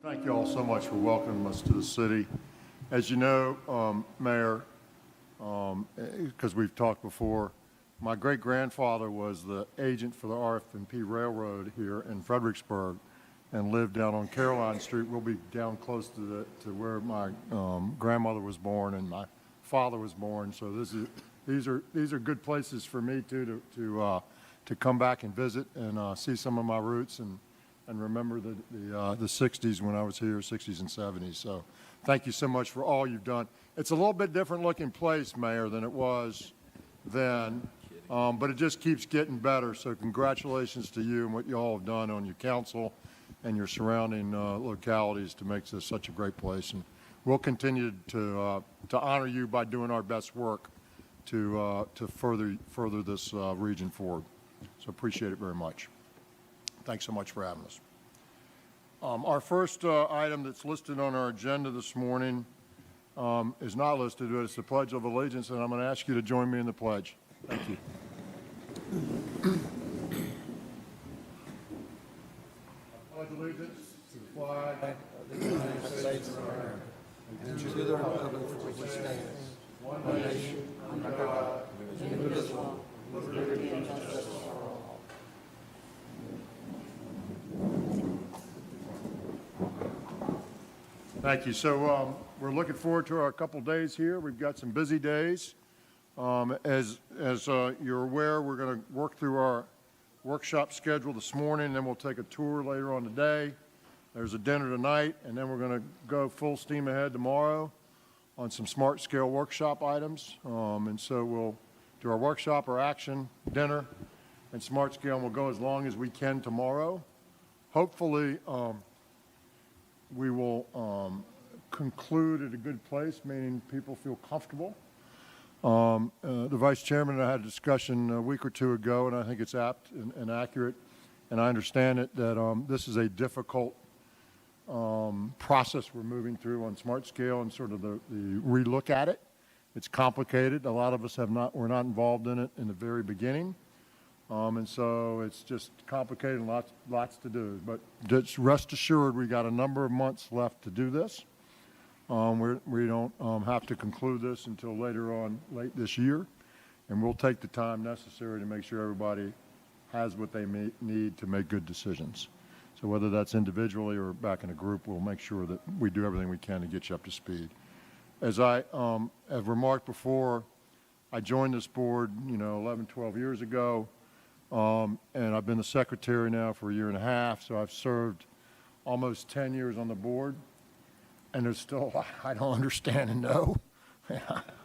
Thank you all so much for welcoming us to the city. As you know, Mayor, because we've talked before, my great-grandfather was the agent for the RF&P Railroad here in Fredericksburg and lived down on Caroline Street. We'll be down close to where my grandmother was born and my father was born. So these are good places for me too to come back and visit and see some of my roots and remember the 60s when I was here, 60s and 70s. So thank you so much for all you've done. It's a little bit different looking place, Mayor, than it was then, but it just keeps getting better. So congratulations to you and what you all have done on your council and your surrounding localities to make this such a great place. And we'll continue to honor you by doing our best work to further this region forward. So appreciate it very much. Thanks so much for having us. Our first item that's listed on our agenda this morning is not listed, but it's the Pledge of Allegiance, and I'm going to ask you to join me in the pledge. Thank you. I pledge allegiance to the flag of the United States of America and to the republic for which it stands, one nation, under God, indivisible, with liberty and justice for all. Thank you. So we're looking forward to our couple days here. We've got some busy days. As you're aware, we're going to work through our workshop schedule this morning, and then we'll take a tour later on today. There's a dinner tonight, and then we're going to go full steam ahead tomorrow on some smart scale workshop items. And so we'll do our workshop, our action, dinner, and smart scale, and we'll go as long as we can tomorrow. Hopefully, we will conclude at a good place, meaning people feel comfortable. The Vice Chairman and I had a discussion a week or two ago, and I think it's apt and accurate, and I understand it, that this is a difficult process we're moving through on smart scale and sort of the relook at it. It's complicated. A lot of us were not involved in it in the very beginning. And so it's just complicated and lots to do. But just rest assured, we got a number of months left to do this. We don't have to conclude this until late this year. And we'll take the time necessary to make sure everybody has what they need to make good decisions. So whether that's individually or back in a group, we'll make sure that we do everything we can to get you up to speed. As I have remarked before, I joined this board, 11, 12 years ago. And I've been the secretary now for a year and a half, so I've served almost 10 years on the board, and there's still a lot I don't understand and know.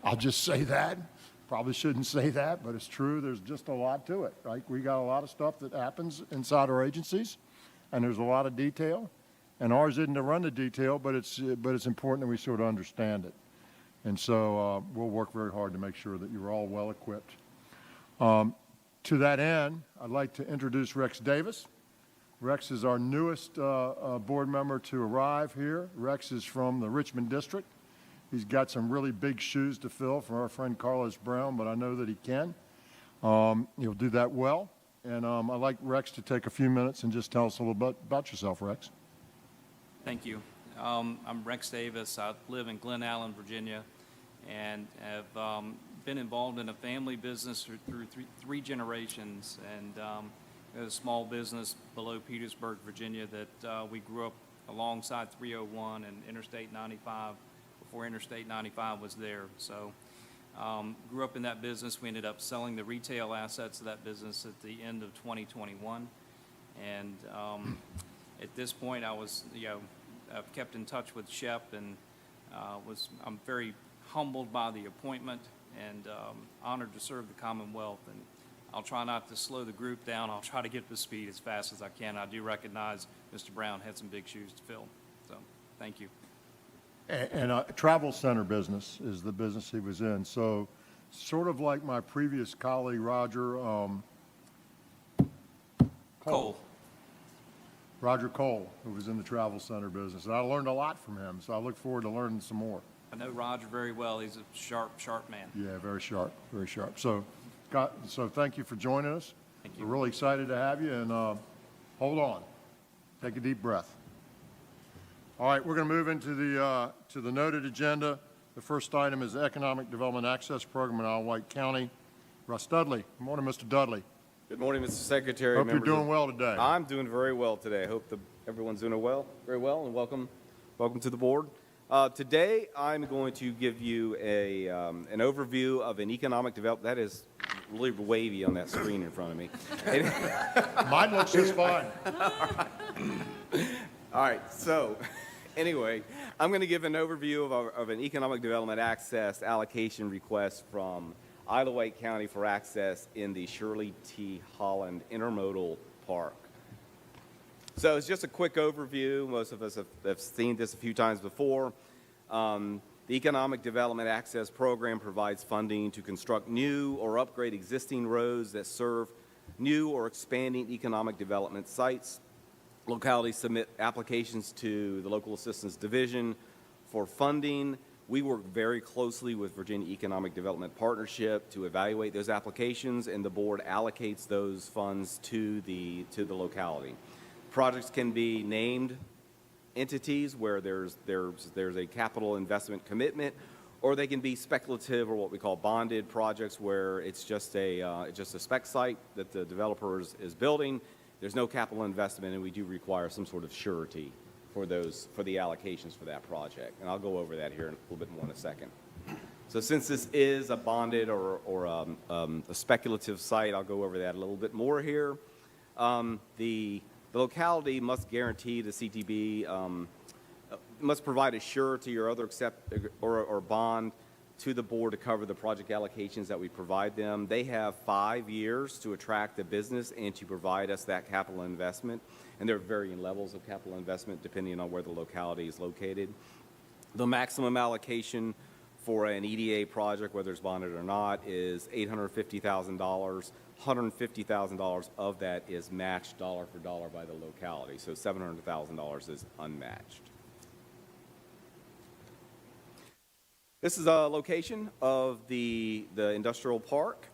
I'll just say that. Probably shouldn't say that, but it's true. There's just a lot to it, right? We got a lot of stuff that happens inside our agencies, and there's a lot of detail, and ours isn't to run the detail, but it's important that we sort of understand it. And so we'll work very hard to make sure that you're all well equipped. To that end, I'd like to introduce Rex Davis. Rex is our newest board member to arrive here. Rex is from the Richmond District. He's got some really big shoes to fill for our friend Carlos Brown, but I know that he can. He'll do that well. And I'd like Rex to take a few minutes and just tell us a little bit about yourself, Rex. Thank you. I'm Rex Davis. I live in Glen Allen, Virginia, and have been involved in a family business through three generations, and a small business below Petersburg, Virginia, that we grew up alongside 301 and Interstate 95 before Interstate 95 was there. So grew up in that business. We ended up selling the retail assets of that business at the end of 2021. And at this point, I was, I've kept in touch with Shep, and I'm very humbled by the appointment and honored to serve the Commonwealth. And I'll try not to slow the group down. I'll try to get up to speed as fast as I can. I do recognize Mr. Brown had some big shoes to fill. So thank you. And travel center business is the business he was in. So sort of like my previous colleague, Roger Cole. Roger Cole, who was in the travel center business. And I learned a lot from him, so I look forward to learning some more. I know Roger very well. He's a sharp man. Yeah, very sharp, very sharp. So thank you for joining us. Thank you. We're really excited to have you, and hold on. Take a deep breath. All right, we're going to move into to the noted agenda. The first item is the Economic Development Access Program in Isle of Wight County. Russ Dudley. Good morning, Mr. Dudley. Good morning, Mr. Secretary. Hope you're doing well today. I'm doing very well today. I hope everyone's doing very well, and welcome to the board. Today, I'm going to give you an overview of an economic development. That is really wavy on that screen in front of me. Mine looks just fine. All right, so anyway, I'm going to give an overview of an economic development access allocation request from Isle of Wight County for access in the Shirley T. Holland Intermodal Park. So it's just a quick overview. Most of us have seen this a few times before. The Economic Development Access Program provides funding to construct new or upgrade existing roads that serve new or expanding economic development sites. Localities submit applications to the Local Assistance Division for funding. We work very closely with Virginia Economic Development Partnership to evaluate those applications, and the board allocates those funds to the locality. Projects can be named entities where there's a capital investment commitment, or they can be speculative or what we call bonded projects where it's just a spec site that the developer is building. There's no capital investment, and we do require some sort of surety for the allocations for that project. And I'll go over that here in a little bit more in a second. So since this is a bonded or a speculative site, I'll go over that a little bit more here. The locality must guarantee the CTB, must provide a surety or other or bond to the board to cover the project allocations that we provide them. They have 5 years to attract the business and to provide us that capital investment. And there are varying levels of capital investment depending on where the locality is located. The maximum allocation for an EDA project, whether it's bonded or not, is $850,000. $150,000 of that is matched dollar for dollar by the locality. So $700,000 is unmatched. This is a location of the industrial park.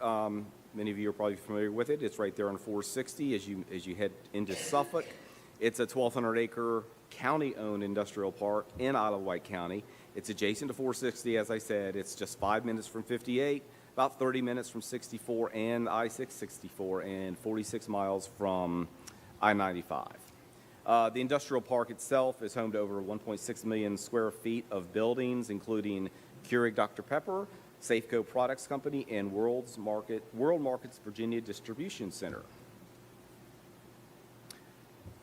Many of you are probably familiar with it. It's right there on 460 as you head into Suffolk. It's a 1,200-acre county-owned industrial park in Isle of Wight County. It's adjacent to 460, as I said. It's just 5 minutes from 58, about 30 minutes from 64 and I-664, and 46 miles from I-95. The industrial park itself is home to over 1.6 million square feet of buildings, including Keurig Dr. Pepper, Safeco Products Company, and World Markets Virginia Distribution Center.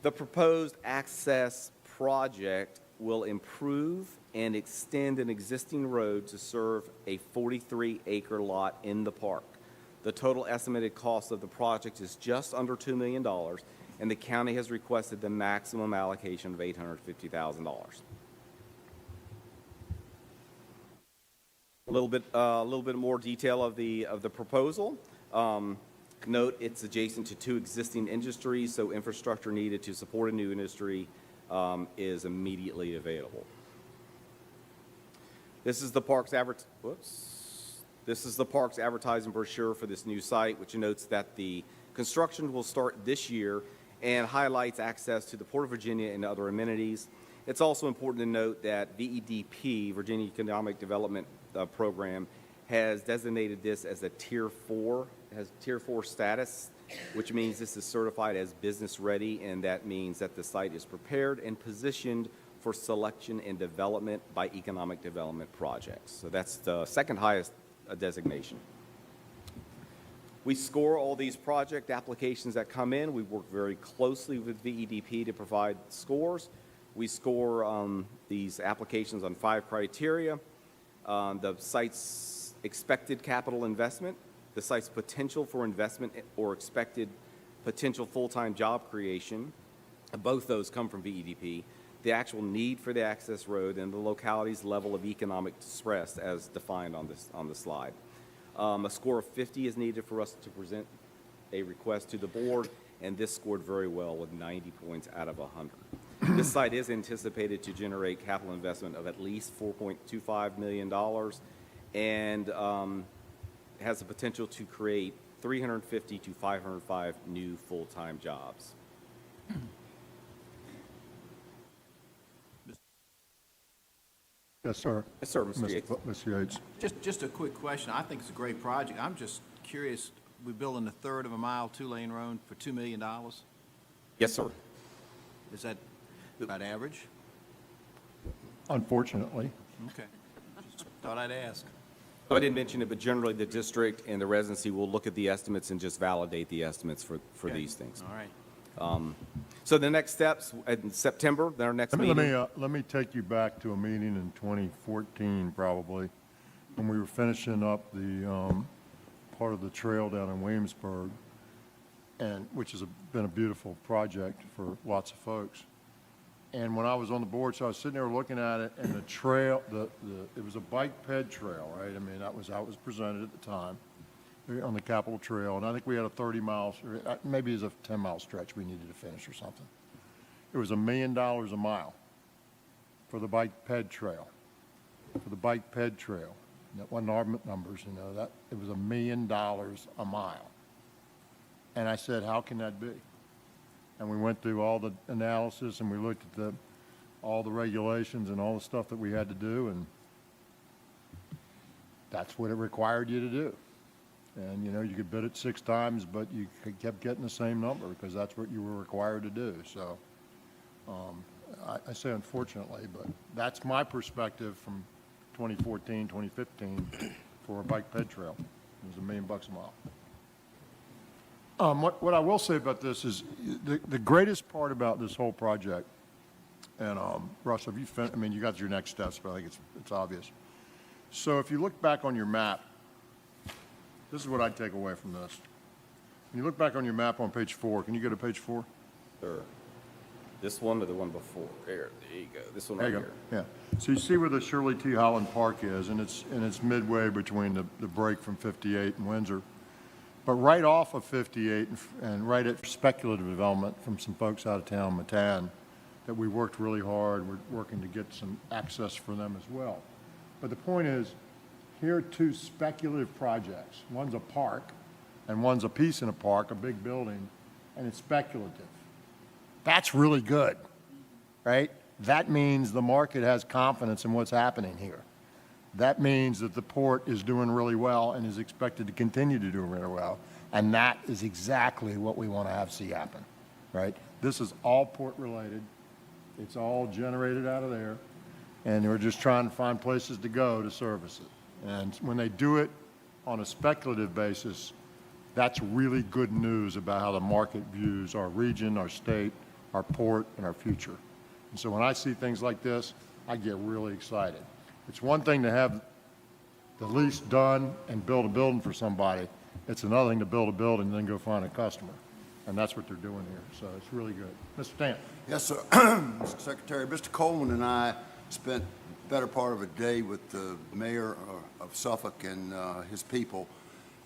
The proposed access project will improve and extend an existing road to serve a 43-acre lot in the park. The total estimated cost of the project is just under $2 million, and the county has requested the maximum allocation of $850,000. A little bit more detail of the proposal. Note it's adjacent to 2 existing industries, so infrastructure needed to support a new industry is immediately available. This is the park's advertising brochure for this new site, which notes that the construction will start this year and highlights access to the Port of Virginia and other amenities. It's also important to note that VEDP, Virginia Economic Development Program, has designated this as a Tier 4, has Tier 4 status, which means this is certified as business ready, and that means that the site is prepared and positioned for selection and development by economic development projects. So that's the second highest designation. We score all these project applications that come in. We work very closely with VEDP to provide scores. We score these applications on 5 criteria. The site's expected capital investment, the site's potential for investment or expected potential full-time job creation. Both those come from VEDP. The actual need for the access road and the locality's level of economic distress as defined on the slide. A score of 50 is needed for us to present a request to the board, and this scored very well with 90 points out of 100. This site is anticipated to generate capital investment of at least $4.25 million and has the potential to create 350 to 505 new full-time jobs. Yes, sir. Yes, sir, Mr. Yates. Mr. Yates. Just a quick question. I think it's a great project. I'm just curious, we're building a third of a mile, two-lane road for $2 million? Yes, sir. Is that about average? Unfortunately. Okay. Just thought I'd ask. So I didn't mention it, but generally the district and the residency will look at the estimates and just validate the estimates for Okay. these things. All right. So the next steps in September, our next meeting. Let me take you back to a meeting in 2014, probably, when we were finishing up the part of the trail down in Williamsburg, and which has been a beautiful project for lots of folks. And when I was on the board, so I was sitting there looking at it, and the trail, it was a bike ped trail, right? I mean, that was how it was presented at the time on the Capitol Trail, and I think we had a 30 miles, or maybe it was a 10-mile stretch we needed to finish or something. It was $1 million a mile for the bike ped trail, for the bike ped trail. That wasn't our numbers, you know, that, it was $1 million a mile. And I said, how can that be? And we went through all the analysis, and we looked at all the regulations and all the stuff that we had to do, and that's what it required you to do. And, you know, you could bid it 6 times, but you kept getting the same number because that's what you were required to do. So I say unfortunately, but that's my perspective from 2014, 2015 for a bike ped trail. It was $1 million a mile. What I will say about this is the greatest part about this whole project, and Russ, have you I mean, you got your next steps, but I think it's obvious. So if you look back on your map, this is what I'd take away from this. When you look back on your map on page 4, can you go to page 4? Sure. This one or the one before? There you go. This one There right you go. here. Yeah. So you see where the Shirley T. Holland Park is, and it's midway between the break from 58 and Windsor. But right off of 58 and right at speculative development from some folks out of town, Matan, that we worked really hard. We're working to get some access for them as well. But the point is, here are 2 speculative projects. One's a park, and one's a piece in a park, a big building, and it's speculative. That's really good, right? That means the market has confidence in what's happening here. That means that the port is doing really well and is expected to continue to do really well. And that is exactly what we want to see happen, right? This is all port related. It's all generated out of there. And we're just trying to find places to go to service it. And when they do it on a speculative basis, that's really good news about how the market views our region, our state, our port, and our future. And so when I see things like this, I get really excited. It's one thing to have the lease done and build a building for somebody. It's another thing to build a building and then go find a customer. And that's what they're doing here. So it's really good. Mr. Stant. Yes, sir. Mr. Secretary, Mr. Coleman and I spent the better part of a day with the mayor of Suffolk and his people,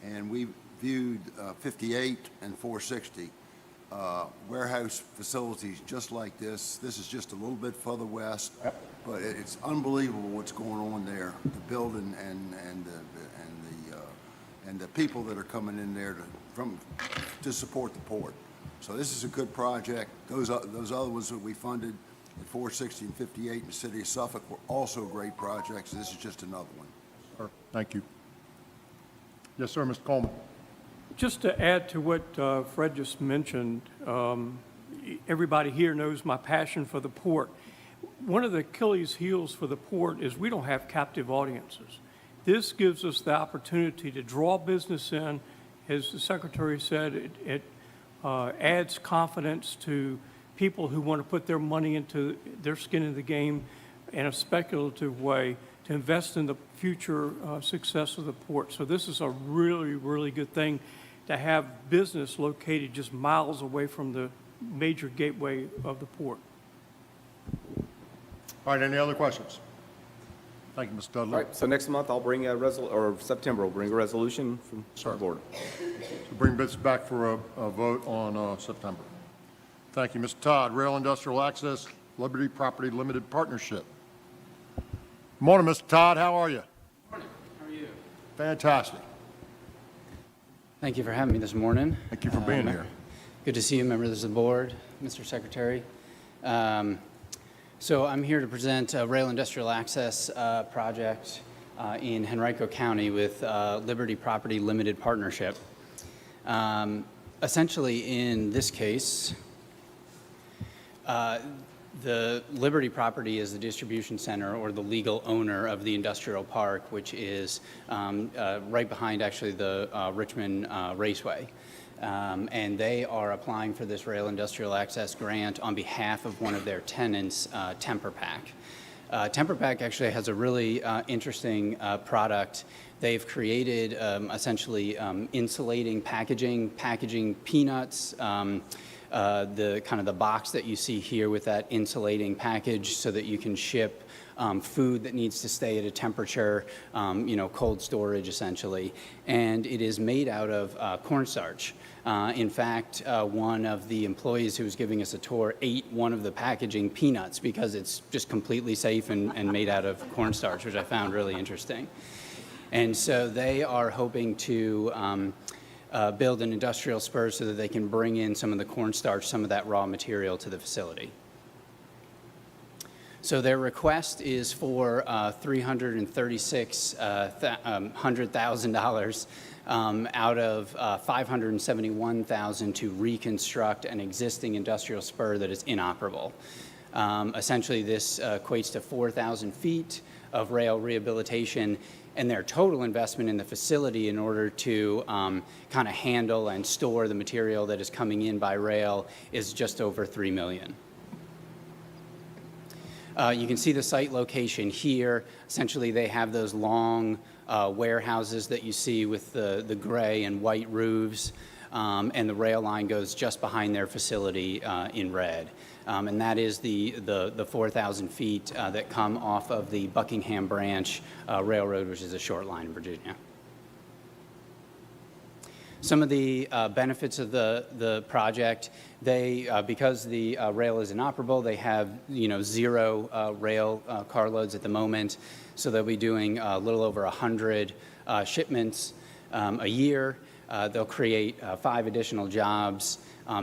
and we viewed 58 and 460 warehouse facilities just like this. This is just a little bit further west, but it's unbelievable what's going on there. The building and the people that are coming in there to support the port. So this is a good project. Those other ones that we funded at 460 and 58 in the city of Suffolk were also great projects. This is just another one. Sir, thank you. Yes, sir, Mr. Coleman. Just to add to what Fred just mentioned, everybody here knows my passion for the port. One of the Achilles heels for the port is we don't have captive audiences. This gives us the opportunity to draw business in. As the Secretary said, it adds confidence to people who want to put their money into their skin in the game in a speculative way to invest in the future success of the port. So this is a really, really good thing to have business located just miles away from the major gateway of the port. All right, any other questions? Thank you, Mr. Dudley. All right, so next month I'll bring or September, we'll bring a resolution from the board. So bring this back for a vote on September. Thank you, Mr. Todd. Rail Industrial Access Liberty Property Limited Partnership. Good morning, Mr. Todd. How are you? Morning. How are you? Fantastic. Thank you for having me this morning. Thank you for being here. Good to see you, members of the board, Mr. Secretary. So I'm here to present a rail industrial access project in Henrico County with Liberty Property Limited Partnership. Essentially, in this case, the Liberty property is the distribution center or the legal owner of the industrial park, which is right behind actually the Richmond Raceway. And they are applying for this rail industrial access grant on behalf of one of their tenants, Temper Pack. Temper Pack actually has a really interesting product. They've created essentially insulating packaging peanuts, the kind of the box that you see here with that insulating package so that you can ship food that needs to stay at a temperature, cold storage essentially. And it is made out of cornstarch. In fact, one of the employees who was giving us a tour ate one of the packaging peanuts because it's just completely safe and made out of cornstarch, which I found really interesting. And so they are hoping to build an industrial spur so that they can bring in some of the cornstarch, some of that raw material to the facility. So their request is for $336,000 out of $571,000 to reconstruct an existing industrial spur that is inoperable. Essentially, this equates to 4,000 feet of rail rehabilitation, and their total investment in the facility in order to kind of handle and store the material that is coming in by rail is just over $3 million. You can see the site location here. Essentially, they have those long warehouses that you see with the gray and white roofs, and the rail line goes just behind their facility in red. And that is the 4,000 feet that come off of the Buckingham Branch Railroad, which is a short line in Virginia. Some of the benefits of the project, because the rail is inoperable, they have 0 rail carloads at the moment, so they'll be doing a little over 100 shipments a year. They'll create 5 additional jobs.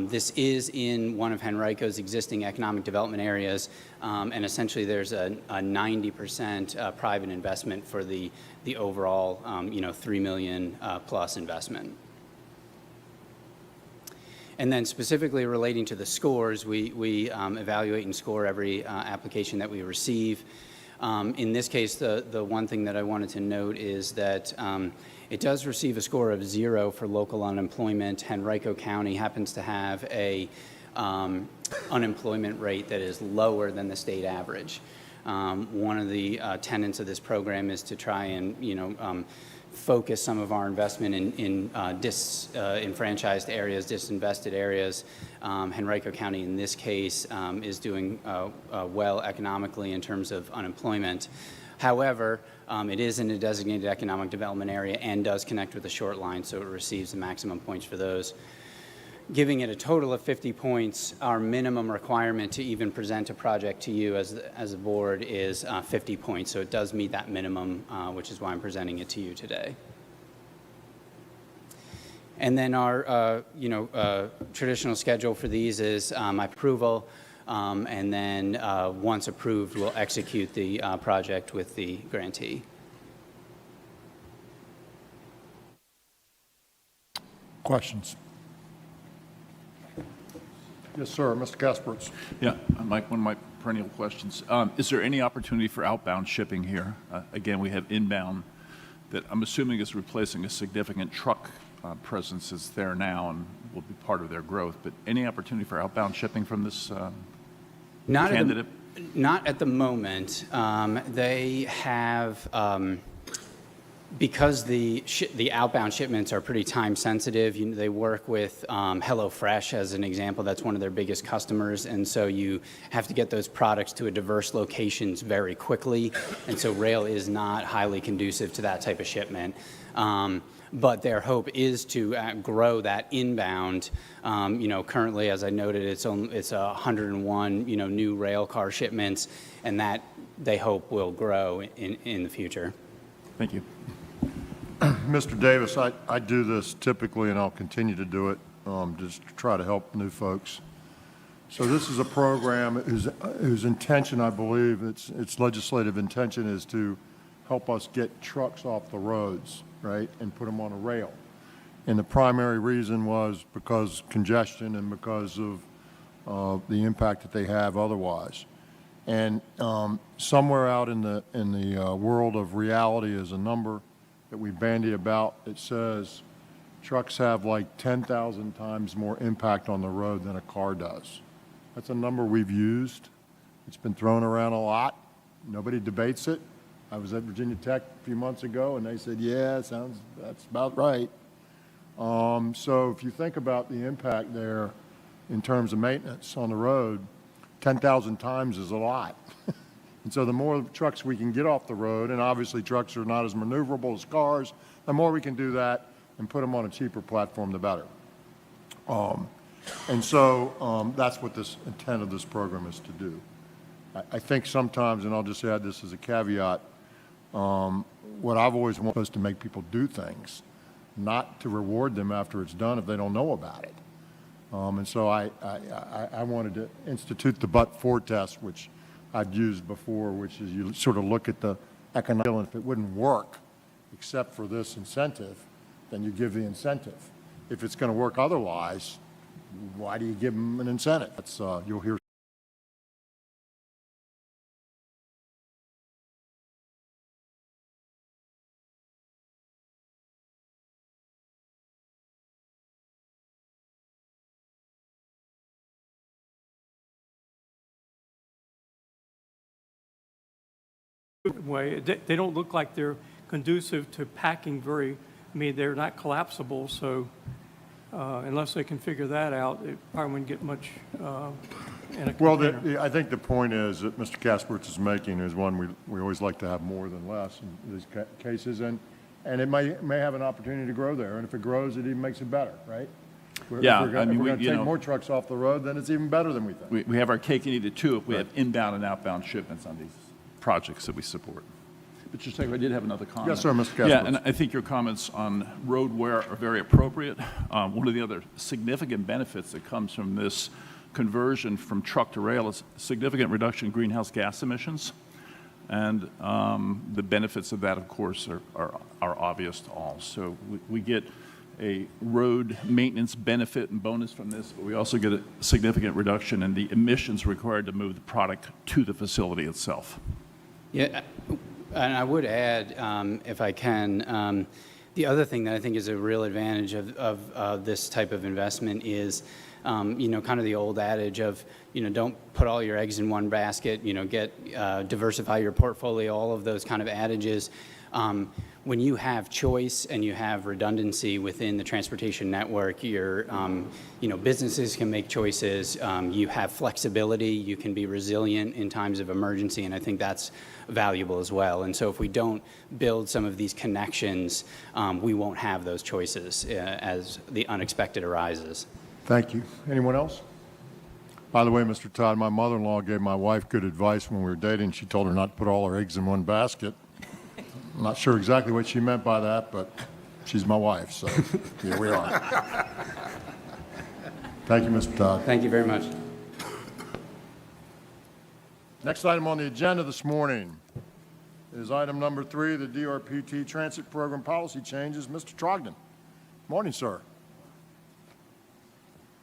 This is in one of Henrico's existing economic development areas, and essentially there's a 90% private investment for the overall $3 million plus investment. And then specifically relating to the scores, we evaluate and score every application that we receive. In this case, the one thing that I wanted to note is that it does receive a score of 0 for local unemployment. Henrico County happens to have a unemployment rate that is lower than the state average. One of the tenets of this program is to try and focus some of our investment in disenfranchised areas, disinvested areas. Henrico County, in this case, is doing well economically in terms of unemployment. However, it is in a designated economic development area and does connect with the short line, so it receives the maximum points for those. Giving it a total of 50 points, our minimum requirement to even present a project to you as a board is 50 points. So it does meet that minimum, which is why I'm presenting it to you today. And then our traditional schedule for these is approval, and then once approved, we'll execute the project with the grantee. Questions? Yes, sir. Mr. Kaspertz. Yeah, Mike, one of my perennial questions. Is there any opportunity for outbound shipping here? Again, we have inbound that I'm assuming is replacing a significant truck presence that's there now and will be part of their growth. But any opportunity for outbound shipping from this candidate? Not at the moment. They have, because the outbound shipments are pretty time sensitive, they work with HelloFresh as an example. That's one of their biggest customers, and so you have to get those products to a diverse locations very quickly, and so rail is not highly conducive to that type of shipment. But their hope is to grow that inbound. Currently, as I noted, it's 101 new rail car shipments, and that they hope will grow in the future. Thank you. Mr. Davis, I do this typically, and I'll continue to do it, just to try to help new folks. So this is a program whose intention, I believe, its legislative intention is to help us get trucks off the roads, right, and put them on a rail. And the primary reason was because congestion and because of the impact that they have otherwise. And somewhere out in the world of reality is a number that we bandy about that says trucks have like 10,000 times more impact on the road than a car does. That's a number we've used. It's been thrown around a lot. Nobody debates it. I was at Virginia Tech a few months ago, and they said, yeah, that's about right. So if you think about the impact there in terms of maintenance on the road, 10,000 times is a lot. And so the more trucks we can get off the road, and obviously trucks are not as maneuverable as cars, the more we can do that and put them on a cheaper platform, the better. And so that's what this intent of this program is to do. I think sometimes, and I'll just add this as a caveat, what I've always wanted is to make people do things, not to reward them after it's done if they don't know about it. And so I wanted to institute the but-for test, which I've used before, which is you sort of look at the economic, and if it wouldn't work except for this incentive, then you give the incentive. If it's going to work otherwise, why do you give them an incentive? That's, you'll hear. Way, they don't look like they're conducive to packing very, I mean, they're not collapsible, so unless they can figure that out, it probably wouldn't get much in a Well, container. I think the point is that Mr. Kaspertz is making is one we always like to have more than less in these cases, and it may have an opportunity to grow there, and if it grows, it even makes it better, right? Yeah, If we're I mean, going to you take know, more trucks off the road, then it's even better than we think. We have our cake and eat it too if we have inbound and outbound shipments on these projects that we support. But Mr. Secretary, I did have another comment. Yes, sir, Mr. Yeah, Kaspertz. and I think your comments on road wear are very appropriate. One of the other significant benefits that comes from this conversion from truck to rail is significant reduction in greenhouse gas emissions. And the benefits of that, of course, are obvious to all. So we get a road maintenance benefit and bonus from this, but we also get a significant reduction in the emissions required to move the product to the facility itself. Yeah, and I would add, if I can, the other thing that I think is a real advantage of this type of investment is, you know, kind of the old adage of, you know, don't put all your eggs in one basket, you know, diversify your portfolio, all of those kind of adages. When you have choice and you have redundancy within the transportation network, you know, businesses can make choices. You have flexibility. You can be resilient in times of emergency, and I think that's valuable as well. And so, if we don't build some of these connections, we won't have those choices as the unexpected arises. Thank you. Anyone else? By the way, Mr. Todd, my mother-in-law gave my wife good advice when we were dating. She told her not to put all her eggs in one basket. I'm not sure exactly what she meant by that, but she's my wife, so here we are. Thank you, Mr. Todd. Thank you very much. Next item on the agenda this morning is item number 3, the DRPT Transit Program Policy Changes. Mr. Trogdon. Morning, sir.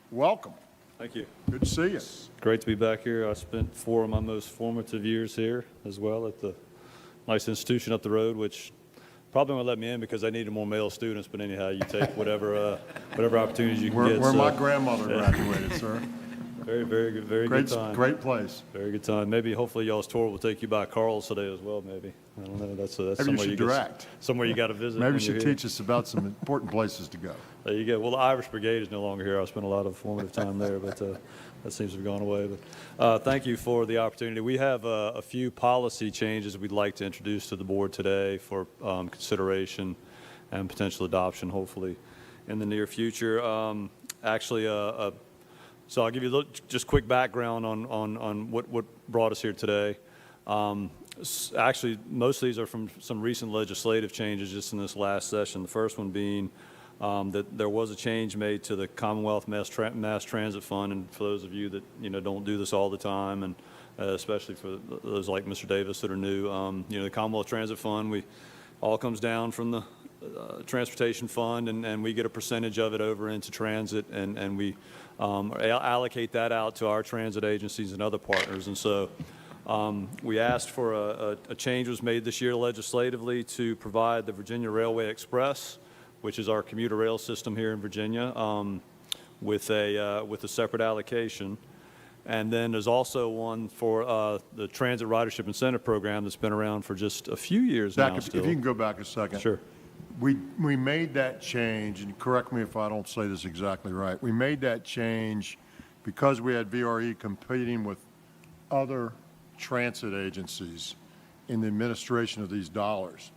Welcome. Thank you. Good to see you. Great to be back here. I spent 4 of my most formative years here as well at the nice institution up the road, which probably won't let me in because they needed more male students. But anyhow, you take whatever opportunities you can get. Where so, my grandmother graduated, sir. Very good, very good time. Great place. Very good time. Maybe, hopefully, y'all's tour will take you by Carl's today as well. Maybe I don't know. That's Maybe you somewhere should get- direct. somewhere you got to visit. Maybe you when you're should here. teach us about some important places to go. There you go. Well, the Irish Brigade is no longer here. I spent a lot of formative time there, but that seems to have gone away. But thank you for the opportunity. We have a few policy changes we'd like to introduce to the board today for consideration and potential adoption, hopefully, in the near future. So I'll give you a little, just quick background on what brought us here today. Actually, most of these are from some recent legislative changes just in this last session. The first one being that there was a change made to the Commonwealth Mass Transit Fund, and for those of you that, don't do this all the time, and especially for those like Mr. Davis that are new, the Commonwealth Transit Fund, all comes down from the transportation fund, and we get a percentage of it over into transit, and we allocate that out to our transit agencies and other partners. And so we asked for a change was made this year legislatively to provide the Virginia Railway Express, which is our commuter rail system here in Virginia, with a separate allocation. And then there's also one for the Transit Ridership Incentive Program that's been around for just a few years Zach, now if still. you can go back a second. Sure. We made that change, and correct me if I don't say this exactly right. We made that change because we had VRE competing with other transit agencies in the administration of these dollars.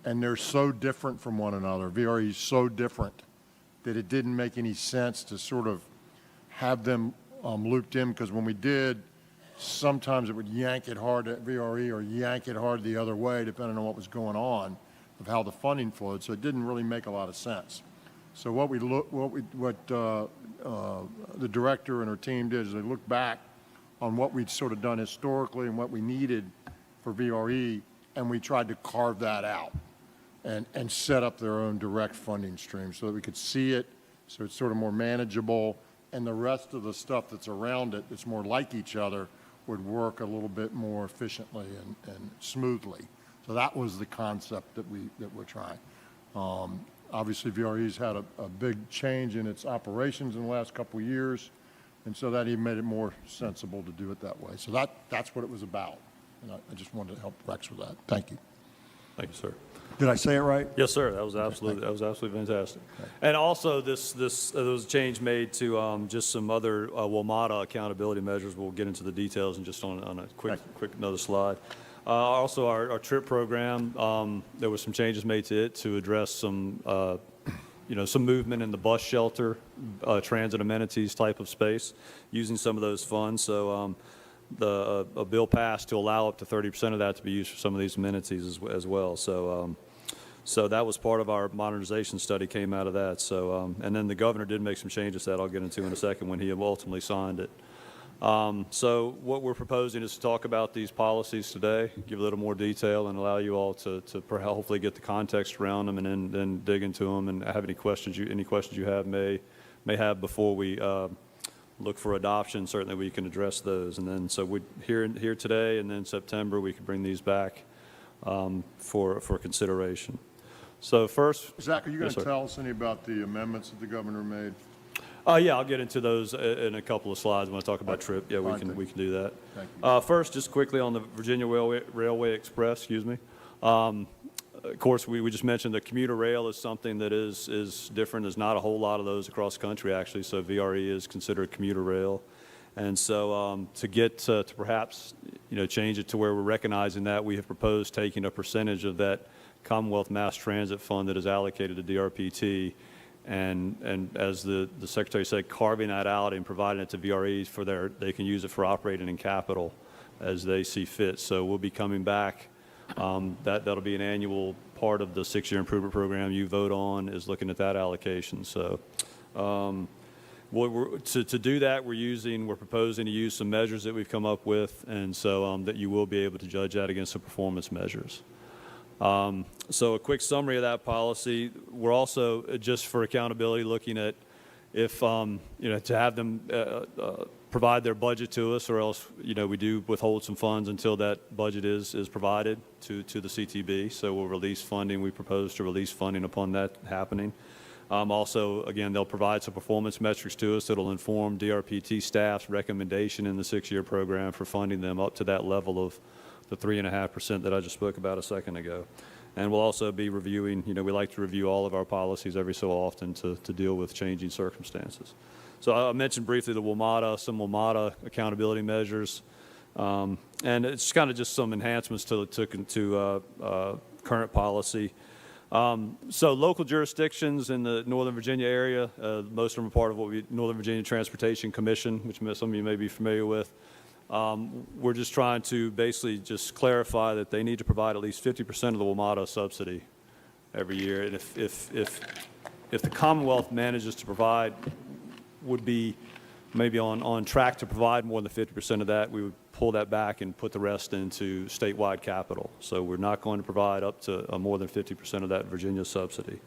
And they're so different from one another. VRE is so different that it didn't make any sense to sort of have them looped in, because when we did, sometimes it would yank it hard at VRE or yank it hard the other way, depending on what was going on, of how the funding flowed. So it didn't really make a lot of sense. So what the director and her team did is they looked back on what we'd sort of done historically and what we needed for VRE, and we tried to carve that out and set up their own direct funding stream so that we could see it, so it's sort of more manageable, and the rest of the stuff that's around it that's more like each other would work a little bit more efficiently and smoothly. So that was the concept that we're trying. Obviously, VRE's had a big change in its operations in the last couple of years, and so that even made it more sensible to do it that way. So that's what it was about, and I just wanted to help Rex with that. Thank you. Thank you, sir. Did I say it right? Yes, sir. That was absolutely fantastic. And also, there was a change made to just some other WMATA accountability measures. We'll get into the details and just on a quick another slide. Also, our TRIP program, there were some changes made to it to address some some movement in the bus shelter, transit amenities type of space, using some of those funds. So a bill passed to allow up to 30% of that to be used for some of these amenities as well. So that was part of our modernization study, came out of that. So and then the governor did make some changes that I'll get into in a second when he ultimately signed it. So what we're proposing is to talk about these policies today, give a little more detail, and allow you all to hopefully get the context around them, and then dig into them, and have any questions you have may have before we look for adoption. Certainly we can address those, and then so we here today, and then September we can bring these back for consideration. So first, Zach, are you going Yes, to sir. tell us any about the amendments that the governor made? Yeah, I'll get into those in a couple of slides when I talk about TRIP. Yeah, Fine, we can do that. Thank you. First, just quickly on the Virginia Railway Express, excuse me. Of course, we just mentioned the commuter rail is something that is different. There's not a whole lot of those across the country, actually, so VRE is considered commuter rail. And so to get to perhaps change it to where we're recognizing that, we have proposed taking a percentage of that Commonwealth Mass Transit Fund that is allocated to DRPT, and as the Secretary said, carving that out and providing it to VRE they can use it for operating and capital as they see fit. So we'll be coming back. That'll be an annual part of the 6-year improvement program you vote on, is looking at that allocation. So to do that, we're proposing to use some measures that we've come up with, and so that you will be able to judge that against the performance measures. So a quick summary of that policy. We're also, just for accountability, looking at if, to have them provide their budget to us, or else, we do withhold some funds until that budget is provided to the CTB. So we'll release funding. We propose to release funding upon that happening. Also, again, they'll provide some performance metrics to us that will inform DRPT staff's recommendation in the 6-year program for funding them up to that level of the 3.5% that I just spoke about a second ago. And we'll also be reviewing, we like to review all of our policies every so often to deal with changing circumstances. So I mentioned briefly some WMATA accountability measures, and it's kind of just some enhancements to current policy. So local jurisdictions in the Northern Virginia area, most of them are part of Northern Virginia Transportation Commission, which some of you may be familiar with. We're just trying to basically just clarify that they need to provide at least 50% of the WMATA subsidy every year. And if if the Commonwealth manages to provide, would be maybe on track to provide more than 50% of that, we would pull that back and put the rest into statewide capital. So we're not going to provide up to more than 50% of that Virginia subsidy.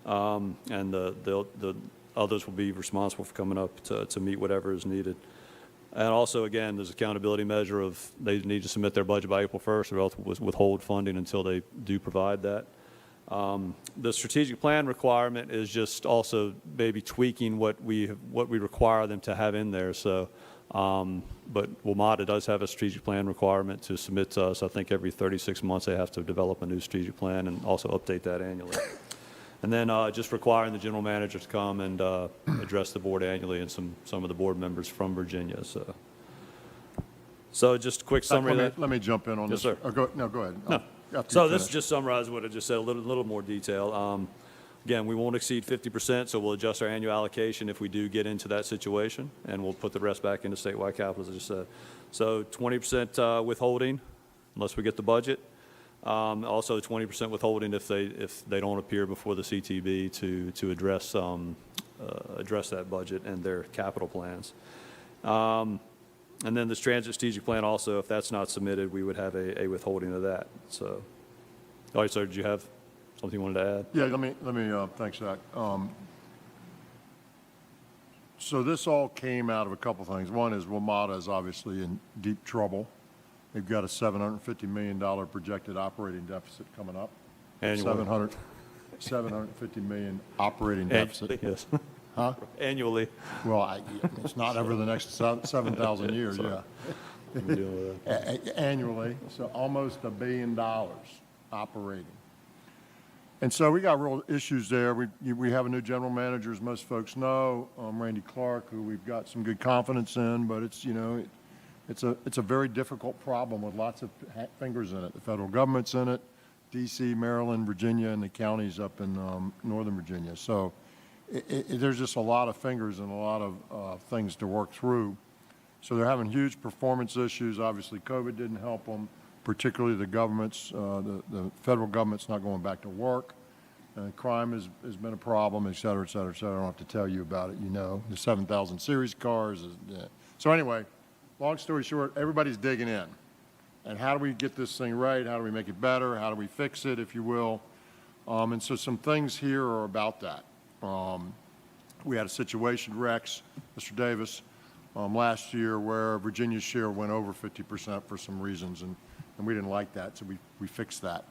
And the others will be responsible for coming up to meet whatever is needed. And also, again, there's accountability measure of they need to submit their budget by April 1st or else withhold funding until they do provide that. The strategic plan requirement is just also maybe tweaking what we require them to have in there. So, but WMATA does have a strategic plan requirement to submit to us. I think every 36 months they have to develop a new strategic plan and also update that annually. And then just requiring the general manager to come and address the board annually and some of the board members from Virginia. So just a quick summary of that. Let me jump in on Yes, this. sir. Go ahead. No. After So you this finish. just summarizes what I just said, a little more detail. Again, we won't exceed 50%, so we'll adjust our annual allocation if we do get into that situation, and we'll put the rest back into statewide capital, as I just said. So 20% withholding, unless we get the budget. Also 20% withholding if they don't appear before the CTB to address that budget and their capital plans. And then this transit strategic plan also, if that's not submitted, we would have a withholding of that. So, all right, sir, did you have something you wanted to add? Yeah, let me thanks, Zach. So this all came out of a couple things. One is WMATA is obviously in deep trouble. They've got a $750 million projected operating deficit coming up. Annually. $750 million operating deficit. Yes. Huh? Annually. Well, it's not over the next 7,000 years, yeah. We're dealing with that. Annually, so almost $1 billion operating. And so we got real issues there. We have a new general manager, as most folks know, Randy Clark, who we've got some good confidence in, but it's, it's a very difficult problem with lots of fingers in it. The federal government's in it, D.C., Maryland, Virginia, and the counties up in Northern Virginia. So there's just a lot of fingers and a lot of things to work through. So they're having huge performance issues. Obviously, COVID didn't help them, particularly the government's, the federal government's not going back to work. Crime has been a problem, et cetera, et cetera, et cetera. I don't have to tell you about it, The 7,000 series cars. So anyway, long story short, everybody's digging in. And how do we get this thing right? How do we make it better? How do we fix it, if you will? And so some things here are about that. We had a situation, Rex, Mr. Davis, last year where Virginia's share went over 50% for some reasons, and we didn't like that, so we fixed that.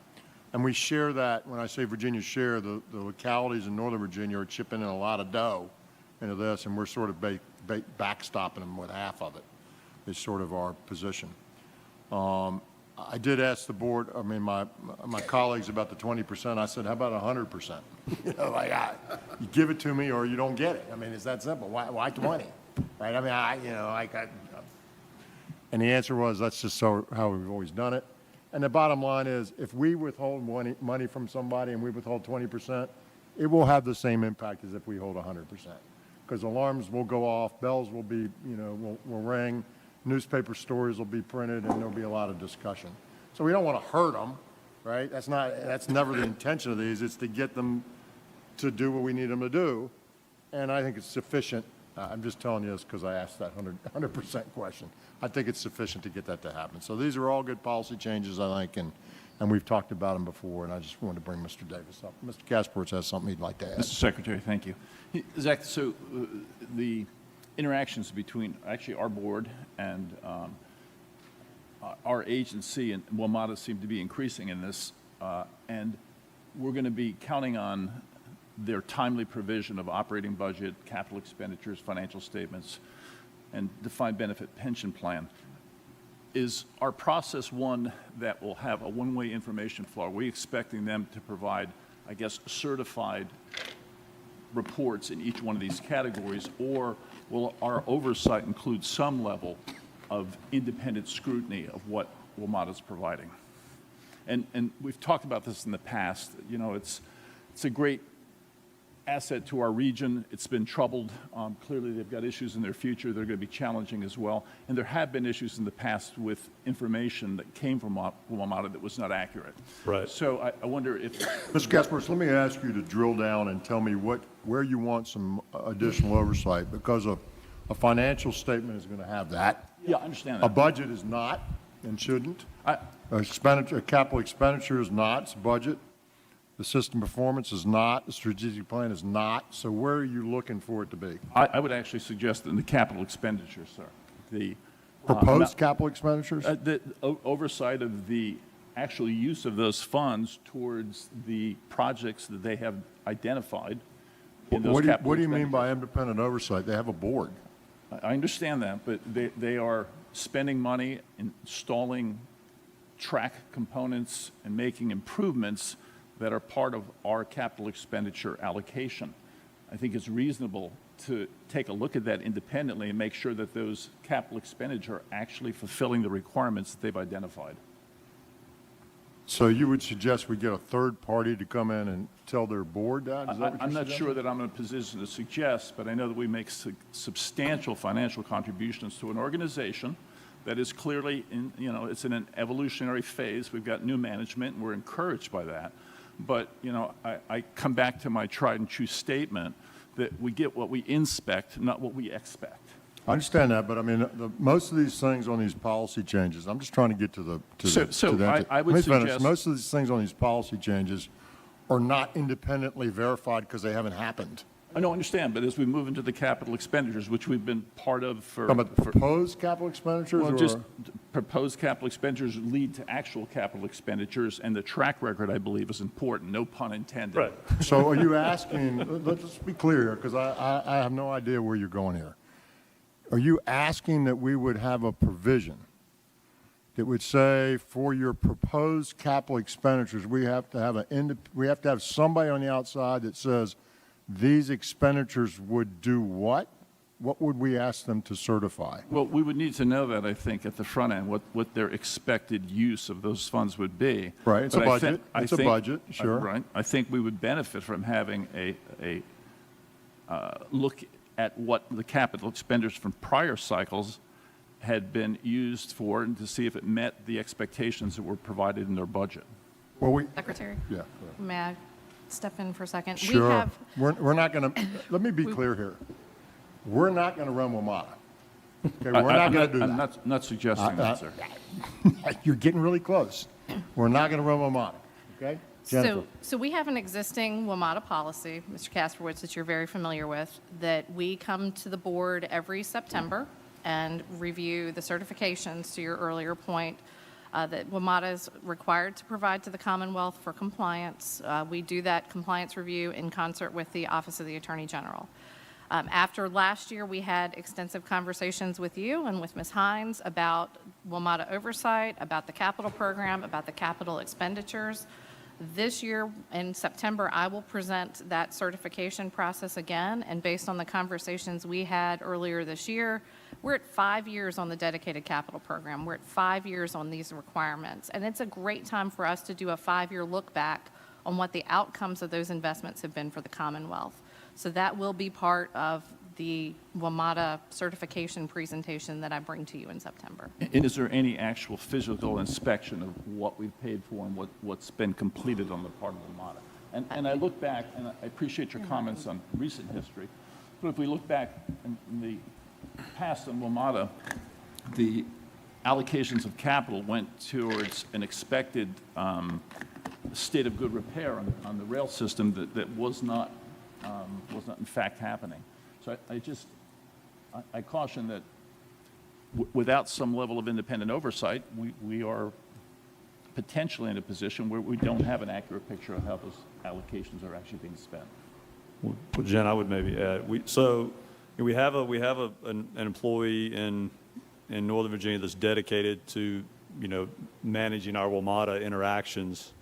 And we share that. When I say Virginia's share, the localities in Northern Virginia are chipping in a lot of dough into this, and we're sort of backstopping them with half of it, is sort of our position. I did ask the board, my colleagues about the 20%. I said, how about 100%? You give it to me or you don't get it. It's that simple. Why 20? Right? And the answer was, that's just how we've always done it. And the bottom line is, if we withhold money from somebody and we withhold 20%, it will have the same impact as if we hold 100%. Because alarms will go off, bells will be, will ring, newspaper stories will be printed, and there'll be a lot of discussion. So we don't want to hurt them, right? That's never the intention of these. It's to get them to do what we need them to do. And I think it's sufficient. I'm just telling you this because I asked that 100% question. I think it's sufficient to get that to happen. So these are all good policy changes, I think, and we've talked about them before, and I just wanted to bring Mr. Davis up. Mr. Kaspertz has something he'd like to add. Mr. Secretary, thank you. Zach, so the interactions between actually our board and our agency and WMATA seem to be increasing in this, and we're going to be counting on their timely provision of operating budget, capital expenditures, financial statements, and defined benefit pension plan. Is our process one that will have a one-way information flow? Are we expecting them to provide, I guess, certified reports in each one of these categories, or will our oversight include some level of independent scrutiny of what WMATA is providing? And we've talked about this in the past. It's a great asset to our region. It's been troubled. Clearly, they've got issues in their future. They're going to be challenging as well. And there have been issues in the past with information that came from WMATA that was not accurate. Right. So I wonder if, Mr. Kasperis, let me ask you to drill down and tell me where you want some additional oversight, because a financial statement is going to have that. yeah, I understand A that. budget is not and shouldn't. I, A capital expenditure is not, it's a budget. The system performance is not, the strategic plan is not. So where are you looking for it to be? I would actually suggest that in the capital expenditures, sir, the Proposed capital expenditures? the oversight of the actual use of those funds towards the projects that they have identified in those capital What do you mean by expenditures. independent oversight? They have a board. I understand that, but they are spending money, installing track components, and making improvements that are part of our capital expenditure allocation. I think it's reasonable to take a look at that independently and make sure that those capital expenditures are actually fulfilling the requirements that they've identified. So you would suggest we get a third party to come in and tell their board that? Is that what I'm you're not suggesting? sure that I'm in a position to suggest, but I know that we make substantial financial contributions to an organization that is clearly in, it's in an evolutionary phase. We've got new management, and we're encouraged by that. But, I come back to my tried and true statement that we get what we inspect, not what we expect. I understand that, but I mean, most of these things on these policy changes, I'm just trying to get to the, So that. I would Let me finish. suggest- Most of these things on these policy changes are not independently verified because they haven't happened. I don't understand, but as we move into the capital expenditures, which we've been part of for... Talking about proposed capital expenditures Well, or? just proposed capital expenditures lead to actual capital expenditures, and the track record, I believe, is important, no pun intended. Right. So are you asking, let's be clear here, because I have no idea where you're going here. Are you asking that we would have a provision that would say for your proposed capital expenditures, we have to have somebody on the outside that says these expenditures would do what? What would we ask them to certify? Well, we would need to know that, I think, at the front end, what their expected use of those funds would be. Right, it's But a budget. It's a budget, sure. Right. I think we would benefit from having a look at what the capital expenditures from prior cycles had been used for, and to see if it met the expectations that were provided in their budget. Well, Secretary, yeah. may I step in for a second? We Sure. have, We're not going to, let me be clear here. We're not going to run WMATA. Okay, we're I'm not going to do that. I'm not suggesting that, sir. You're getting really close. We're not going to run WMATA, okay? Jennifer? so we have an existing WMATA policy, Mr. Kasperwitz, that you're very familiar with, that we come to the board every September and review the certifications, to your earlier point, that WMATA is required to provide to the Commonwealth for compliance. We do that compliance review in concert with the Office of the Attorney General. After last year, we had extensive conversations with you and with Ms. Hines about WMATA oversight, about the capital program, about the capital expenditures. This year, in September, I will present that certification process again, and based on the conversations we had earlier this year, we're at 5 years on the dedicated capital program. We're at 5 years on these requirements, and it's a great time for us to do a 5-year look back on what the outcomes of those investments have been for the Commonwealth. So that will be part of the WMATA certification presentation that I bring to you in September. And is there any actual physical inspection of what we've paid for and what's been completed on the part of WMATA? And I look back, and I appreciate your comments on recent history, but if we look back in the past on WMATA, the allocations of capital went towards an expected state of good repair on the rail system that was not in fact happening. So I caution that without some level of independent oversight, we are potentially in a position where we don't have an accurate picture of how those allocations are actually being spent. Well, Jen, I would maybe add, we have an employee in Northern Virginia that's dedicated to, managing our WMATA interactions,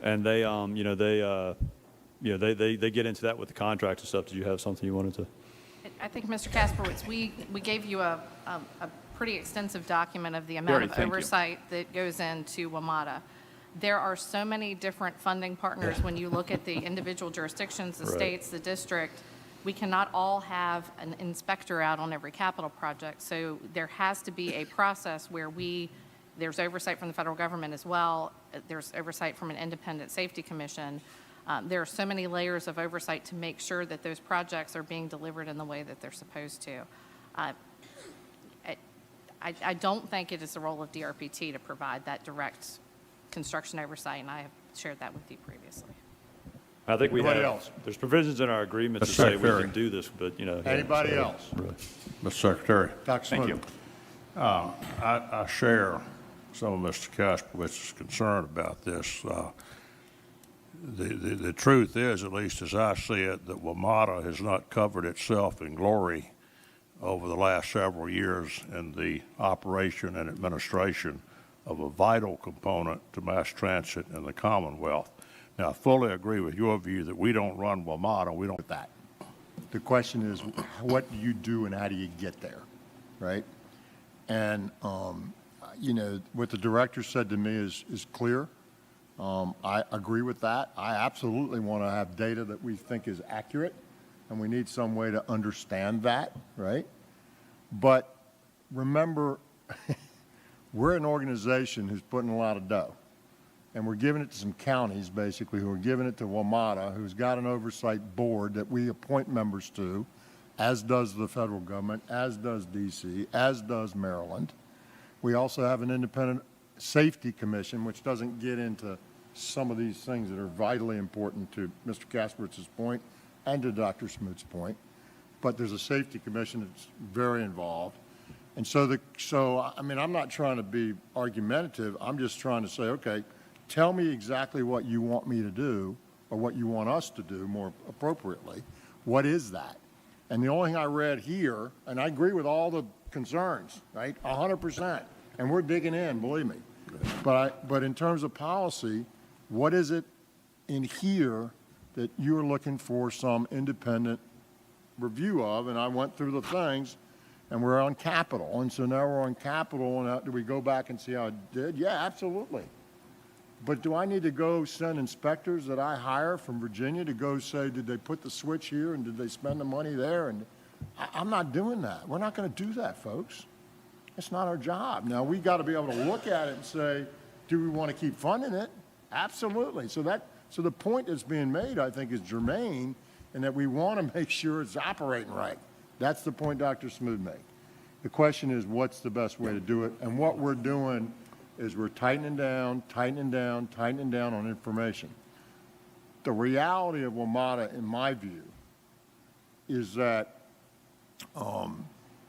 and they get into that with the contracts and stuff. Did you have something you wanted to? I think, Mr. Kasperwitz, we gave you a pretty extensive document of the amount of Thank you. oversight that goes into WMATA. There are so many different funding partners. When you look at the individual jurisdictions, the Right. states, the district, we cannot all have an inspector out on every capital project. So there has to be a process where there's oversight from the federal government as well. There's oversight from an independent safety commission. There are so many layers of oversight to make sure that those projects are being delivered in the way that they're supposed to. I don't think it is the role of DRPT to provide that direct construction oversight, and I have shared that with you previously. I think we Anybody have, else? there's provisions in our agreement to Mr. say we Secretary. can do this, but, yeah, Anybody so- else? Mr. Secretary, Dr. Smoot. I share some of Mr. Kasprowitz's concern about this. The truth is, at least as I see it, that WMATA has not covered itself in glory over the last several years in the operation and administration of a vital component to mass transit in the Commonwealth. Now, I fully agree with your view that we don't run WMATA, we don't. With that. The question is, what do you do and how do you get there, right? And, what the director said to me is clear. I agree with that. I absolutely want to have data that we think is accurate, and we need some way to understand that, right? But remember, we're an organization who's putting a lot of dough. And we're giving it to some counties, basically, who are giving it to WMATA, who's got an oversight board that we appoint members to, as does the federal government, as does DC, as does Maryland. We also have an independent safety commission, which doesn't get into some of these things that are vitally important to Mr. Kasprowitz's point and to Dr. Smoot's point. But there's a safety commission that's very involved. And I'm not trying to be argumentative. I'm just trying to say, okay, tell me exactly what you want me to do, or what you want us to do more appropriately. What is that? And the only thing I read here, and I agree with all the concerns, right, 100%, and we're digging in, believe me. But in terms of policy, what is it in here that you're looking for some independent review of? And I went through the things, and we're on capital. And so now we're on capital, and do we go back and see how it did? Yeah, absolutely. But do I need to go send inspectors that I hire from Virginia to go say, did they put the switch here and did they spend the money there? And I'm not doing that. We're not going to do that, folks. It's not our job. Now, we got to be able to look at it and say, do we want to keep funding it? Absolutely. So the point that's being made, I think, is germane, in that we want to make sure it's operating right. That's the point Dr. Smoot made. The question is, what's the best way to do it? And what we're doing is we're tightening down on information. The reality of WMATA, in my view, is that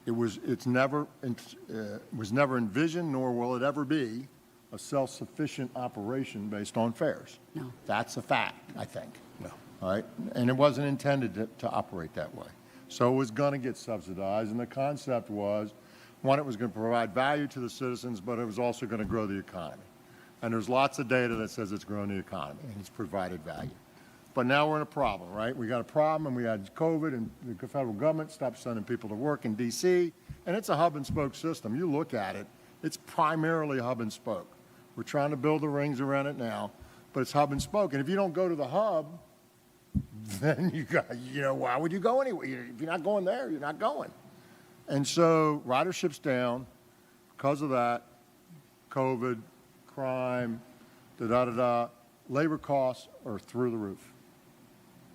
it was never envisioned, nor will it ever be, a self-sufficient operation based on fares. No. That's a fact, I think. No. All right? And it wasn't intended to operate that way. So it was going to get subsidized, and the concept was, one, it was going to provide value to the citizens, but it was also going to grow the economy. And there's lots of data that says it's grown the economy and it's provided value. But now we're in a problem, right? We got a problem, and we had COVID, and the federal government stopped sending people to work in D.C., and it's a hub and spoke system. You look at it, it's primarily hub and spoke. We're trying to build the rings around it now, but it's hub and spoke. And if you don't go to the hub, then why would you go anywhere? If you're not going there, you're not going. And so ridership's down because of that, COVID, crime, labor costs are through the roof,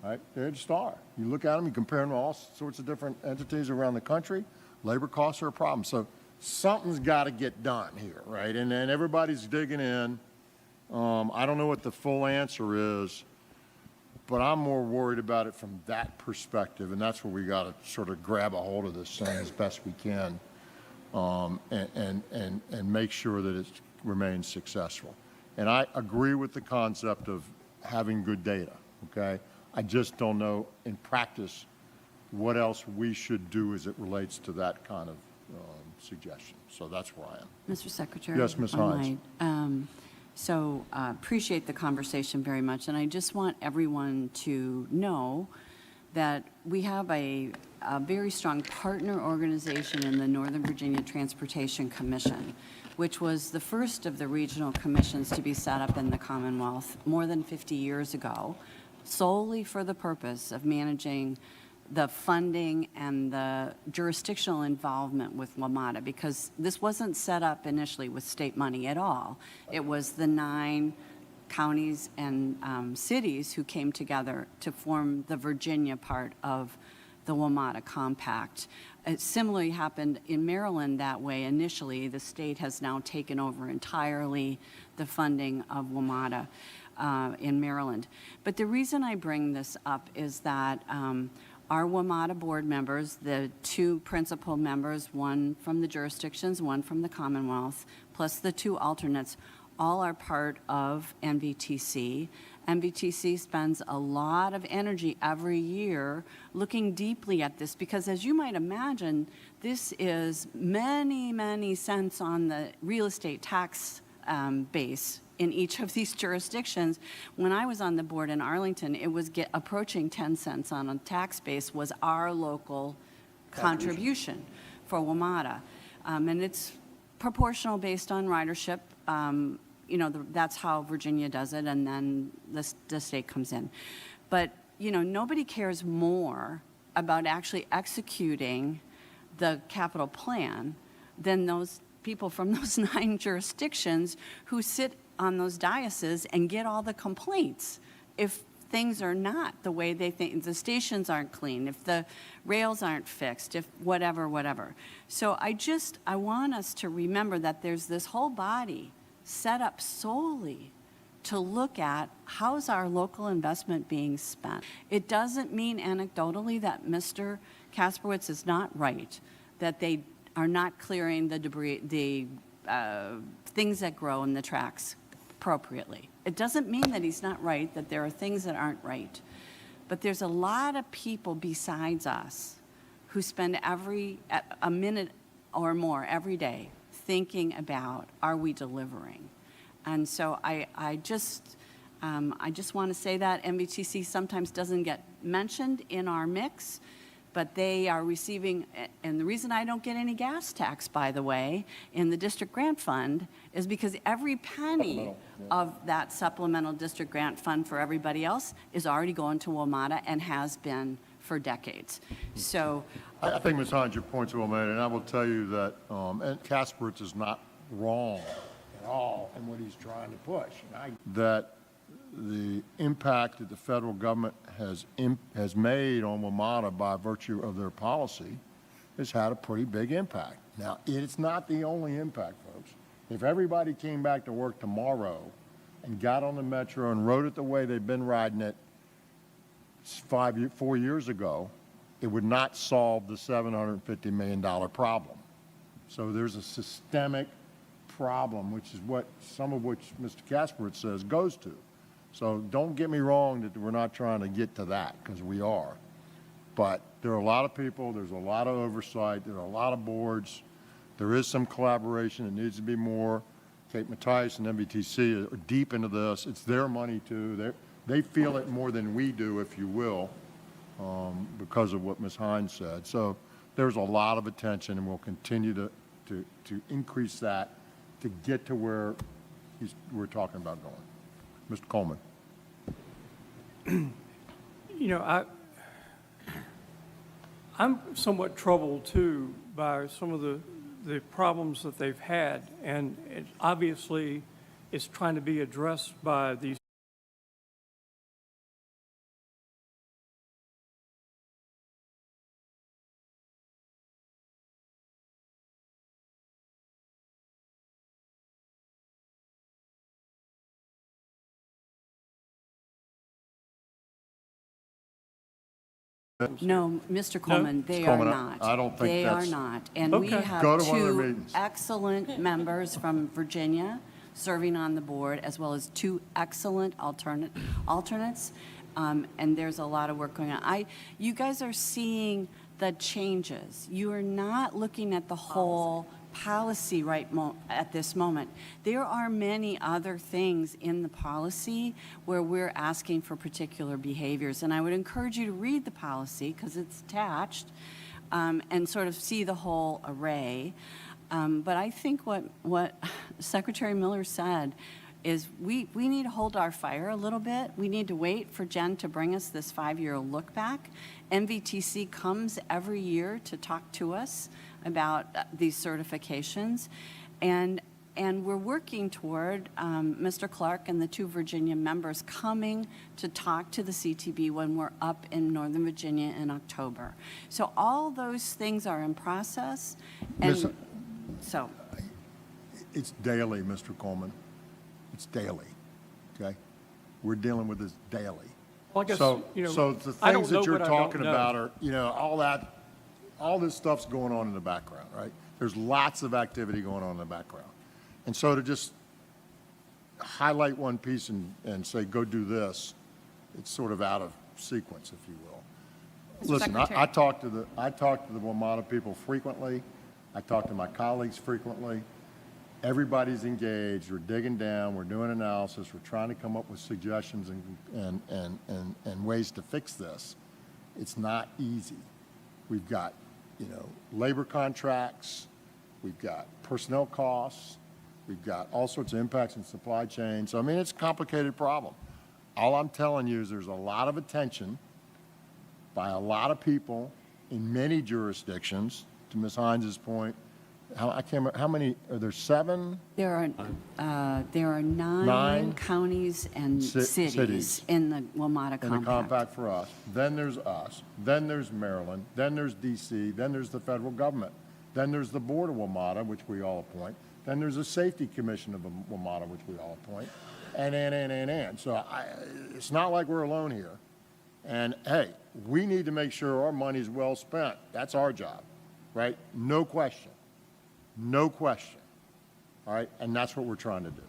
right? They just are. You look at them, you compare them to all sorts of different entities around the country, labor costs are a problem. So something's got to get done here, right? And then everybody's digging in. I don't know what the full answer is, but I'm more worried about it from that perspective, and that's where we got to sort of grab a hold of this thing as best we can, and make sure that it remains successful. And I agree with the concept of having good data, okay? I just don't know in practice what else we should do as it relates to that kind of suggestion. So that's where I am. Mr. Secretary? Yes, Ms. Hines. Appreciate the conversation very much, and I just want everyone to know that we have a very strong partner organization in the Northern Virginia Transportation Commission. which was the first of the regional commissions to be set up in the Commonwealth more than 50 years ago, solely for the purpose of managing the funding and the jurisdictional involvement with WMATA, because this wasn't set up initially with state money at all. It was the 9 counties and cities who came together to form the Virginia part of the WMATA compact. It similarly happened in Maryland that way initially. The state has now taken over entirely the funding of WMATA in Maryland. But the reason I bring this up is that our WMATA board members, the 2 principal members, one from the jurisdictions, one from the Commonwealth, plus the 2 alternates, all are part of NVTC. NVTC spends a lot of energy every year looking deeply at this because, as you might imagine, this is many, many cents on the real estate tax base in each of these jurisdictions. When I was on the board in Arlington, it was approaching 10 cents on a tax base was our local contribution for WMATA. And it's proportional based on ridership. You know, that's how Virginia does it, and then the state comes in. But, you know, nobody cares more about actually executing the capital plan than those people from those 9 jurisdictions who sit on those dioceses and get all the complaints if things are not the way they think, the stations aren't clean, if the rails aren't fixed, if whatever. So I want us to remember that there's this whole body set up solely to look at how's our local investment being spent. It doesn't mean anecdotally that Mr. Kasperwitz is not right, that they are not clearing the debris, the things that grow in the tracks appropriately. It doesn't mean that he's not right, that there are things that aren't right. But there's a lot of people besides us who spend a minute or more every day thinking about, are we delivering? And so I just want to say that MVTC sometimes doesn't get mentioned in our mix, but they are receiving, and the reason I don't get any gas tax, by the way, in the district grant fund is because every penny of that supplemental district grant fund for everybody else is already going to WMATA and has been for decades. So I think, Ms. Hines, your point's well made, and I will tell you that, and Kasperwitz is not wrong at all in what he's trying to push. That the impact that the federal government has made on WMATA by virtue of their policy has had a pretty big impact. Now, it's not the only impact, folks. If everybody came back to work tomorrow and got on the Metro and rode it the way they've been riding it 4 years ago, it would not solve the $750 million problem. So there's a systemic problem, which is what some of which Mr. Kasperwitz says goes to. So don't get me wrong that we're not trying to get to that, because we are. But there are a lot of people, there's a lot of oversight, there are a lot of boards, there is some collaboration, it needs to be more. Kate Mattias and MVTC are deep into this. It's their money too. They feel it more than we do, if you will, because of what Ms. Hines said. So there's a lot of attention, and we'll continue to increase that to get to where we're talking about going. Mr. Coleman. You know, I'm somewhat troubled, too, by some of the problems that they've had, and it obviously is trying to be addressed by these No, Mr. Coleman, they are Coleman, not. I don't think They are that's- not. And we Okay. have Go to one of their 2 meetings. excellent members from Virginia serving on the board, as well as 2 excellent alternates. And there's a lot of work going on. You guys are seeing the changes. You are not looking at the whole policy at this moment. There are many other things in the policy where we're asking for particular behaviors. And I would encourage you to read the policy because it's attached and sort of see the whole array. But I think what Secretary Miller said is we need to hold our fire a little bit. We need to wait for Jen to bring us this 5-year look back. MVTC comes every year to talk to us about these certifications. And we're working toward Mr. Clark and the 2 Virginia members coming to talk to the CTB when we're up in Northern Virginia in October. So all those things are in process. Miss- And so, It's daily, Mr. Coleman. It's daily, okay? We're dealing with this daily. Well, I guess, So, you know, so the I don't things know that you're what I don't talking know. about are, you know, all this stuff's going on in the background, right? There's lots of activity going on in the background. And so to just highlight one piece and say, go do this, it's sort of out of sequence, if you will. Mr. Listen, I Secretary. talk to the WMATA people frequently. I talk to my colleagues frequently. Everybody's engaged. We're digging down. We're doing analysis. We're trying to come up with suggestions and ways to fix this. It's not easy. We've got, you know, labor contracts. We've got personnel costs. We've got all sorts of impacts in supply chain. So, I mean, it's a complicated problem. All I'm telling you is there's a lot of attention by a lot of people in many jurisdictions, to Ms. Hines's point. I can't remember, how many, are there 7? there are 9 Nine counties and cities. cities in the WMATA In the compact. compact for us. Then there's us. Then there's Maryland. Then there's DC. Then there's the federal government. Then there's the Board of WMATA, which we all appoint. Then there's a Safety Commission of WMATA, which we all appoint. And. So it's not like we're alone here. And hey, we need to make sure our money's well spent. That's our job, right? No question. No question. All right? And that's what we're trying to do.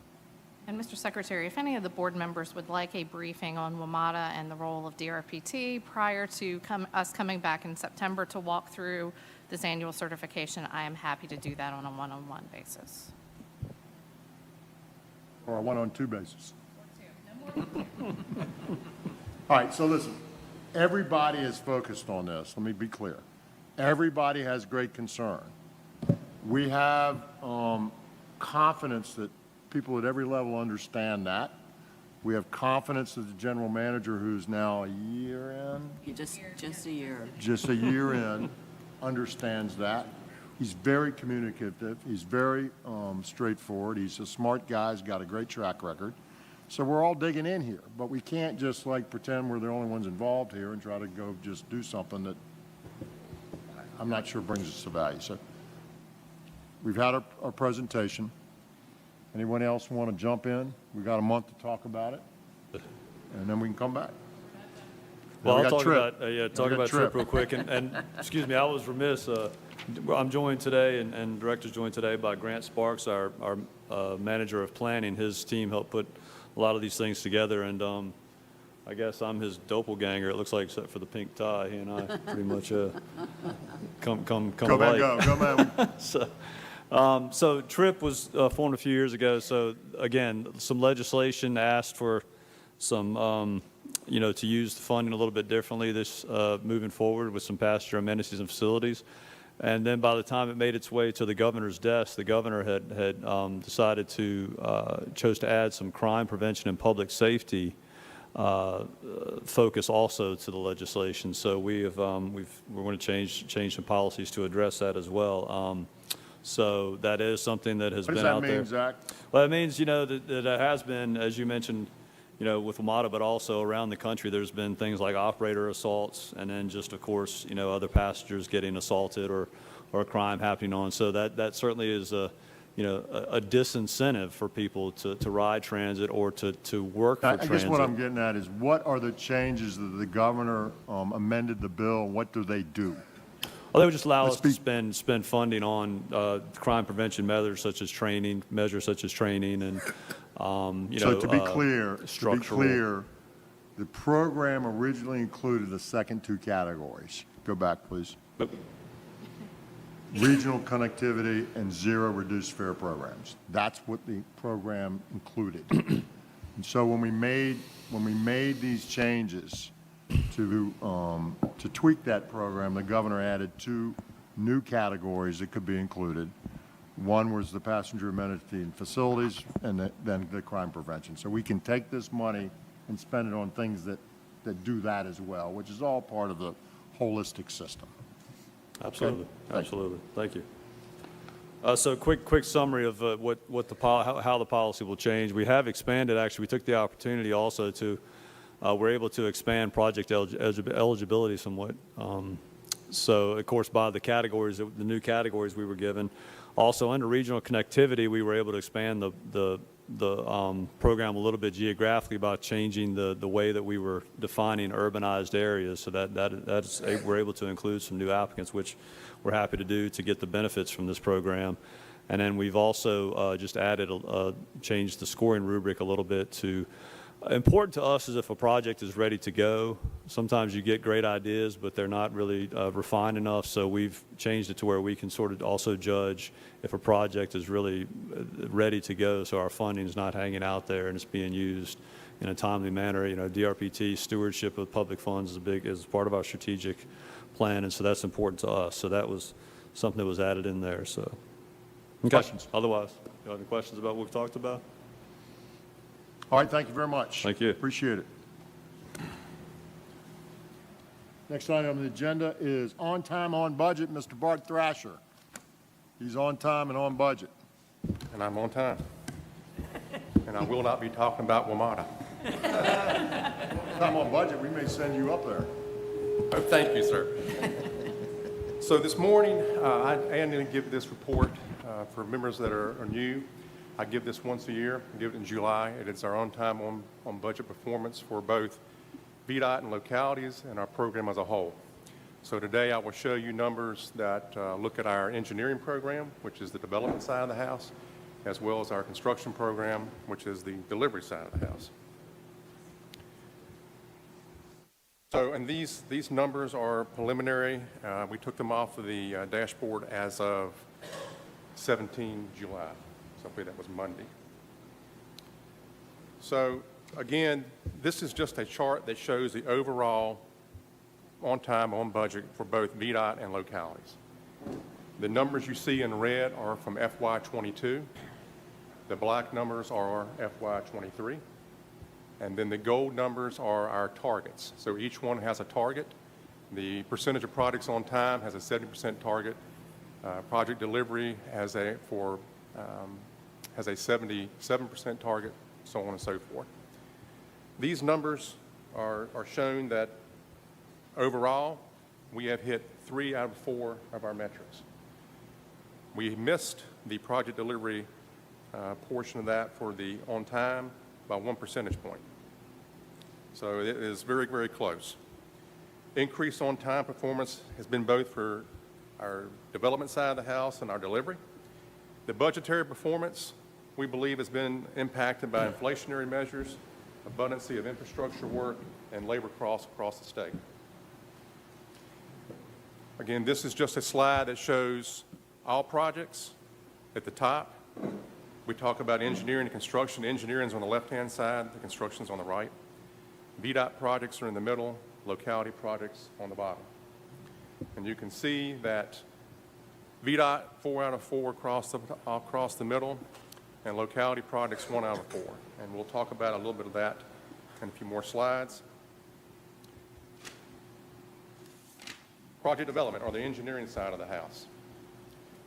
And Mr. Secretary, if any of the board members would like a briefing on WMATA and the role of DRPT prior to us coming back in September to walk through this annual certification, I am happy to do that on a one-on-one basis. Or a one-on-two basis. All right, so listen, everybody is focused on this. Let me be clear. Everybody has great concern. We have confidence that people at every level understand that. We have confidence that the general manager, who's now a year in, Just a year. just a year in, understands that. He's very communicative. He's very straightforward. He's a smart guy. He's got a great track record. So we're all digging in here, but we can't just like pretend we're the only ones involved here and try to go just do something that I'm not sure brings us to value. So we've had our presentation. Anyone else want to jump in? We got a month to talk about it, and then we can come back. Well, we I'll got talk Trip. about, We talk got about Trip. Trip real quick. And excuse me, I was remiss. I'm joined today, and Director's joined today by Grant Sparks, our manager of planning. His team helped put a lot of these things together, and I guess I'm his doppelganger, it looks like, except for the pink tie. He and I pretty much come Go, man, alike. go, man. So TRIP was formed a few years ago. So again, some legislation asked for some, to use the funding a little bit differently this moving forward with some passenger amenities and facilities. And then by the time it made its way to the governor's desk, the governor had decided to chose to add some crime prevention and public safety focus also to the legislation. So we're going to change some policies to address that as well. So that is something that has What been does out that there. mean, Zach? Well, it means, that it has been, as you mentioned, with WMATA, but also around the country, there's been things like operator assaults, and then just, of course, other passengers getting assaulted or a crime happening on. So that certainly is a disincentive for people to ride transit or to work for I transit. guess what I'm getting at is what are the changes that the governor amended the bill? What do they do? Well, they would just allow Let's us to be- spend funding on crime prevention measures such as training, and, So to be clear, structural. the program originally included the second two categories. Go back, please. Regional connectivity and zero reduced fare programs. That's what the program included. And so when we made these changes to tweak that program, the governor added two new categories that could be included. One was the passenger amenity and facilities, and then the crime prevention. So we can take this money and spend it on things that do that as well, which is all part of the holistic system. Absolutely, Okay. absolutely. Thank you. So quick summary of how the policy will change. We have expanded, actually, we took the opportunity also to, we're able to expand project eligibility somewhat. So, of course, by the categories, the new categories we were given. Also, under regional connectivity, we were able to expand the program a little bit geographically by changing the way that we were defining urbanized areas, so we're able to include some new applicants, which we're happy to do to get the benefits from this program. And then we've also just added, changed the scoring rubric a little bit to, important to us is if a project is ready to go. Sometimes you get great ideas, but they're not really refined enough, so we've changed it to where we can sort of also judge if a project is really ready to go, so our funding is not hanging out there and it's being used in a timely manner. You know, DRPT stewardship of public funds is part of our strategic plan, and so that's important to us. So that was something that was added in there. So, okay. Questions? Otherwise, you have any questions about what we've talked about? All right, thank you very much. Thank you. Appreciate it. Next item on the agenda is on time, on budget, Mr. Bart Thrasher. He's on time and on budget. And I'm on time. And I will not be talking about WMATA. Time on budget, we may send you up there. Oh, thank you, sir. So this morning, I am going to give this report for members that are new. I give this once a year. I give it in July. It is our on-time, on-budget performance for both VDOT and localities and our program as a whole. So today I will show you numbers that look at our engineering program, which is the development side of the house, as well as our construction program, which is the delivery side of the house. So, and these numbers are preliminary. We took them off of the dashboard as of 17 July. So I believe that was Monday. So again, this is just a chart that shows the overall on time, on budget for both VDOT and localities. The numbers you see in red are from FY22. The black numbers are FY23. And then the gold numbers are our targets. So each one has a target. The percentage of projects on time has a 70% target. Project delivery has a 77% target, so on and so forth. These numbers are shown that overall, we have hit 3 out of 4 of our metrics. We missed the project delivery portion of that for the on time by 1 percentage point. So it is very, very close. Increased on time performance has been both for our development side of the house and our delivery. The budgetary performance, we believe, has been impacted by inflationary measures, abundancy of infrastructure work, and labor costs across the state. Again, this is just a slide that shows all projects at the top. We talk about engineering and construction. Engineering is on the left-hand side, the construction is on the right. VDOT projects are in the middle, locality projects on the bottom. And you can see that VDOT, 4 out of 4 across the middle, and locality projects, 1 out of 4. And we'll talk about a little bit of that in a few more slides. Project development, or the engineering side of the house.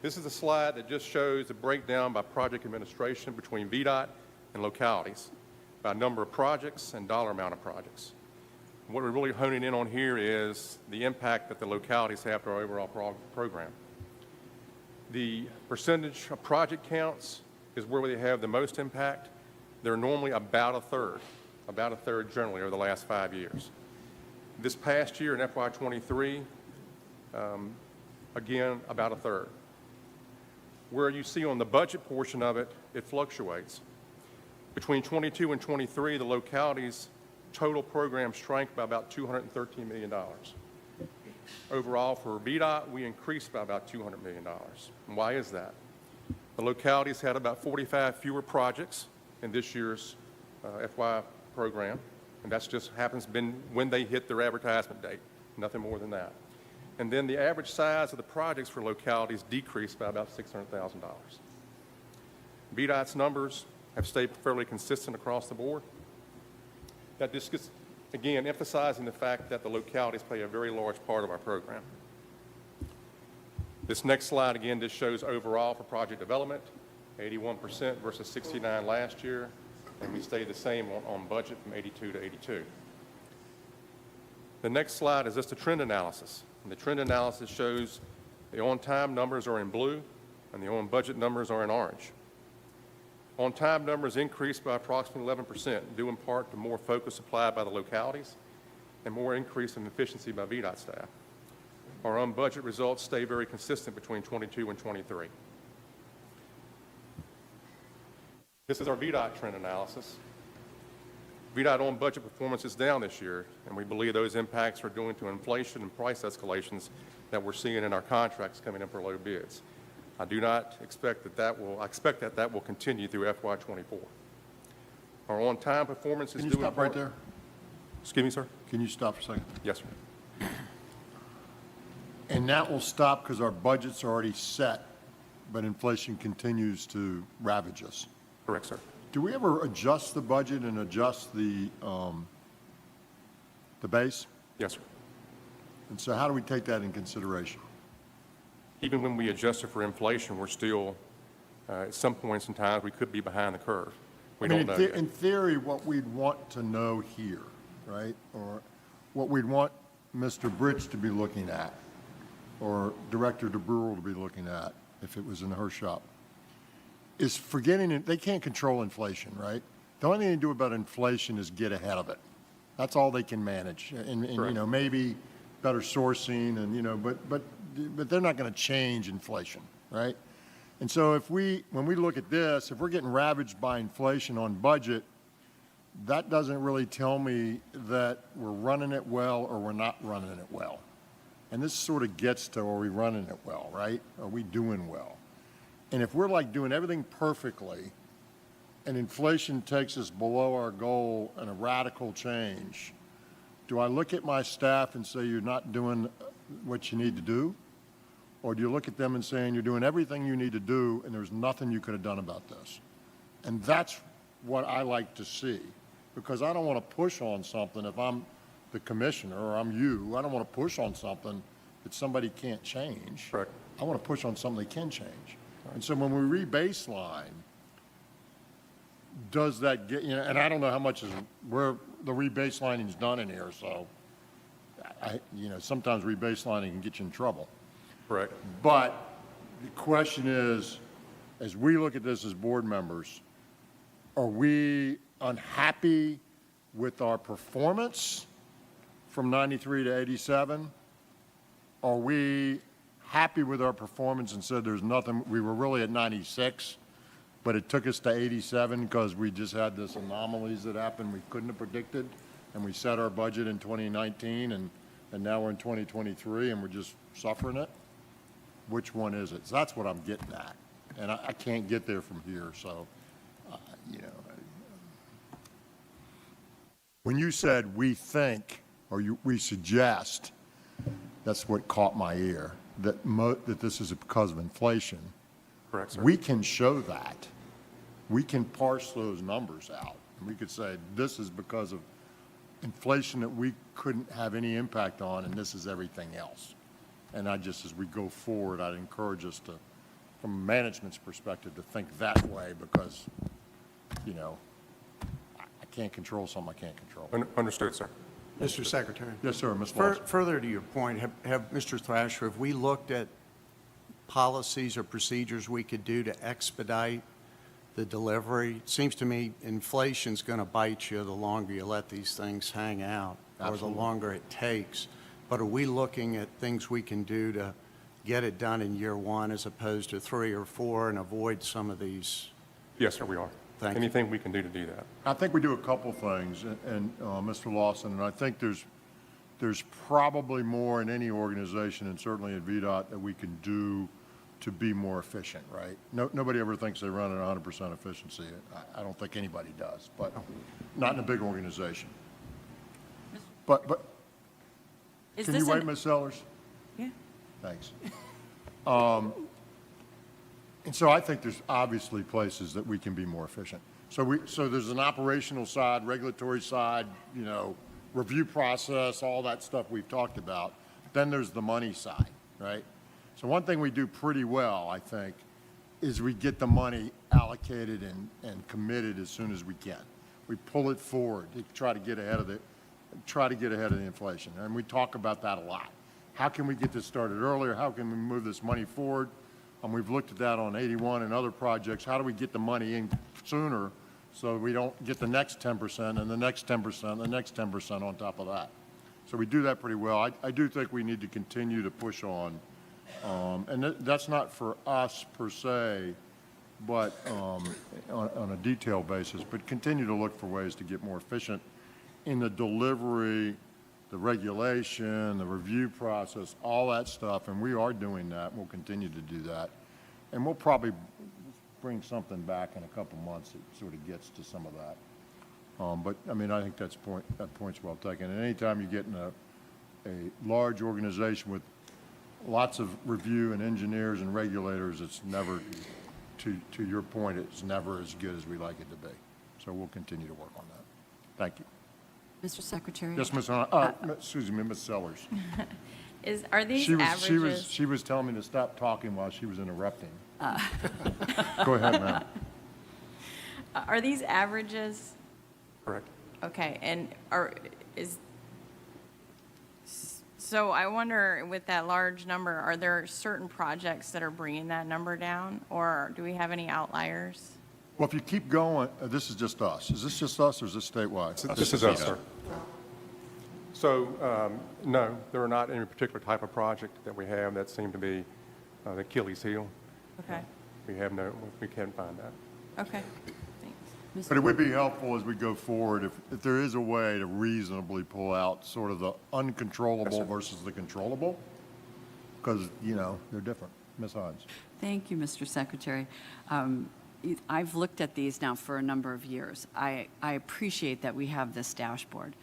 This is a slide that just shows the breakdown by project administration between VDOT and localities, by number of projects and dollar amount of projects. What we're really honing in on here is the impact that the localities have to our overall program. The percentage of project counts is where we have the most impact. They're normally about a third generally over the last 5 years. This past year in FY23, again, about a third. Where you see on the budget portion of it, it fluctuates. Between 22 and 23, the localities' total program shrank by about $213 million. Overall, for VDOT, we increased by about $200 million. And why is that? The localities had about 45 fewer projects in this year's FY program, and that's just happens been when they hit their advertisement date, nothing more than that. And then the average size of the projects for localities decreased by about $600,000. VDOT's numbers have stayed fairly consistent across the board. That just gets, again, emphasizing the fact that the localities play a very large part of our program. This next slide, again, just shows overall for project development, 81% versus 69 last year, and we stayed the same on budget from 82 to 82. The next slide is just a trend analysis. And the trend analysis shows the on-time numbers are in blue and the on-budget numbers are in orange. On-time numbers increased by approximately 11%, due in part to more focus applied by the localities and more increase in efficiency by VDOT staff. Our on-budget results stay very consistent between 22 and 23. This is our VDOT trend analysis. VDOT on-budget performance is down this year, and we believe those impacts are due to inflation and price escalations that we're seeing in our contracts coming in for low bids. I do not expect I expect that will continue through FY24. Our on-time performance is Can you due in stop right part- there? Excuse me, sir? Can you stop for a second? Yes, sir. And that will stop because our budget's already set, but inflation continues to ravage us. Correct, sir. Do we ever adjust the budget and adjust the base? Yes, sir. And so how do we take that in consideration? Even when we adjust it for inflation, we're still, at some points in time, we could be behind the curve. We don't know yet. In theory, what we'd want to know here, right, or what we'd want Mr. Bridge to be looking at, or Director DeBrule to be looking at, if it was in her shop, is forgetting it. They can't control inflation, right? The only thing they do about inflation is get ahead of it. That's all they can manage. And you know, maybe better sourcing and, you know, but they're not going to change inflation, right? And so when we look at this, if we're getting ravaged by inflation on budget, that doesn't really tell me that we're running it well or we're not running it well. And this sort of gets to, are we running it well, right? Are we doing well? And if we're like doing everything perfectly and inflation takes us below our goal and a radical change, do I look at my staff and say you're not doing what you need to do? Or do you look at them and saying you're doing everything you need to do and there's nothing you could have done about this? And that's what I like to see, because I don't want to push on something if I'm the commissioner or I'm you. I don't want to push on something that somebody can't change. Correct. I want to push on something they can change. And so when we re-baseline, does that get, you know, and I don't know how much is where the re-baselining is done in here, so you know, sometimes re-baselining can get you in trouble. Correct. But the question is, as we look at this as board members, are we unhappy with our performance from 93 to 87? Are we happy with our performance and said there's nothing, we were really at 96, but it took us to 87 because we just had this anomalies that happened we couldn't have predicted, and we set our budget in 2019, and now we're in 2023, and we're just suffering it? Which one is it? So that's what I'm getting at, and I can't get there from here, so, you know. When you said we think, or we suggest, that's what caught my ear, that this is because of inflation. Correct, sir. We can show that. We can parse those numbers out. And we could say, this is because of inflation that we couldn't have any impact on, and this is everything else. And I just, as we go forward, I'd encourage us to, from management's perspective, to think that way, because, you know, I can't control something I can't control. Understood, sir. Mr. Secretary. Yes, sir, Ms. Lawson. Further to your point, Mr. Thrasher, have we looked at policies or procedures we could do to expedite the delivery? It seems to me inflation's going to bite you the longer you let these things hang out, or the longer it takes. But are we looking at things we can do to get it done in year one as opposed to 3 or 4 and avoid some of these? Yes, sir, we are. Thank you. Anything we can do to do that. I think we do a couple things, and Mr. Lawson, and I think there's probably more in any organization, and certainly at VDOT, that we can do to be more efficient, right? Nobody ever thinks they run at 100% efficiency. I don't think anybody does, but not in a big organization. But Is can this you wait, an- Ms. Sellers? Yeah. Thanks. And so I think there's obviously places that we can be more efficient. So there's an operational side, regulatory side, you know, review process, all that stuff we've talked about. Then there's the money side, right? So one thing we do pretty well, I think, is we get the money allocated and committed as soon as we can. We pull it forward to try to get ahead of the inflation. And we talk about that a lot. How can we get this started earlier? How can we move this money forward? And we've looked at that on 81 and other projects. How do we get the money in sooner so we don't get the next 10% and the next 10% and the next 10% on top of that? So we do that pretty well. I do think we need to continue to push on. And that's not for us per se, but on a detailed basis, but continue to look for ways to get more efficient in the delivery, the regulation, the review process, all that stuff, and we are doing that. We'll continue to do that. And we'll probably bring something back in a couple months that sort of gets to some of that. But, I mean, I think that point's well taken. And anytime you get in a large organization with lots of review and engineers and regulators, it's never, to your point, it's never as good as we like it to be. So we'll continue to work on that. Thank you. Mr. Secretary? Yes, excuse me, Ms. Sellers. Are these averages? She was telling me to stop talking while she was interrupting. Go ahead, ma'am. Are these averages? Correct. Okay, and so I wonder, with that large number, are there certain projects that are bringing that number down, or do we have any outliers? Well, if you keep going, this is just us. Is this just us, or is this statewide? This is us, sir. So, no, there are not any particular type of project that we have that seem to be the Achilles heel. Okay, We can't find that. okay, thanks. But it would be helpful as we go forward if there is a way to reasonably pull out sort of the uncontrollable versus the controllable, because, you know, they're different. Ms. Hines. Thank you, Mr. Secretary. I've looked at these now for a number of years. I appreciate that we have this dashboard.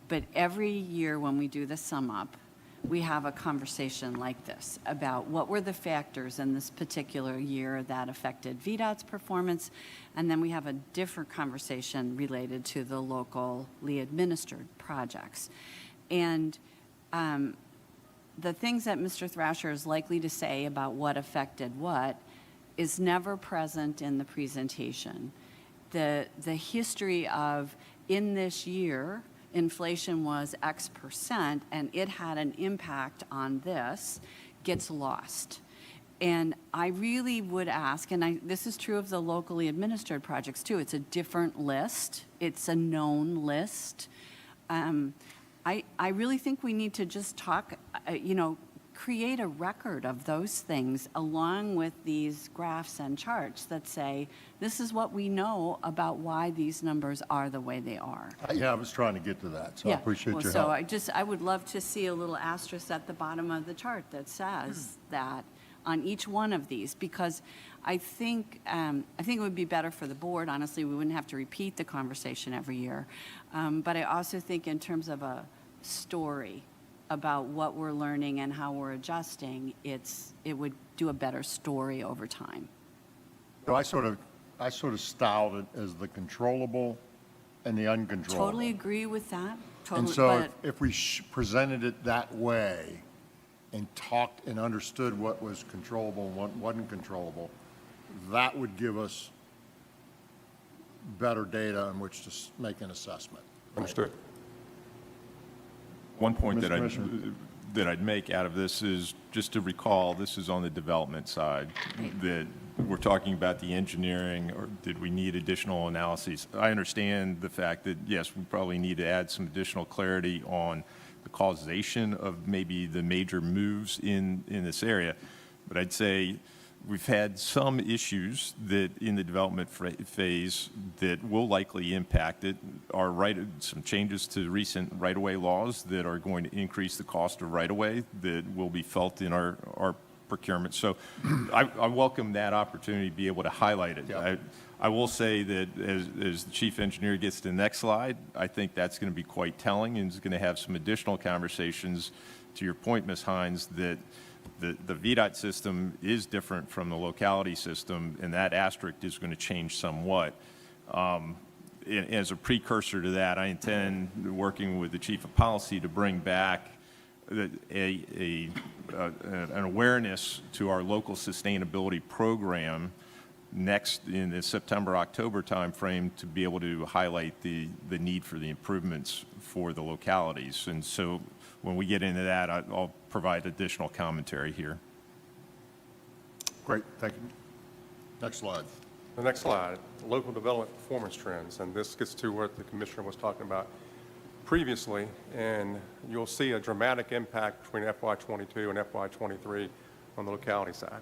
But every year when we do the sum up, we have a conversation like this about what were the factors in this particular year that affected VDOT's performance, and then we have a different conversation related to the locally administered projects. And the things that Mr. Thrasher is likely to say about what affected what is never present in the presentation. The history of, in this year, inflation was X percent, and it had an impact on this, gets lost. And I really would ask, and this is true of the locally administered projects too, it's a different list, it's a known list. I really think we need to just talk, create a record of those things along with these graphs and charts that say, this is what we know about why these numbers are the way they are. Yeah, I was trying to get to that, so I appreciate your help. So I would love to see a little asterisk at the bottom of the chart that says that on each one of these, because I think it would be better for the board. Honestly, we wouldn't have to repeat the conversation every year. But I also think in terms of a story about what we're learning and how we're adjusting, it would do a better story over time. So I sort of styled it as the controllable and the uncontrollable. Totally agree with that. Totally, and so if we presented it that way and talked and understood what was controllable and what wasn't controllable, that would give us better data on which to make an assessment. Understood. One point Mr. that Commissioner. I'd make out of this is just to recall, this is on the development side, that we're talking about the engineering, or did we need additional analyses? I understand the fact that, yes, we probably need to add some additional clarity on the causation of maybe the major moves in this area. But I'd say we've had some issues that in the development phase that will likely impact it. Some changes to recent right-of-way laws that are going to increase the cost of right-of-way that will be felt in our procurement. So I welcome that opportunity to be able to highlight it. Yeah. I will say that as the chief engineer gets to the next slide, I think that's going to be quite telling and is going to have some additional conversations to your point, Ms. Hines, that the VDOT system is different from the locality system, and that asterisk is going to change somewhat. As a precursor to that, I intend, working with the Chief of Policy, to bring back an awareness to our local sustainability program next in the September-October timeframe to be able to highlight the need for the improvements for the localities. And so when we get into that, I'll provide additional commentary here. Great, thank you. Next slide. The next slide, local development performance trends, and this gets to what the commissioner was talking about previously, and you'll see a dramatic impact between FY22 and FY23 on the locality side.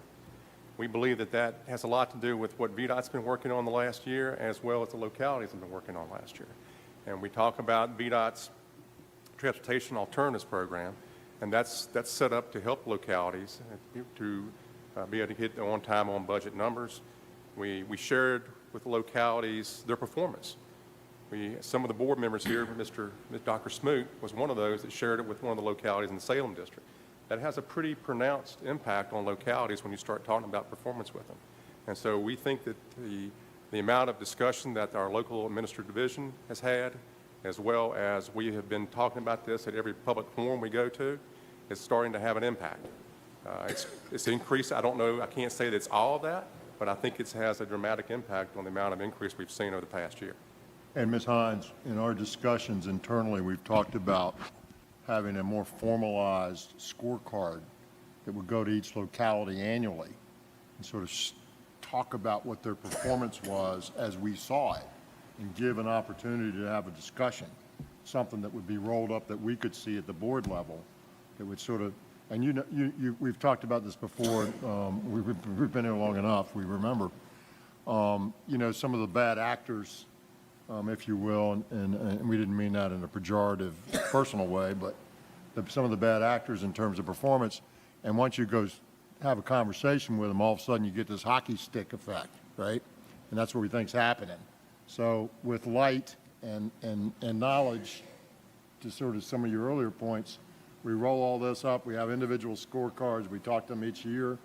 We believe that that has a lot to do with what VDOT's been working on the last year, as well as the localities have been working on last year. And we talk about VDOT's Transportation Alternatives Program, and that's set up to help localities to be able to get on-time, on-budget numbers. We shared with the localities their performance. Some of the board members here, Dr. Smoot was one of those that shared it with one of the localities in the Salem district. That has a pretty pronounced impact on localities when you start talking about performance with them. And so we think that the amount of discussion that our local administrative division has had, as well as we have been talking about this at every public forum we go to, is starting to have an impact. It's increased. I don't know, I can't say that it's all of that, but I think it has a dramatic impact on the amount of increase we've seen over the past year. And Ms. Hines, in our discussions internally, we've talked about having a more formalized scorecard that would go to each locality annually and sort of talk about what their performance was as we saw it and give an opportunity to have a discussion, something that would be rolled up that we could see at the board level that would sort of, and we've talked about this before, we've been here long enough, we remember, some of the bad actors, if you will, and we didn't mean that in a pejorative personal way, but some of the bad actors in terms of performance, and once you go have a conversation with them, all of a sudden you get this hockey stick effect, right? And that's what we think's happening. So with light and knowledge, to sort of some of your earlier points, we roll all this up, we have individual scorecards, we talk to them each year,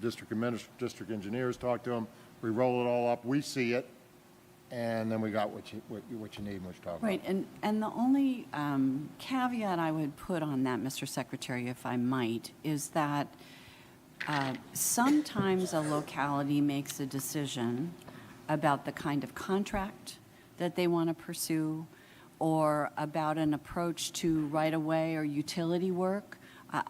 district engineers talk to them, we roll it all up, we see it, and then we got what you need and what you're talking Right, and the only caveat I would put on that, Mr. Secretary, if I might, is that sometimes a locality makes a decision about the kind of contract that they want to pursue or about an approach to right-of-way or utility work.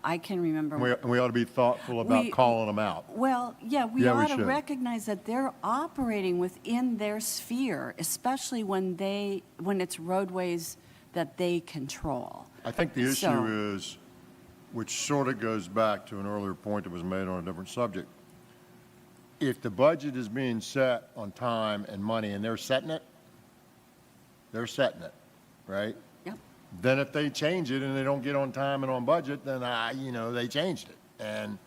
I can remember. We ought to be thoughtful about calling them out. Well, yeah, we Yeah, we ought to should. recognize that they're operating within their sphere, especially when it's roadways that they control. I think the issue is, which sort of goes back to an earlier point that was made on a different subject. If the budget is being set on time and money and they're setting it, right? Yep. Then if they change it and they don't get on time and on budget, then they changed it. And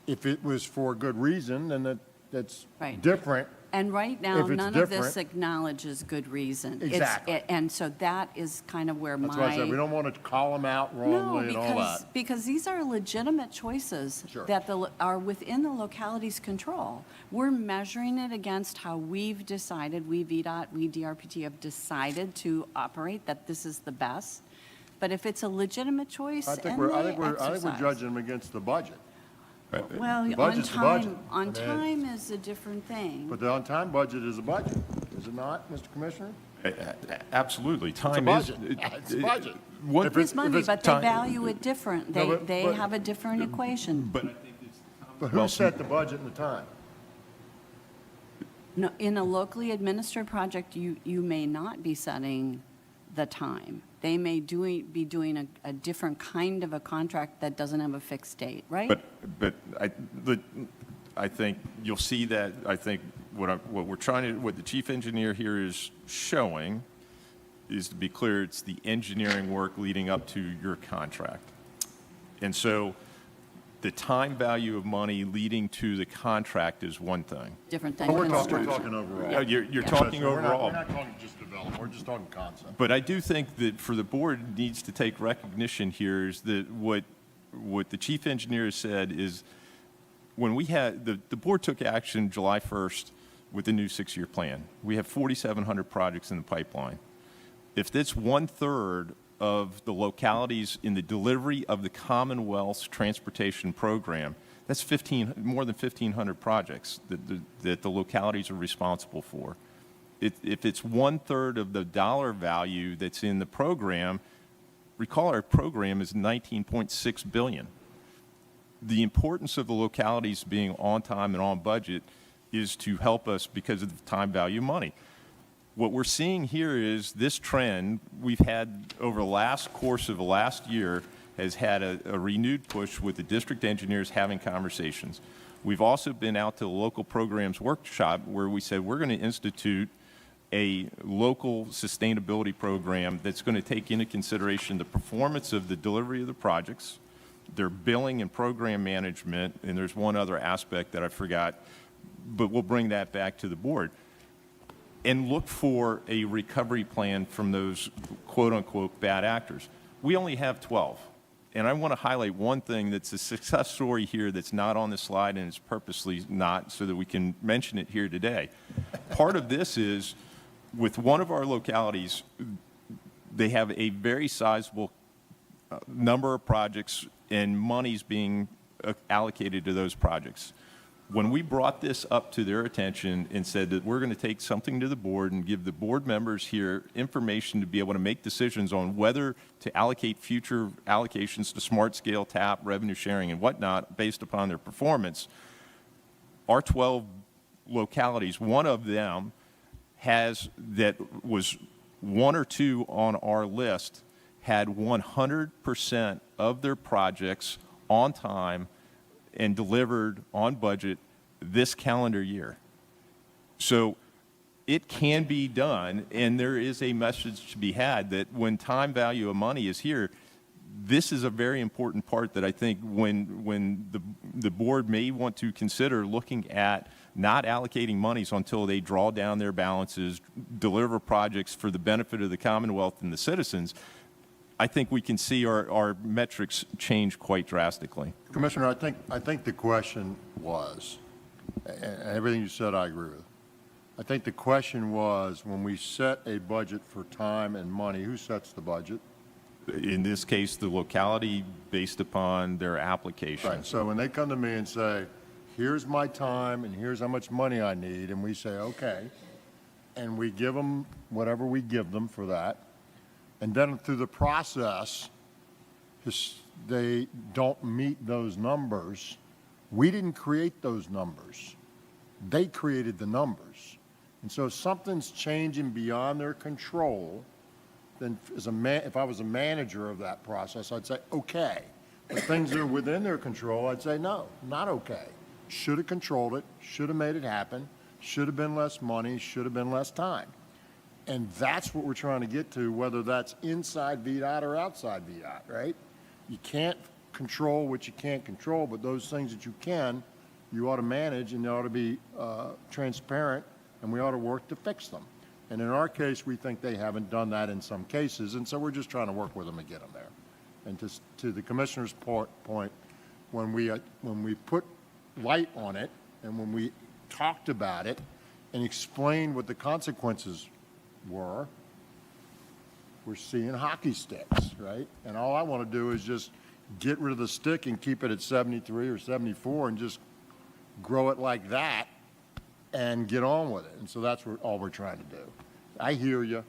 if it was for a good reason, then that's Right. different. And right now, If it's none of this different- acknowledges good reason. Exactly. And so that is kind of where That's why I said we don't want to call them out wrongly and all that. because these are legitimate choices Sure. that are within the locality's control. We're measuring it against how we've decided, we VDOT, we DRPT have decided to operate, that this is the best. But if it's a legitimate choice I think and we're they exercise. judging them against the budget. Well, The on budget's the budget. on time is a different thing. But the on-time budget is a budget, is it not, Mr. Commissioner? Absolutely. It's a Time budget. It's a budget. What- If It's money, but they time- value it different. No, but- They but- have a different equation. But I think it's But who set the budget and the time? No, in a locally administered project, you may not be setting the time. They may be doing a different kind of a contract that doesn't have a fixed date, right? But I think you'll see that, I think what the chief engineer here is showing is, to be clear, it's the engineering work leading up to your contract. And so the time value of money leading to the contract is one thing. Different But than we're construction. talking overall. You're talking overall. We're not talking just development, we're just talking concept. But I do think that for the board needs to take recognition here is that what what the chief engineer has said is when we had, the board took action July 1st with the new 6-year plan. We have 4,700 projects in the pipeline. If that's 1/3 of the localities in the delivery of the Commonwealth's transportation program, that's more than 1,500 projects that the localities are responsible for. If it's 1/3 of the dollar value that's in the program, recall our program is $19.6 billion. The importance of the localities being on time and on budget is to help us because of the time value of money. What we're seeing here is this trend we've had over the course of the last year has had a renewed push with the district engineers having conversations. We've also been out to the local programs workshop where we said we're going to institute a local sustainability program that's going to take into consideration the performance of the delivery of the projects, their billing and program management, and there's one other aspect that I forgot, but we'll bring that back to the board. And look for a recovery plan from those quote-unquote bad actors. We only have 12. And I want to highlight one thing that's a success story here that's not on the slide, and it's purposely not so that we can mention it here today. Part of this is with one of our localities, they have a very sizable number of projects and monies being allocated to those projects. When we brought this up to their attention and said that we're going to take something to the board and give the board members here information to be able to make decisions on whether to allocate future allocations to smart scale, TAP, revenue sharing, and whatnot based upon their performance, our 12 localities, one of them that was 1 or 2 on our list, had 100% of their projects on time and delivered on budget this calendar year. So it can be done, and there is a message to be had that when time value of money is here, this is a very important part that I think when the board may want to consider looking at not allocating monies until they draw down their balances, deliver projects for the benefit of the Commonwealth and the citizens, I think we can see our metrics change quite drastically. Commissioner, I think the question was, and everything you said I agree with. I think the question was, when we set a budget for time and money, who sets the budget? In this case, the locality based upon their application. Right, so when they come to me and say, here's my time and here's how much money I need, and we say, okay, and we give them whatever we give them for that, and then through the process, they don't meet those numbers. We didn't create those numbers. They created the numbers. And so if something's changing beyond their control, then if I was a manager of that process, I'd say, okay. But things that are within their control, I'd say, no, not okay. Should have controlled it, should have made it happen, should have been less money, should have been less time. And that's what we're trying to get to, whether that's inside VDOT or outside VDOT, right? You can't control what you can't control, but those things that you can, you ought to manage, and they ought to be transparent, and we ought to work to fix them. And in our case, we think they haven't done that in some cases, and so we're just trying to work with them and get them there. And to the commissioner's point, when we put light on it, and when we talked about it and explained what the consequences were, we're seeing hockey sticks, right? And all I want to do is just get rid of the stick and keep it at 73 or 74 and just grow it like that and get on with it. And so that's all we're trying to do. I hear you.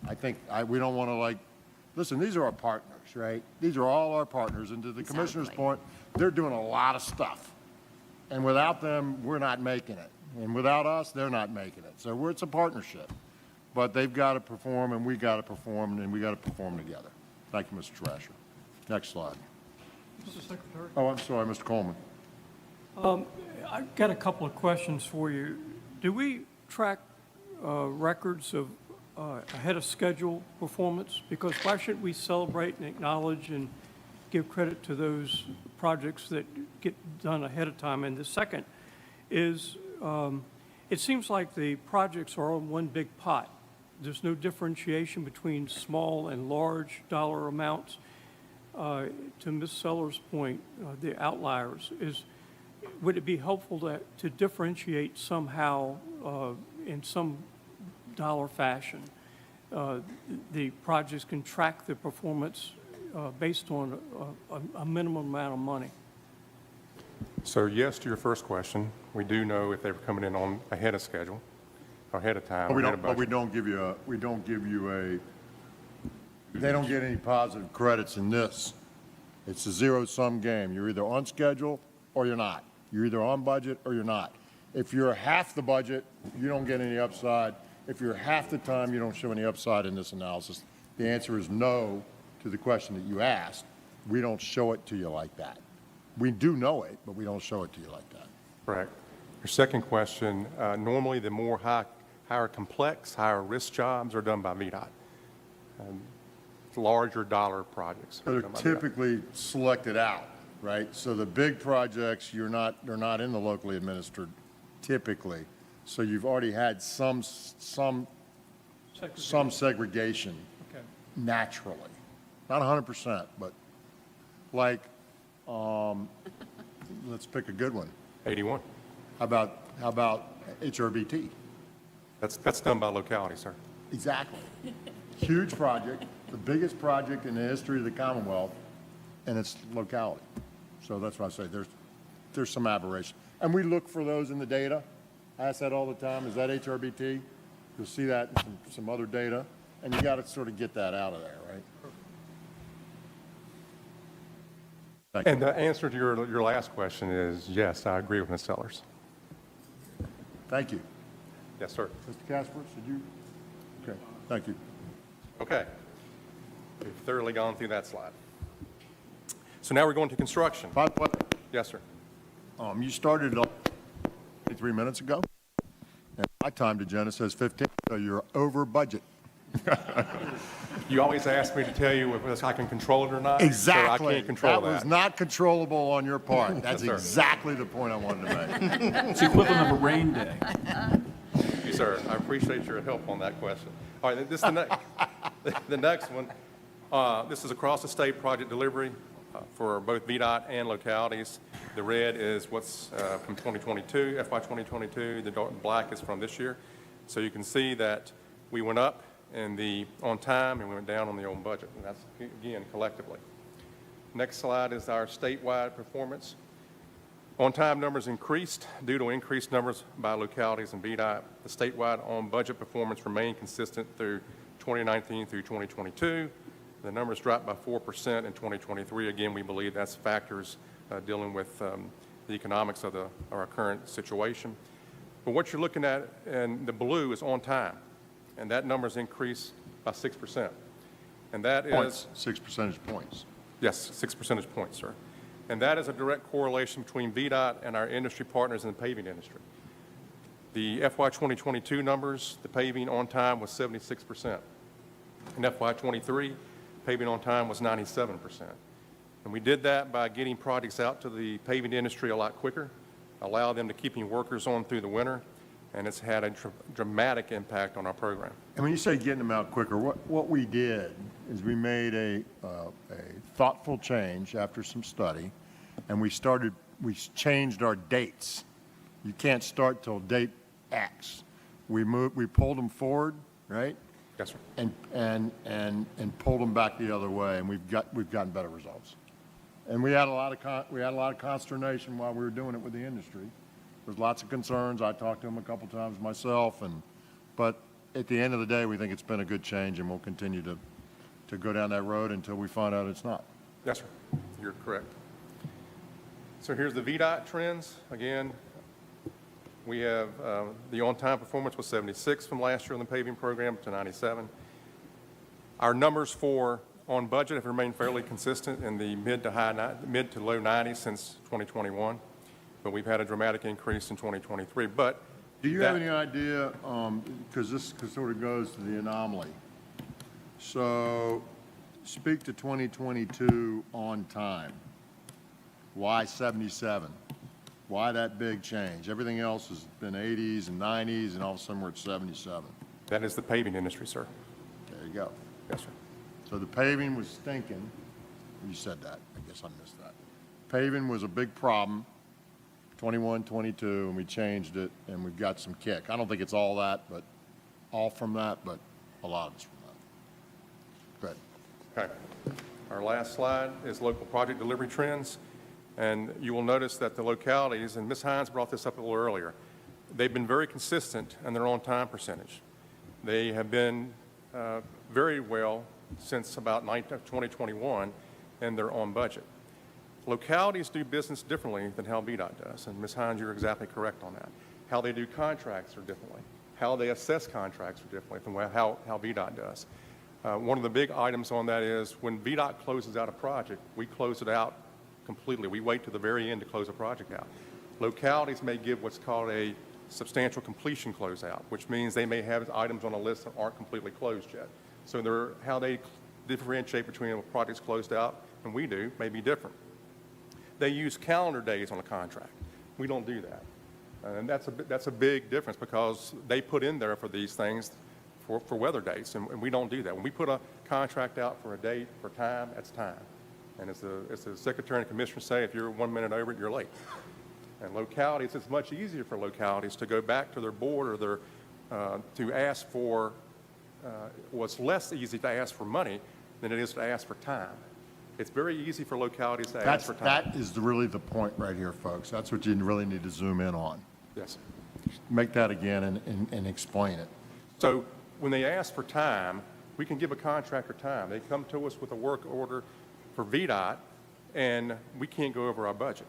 I think we don't want to listen, these are our partners, right? These are all our partners. And to the commissioner's point, they're doing a lot of stuff. And without them, we're not making it. And without us, they're not making it. So it's a partnership. But they've got to perform, and we got to perform, and we got to perform together. Thank you, Mr. Trasher. Next slide. Mr. Secretary? Oh, I'm sorry, Mr. Coleman. I've got a couple of questions for you. Do we track records of ahead of schedule performance? Because why shouldn't we celebrate and acknowledge and give credit to those projects that get done ahead of time? And the second is, it seems like the projects are on one big pot. There's no differentiation between small and large dollar amounts. to Ms. Sellers' point, the outliers, would it be helpful to differentiate somehow in some dollar fashion? The projects can track the performance based on a minimum amount of money. So yes, to your first question, we do know if they were coming in on ahead of schedule, or ahead of time, or ahead of But we budget. don't give you they don't get any positive credits in this. It's a zero-sum game. You're either on schedule or you're not. You're either on budget or you're not. If you're half the budget, you don't get any upside. If you're half the time, you don't show any upside in this analysis. The answer is no to the question that you asked. We don't show it to you like that. We do know it, but we don't show it to you like that. Correct. Your second question, normally the more higher complex, higher risk jobs are done by VDOT. Larger dollar projects. are They're done by VDOT. typically selected out, right? So the big projects, they're not in the locally administered typically. So you've already had some segregation Okay. naturally. Not 100%, but like, let's pick a good one. 81. How about HRBT? That's done by locality, sir. Exactly. Huge project, the biggest project in the history of the Commonwealth, and it's locality. So that's why I say there's some aberration. And we look for those in the data. I ask that all the time. Is that HRBT? You'll see that in some other data, and you got to sort of get that out of there, right? Thank you. And the answer to your last question is yes, I agree with Ms. Sellers. Thank you. Yes, sir. Mr. Casper, did you? Okay, thank you. Okay. We've thoroughly gone through that slide. So now we're going to construction. By the way, Yes, sir. you started 3 minutes ago, and my time agenda says 15, so you're over budget. You always ask me to tell you if I can control it or not. Exactly. So I can't control That was not controllable on your part. That's Yes, sir. exactly the point I wanted to make. It's the equivalent of a rain day. Thank you, sir. I appreciate your help on that question. All right, this is the next one. This is across the state project delivery for both VDOT and localities. The red is what's from 2022, FY 2022. The dark black is from this year. So you can see that we went up in the on time and we went down on the on budget, and that's, again, collectively. Next slide is our statewide performance. On-time numbers increased due to increased numbers by localities and VDOT. The statewide on-budget performance remained consistent through 2019 through 2022. The numbers dropped by 4% in 2023. Again, we believe that's factors dealing with the economics of our current situation. But what you're looking at in the blue is on time, and that number's increased by 6%. And that is... Points, 6 percentage points. Yes, 6 percentage points, sir. And that is a direct correlation between VDOT and our industry partners in the paving industry. The FY 2022 numbers, the paving on time was 76%. In FY 23, paving on time was 97%. And we did that by getting projects out to the paving industry a lot quicker, allow them to keeping workers on through the winter, and it's had a dramatic impact on our program. And when you say getting them out quicker, what we did is we made a thoughtful change after some study, and we changed our dates. You can't start till date X. We pulled them forward, right? Yes, sir. And pulled them back the other way, and we've gotten better results. And we had a lot of consternation while we were doing it with the industry. There's lots of concerns. I talked to them a couple times myself, but at the end of the day, we think it's been a good change, and we'll continue to go down that road until we find out it's not. Yes, sir. You're correct. So here's the VDOT trends. Again, we have the on-time performance was 76 from last year on the paving program to 97. Our numbers for on budget have remained fairly consistent in the mid to low 90s since 2021, but we've had a dramatic increase in 2023. But do you have any idea, because this sort of goes to the anomaly, so speak to 2022 on time. Why 77? Why that big change? Everything else has been 80s and 90s, and all of a sudden we're at 77. That is the paving industry, sir. There you go. Yes, sir. So the paving was stinking, You said that. I guess I missed that. Paving was a big problem, 21, 22, and we changed it, and we've got some kick. I don't think it's all that, but all from that, but a lot of it's from that. Go ahead. Okay. Our last slide is local project delivery trends. And you will notice that the localities, and Ms. Hines brought this up a little earlier, they've been very consistent in their on-time percentage. They have been very well since about 2021, and they're on budget. Localities do business differently than how VDOT does, and Ms. Hines, you're exactly correct on that. How they do contracts are differently. How they assess contracts are differently from how VDOT does. One of the big items on that is when VDOT closes out a project, we close it out completely. We wait to the very end to close a project out. Localities may give what's called a substantial completion closeout, which means they may have items on a list that aren't completely closed yet. So how they differentiate between a project's closed out and we do may be different. They use calendar days on a contract. We don't do that. And that's a big difference because they put in there for these things for weather dates, and we don't do that. When we put a contract out for a date, for time, that's time. And as the Secretary and Commissioner say, if you're 1 minute over it, you're late. And localities, it's much easier for localities to go back to their board or to ask for, it's less easy to ask for money than it is to ask for time. It's very easy for localities to ask for time. That is really the point right here, folks. That's what you really need to zoom in on. Yes. Make that again and explain it. So when they ask for time, we can give a contractor time. They come to us with a work order for VDOT, and we can't go over our budget.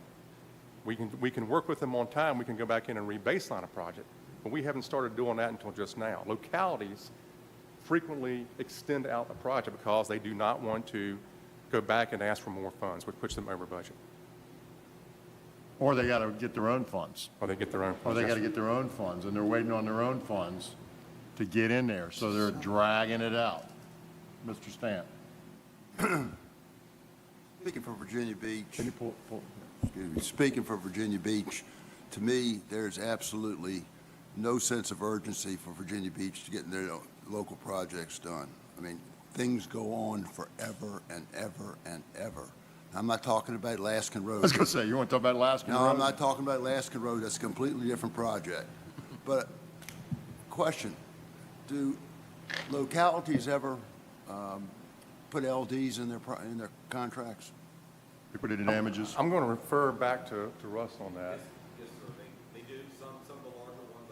We can work with them on time. We can go back in and re-baseline a project, but we haven't started doing that until just now. Localities frequently extend out the project because they do not want to go back and ask for more funds, which puts them over budget. Or they got to get their own funds. Or they get their own funds. Or they got to get their own funds, and they're waiting on their own funds to get in there, so they're dragging it out. Mr. Stamp. Speaking for Virginia Beach, Can you pull? excuse me, speaking for Virginia Beach, to me, there's absolutely no sense of urgency for Virginia Beach to get their local projects done. I mean, things go on forever and ever and ever. I'm not talking about Alaskan Road. I was going to say, you want to talk about Alaskan Road? No, I'm not talking about Alaskan Road. That's a completely different project. But question, do localities ever put LDs in their contracts? They put it in damages? I'm going to refer back to Russ on that. Yes, sir. They do. Some of the larger ones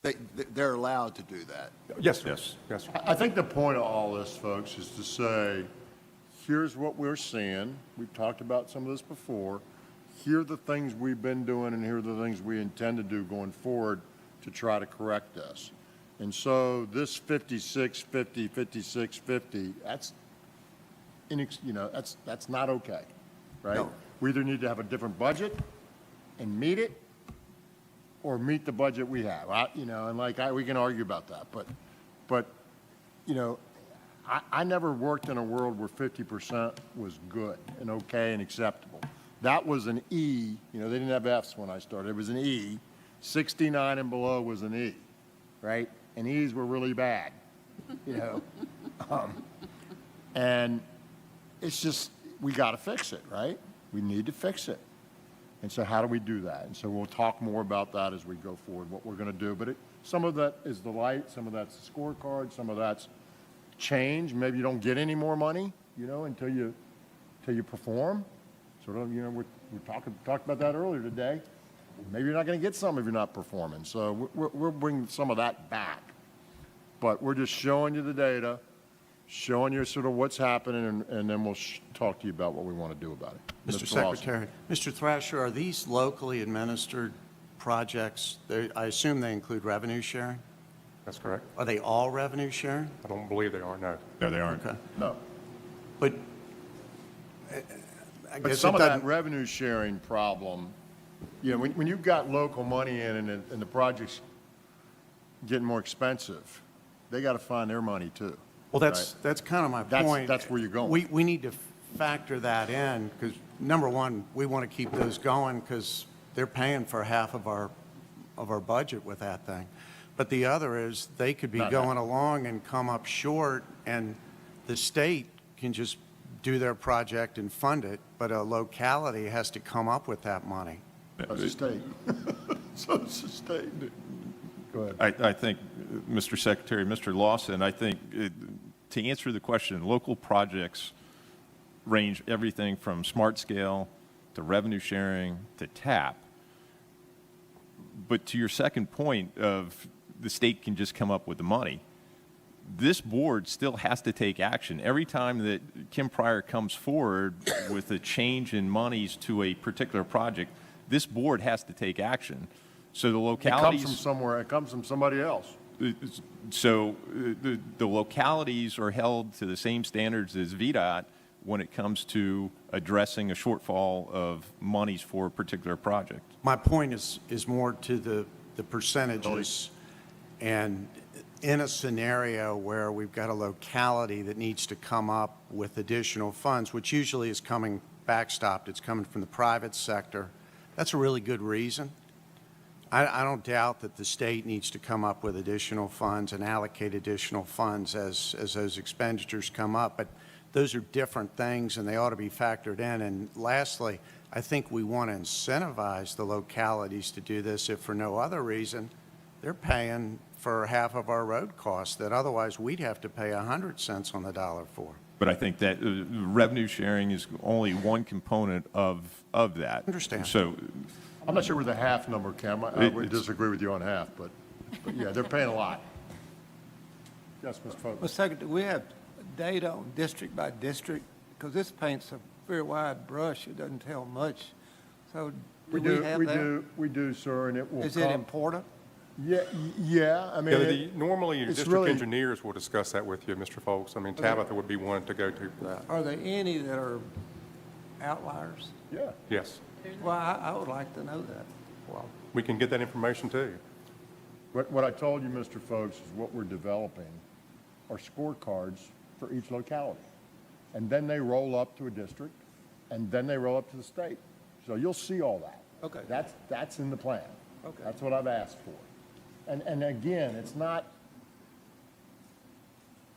like They're allowed to do that. Yes, sir. Yes, sir. I think the point of all this, folks, is to say, here's what we're seeing. We've talked about some of this before. Here are the things we've been doing, and here are the things we intend to do going forward to try to correct this. And so this 5650, 5650, that's not okay, right? No. We either need to have a different budget and meet it, or meet the budget we have. We can argue about that, but I never worked in a world where 50% was good and okay and acceptable. That was an E. They didn't have Fs when I started. It was an E. 69 and below was an E, right? And E's were really bad, and it's just, we got to fix it, right? We need to fix it. And so how do we do that? And so we'll talk more about that as we go forward, what we're going to do. But some of that is the light, some of that's the scorecard, some of that's change. Maybe you don't get any more money, until you perform. Sort of, we talked about that earlier today. Maybe you're not going to get some if you're not performing. So we're bringing some of that back. But we're just showing you the data, showing you sort of what's happening, and then we'll talk to you about what we want to do about it. Mr. Lawson. Secretary, Mr. Thrasher, are these locally administered projects? I assume they include revenue sharing? That's correct. Are they all revenue sharing? I don't believe they are, no. No, they aren't. Okay. No. But I But guess some it of that doesn't, revenue sharing problem, when you've got local money in and the project's getting more expensive, they got to find their money too. well, that's kind of my point. That's where you're going. We need to factor that in because, number one, we want to keep those going because they're paying for half of our budget with that thing. But the other is they could be Not going along and come up short, and the state can just do their project and fund it, but a locality has to come up with that money. That's the state. So it's the state. Go ahead. I think, Mr. Secretary, Mr. Lawson, I think to answer the question, local projects range everything from smart scale to revenue sharing to TAP. But to your second point of the state can just come up with the money, this board still has to take action. Every time that Kim Pryor comes forward with a change in monies to a particular project, this board has to take action. So the localities... It comes from somewhere. It comes from somebody else. So the localities are held to the same standards as VDOT when it comes to addressing a shortfall of monies for a particular project. My point is more to the percentages, and in a scenario where we've got a locality that needs to come up with additional funds, which usually is coming backstopped, it's coming from the private sector, that's a really good reason. I don't doubt that the state needs to come up with additional funds and allocate additional funds as those expenditures come up, but those are different things and they ought to be factored in. And lastly, I think we want to incentivize the localities to do this if for no other reason. They're paying for half of our road costs that otherwise we'd have to pay 100 cents on the dollar for. But I think that revenue sharing is only one component of that. Understand. So I'm not sure where the half number came. I would disagree with you on half, but yeah, they're paying a lot. Yes, Mr. Fogle. Well, Secretary, we have data on district by district, because this paints a very wide brush. It doesn't tell much. So do we have that? We do, sir, and it will Is it important? Yeah, I mean. Normally, your it's district really- engineers will discuss that with you, Mr. Folks. I mean, Tabitha would be one to go to for that. Are there any that are outliers? Yeah. Yes. Well, I would like to know that. Well, we can get that information too. What I told you, Mr. Folks, is what we're developing are scorecards for each locality. And then they roll up to a district, and then they roll up to the state. So you'll see all that. Okay. That's in the plan. Okay. That's what I've asked for. And again,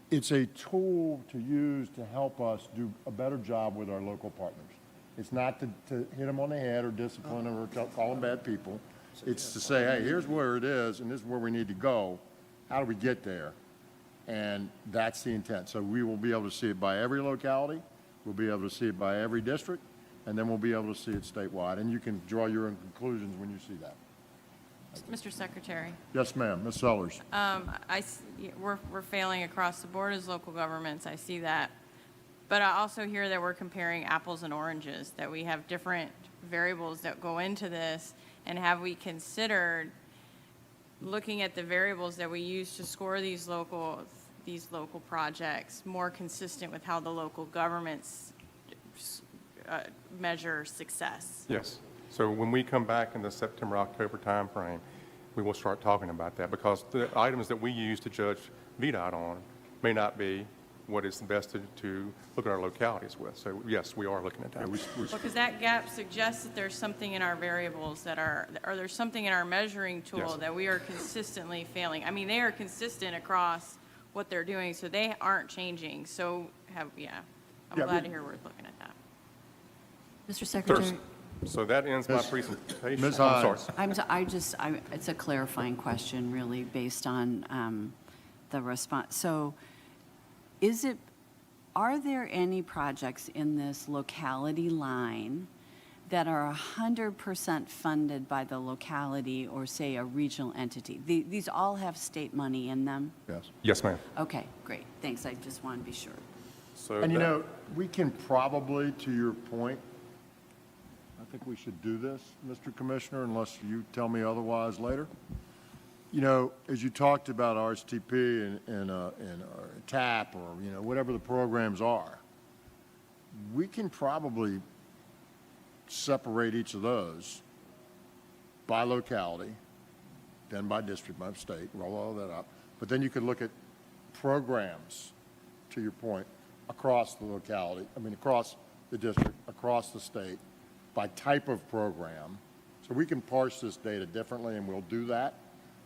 it's a tool to use to help us do a better job with our local partners. It's not to hit them on the head or discipline them or call them bad people. It's to say, hey, here's where it is, and this is where we need to go. How do we get there? And that's the intent. So we will be able to see it by every locality. We'll be able to see it by every district, and then we'll be able to see it statewide. And you can draw your own conclusions when you see that. Mr. Secretary, Yes, ma'am. Ms. Sellers. we're failing across the board as local governments. I see that. But I also hear that we're comparing apples and oranges, that we have different variables that go into this. And have we considered looking at the variables that we use to score these local projects more consistent with how the local governments measure success? Yes. So when we come back in the September, October timeframe, we will start talking about that because the items that we use to judge VDOT on may not be what is the best to look at our localities with. So yes, we are looking at that. Because that gap suggests that there's something in our variables or there's something in our measuring tool Yes. that we are consistently failing. I mean, they are consistent across what they're doing, so they aren't changing. So I'm glad to hear we're looking at that. Mr. Secretary, So that ends my presentation. Ms. I'm sorry. Hines. it's a clarifying question, really, based on the response. So are there any projects in this locality line that are 100% funded by the locality or, say, a regional entity? These all have state money in them? Yes. Yes, ma'am. Okay, great. Thanks. I just want to be sure. So And you that- know, we can probably, to your point, I think we should do this, Mr. Commissioner, unless you tell me otherwise later. You know, as you talked about RSTP and TAP or, you know, whatever the programs are, we can probably separate each of those by locality, then by district, by state, roll all that up. But then you could look at programs, to your point, across the locality, across the district, across the state, by type of program. So we can parse this data differently, and we'll do that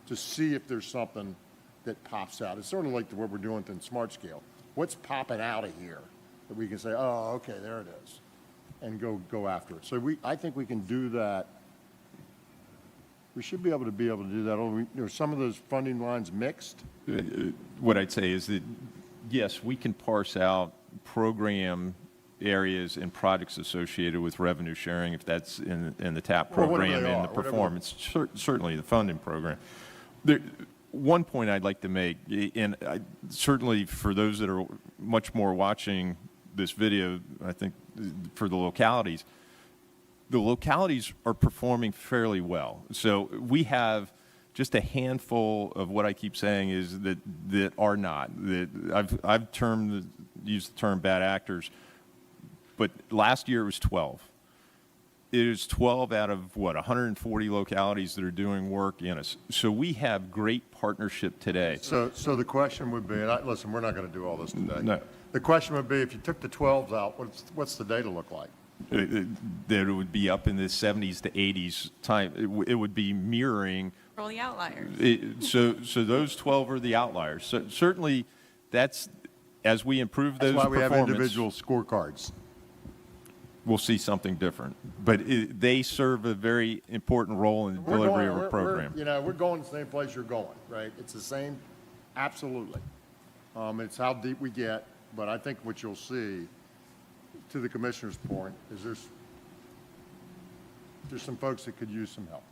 to see if there's something that pops out. It's sort of like what we're doing in Smart Scale. what's popping out of here that we can say, oh, okay, there it is, and go after it. So I think we can do that. We should be able to do that. Are some of those funding lines mixed? What I'd say is that, yes, we can parse out program areas and projects associated with revenue sharing, if that's in the TAP Well, whatever program they and the are, performance, certainly the funding program. One point I'd like to make, and certainly for those that are much more watching this video, I think for the localities are performing fairly well. So we have just a handful of what I keep saying is that are not. That I've used the term bad actors, but last year it was 12. It is 12 out of, 140 localities that are doing work in us. So we have great partnership today. So the question would be, and listen, we're not going to do all this today. No. The question would be, if you took the 12s out, what's the data look like? That it would be up in the 70s to 80s time. It would be mirroring. For the outliers. So those 12 are the outliers. So certainly, that's as we improve those. That's why we have performance, individual scorecards. We'll see something different. But they serve a very important role in the delivery of a program. We're going the same place you're going, right? It's the same, absolutely. It's how deep we get, but I think what you'll see, to the commissioner's point, is there's some folks that could use some help,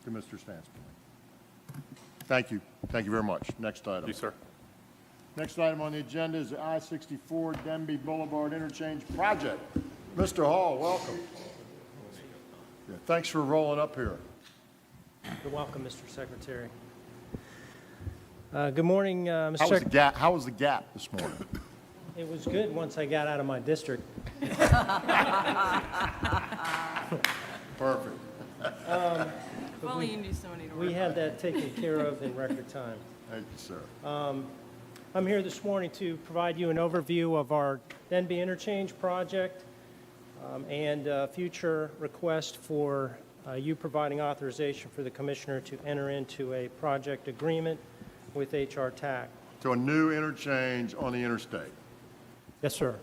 to Mr. Stan's point. Thank you. Thank you very much. Next item. Yes, sir. Next item on the agenda is the I-64 Denby Boulevard Interchange Project. Mr. Hall, welcome. Yeah, thanks for rolling up here. You're welcome, Mr. Secretary. Good morning, Mr. How was Secretary. How was the gap this morning? It was good once I got out of my district. Perfect. If only you knew somebody to work We had with. that taken care of in record time. Thank you, sir. I'm here this morning to provide you an overview of our Denby Interchange project and future request for you providing authorization for the commissioner to enter into a project agreement with HR TAC. To a new interchange on the interstate. Yes, sir.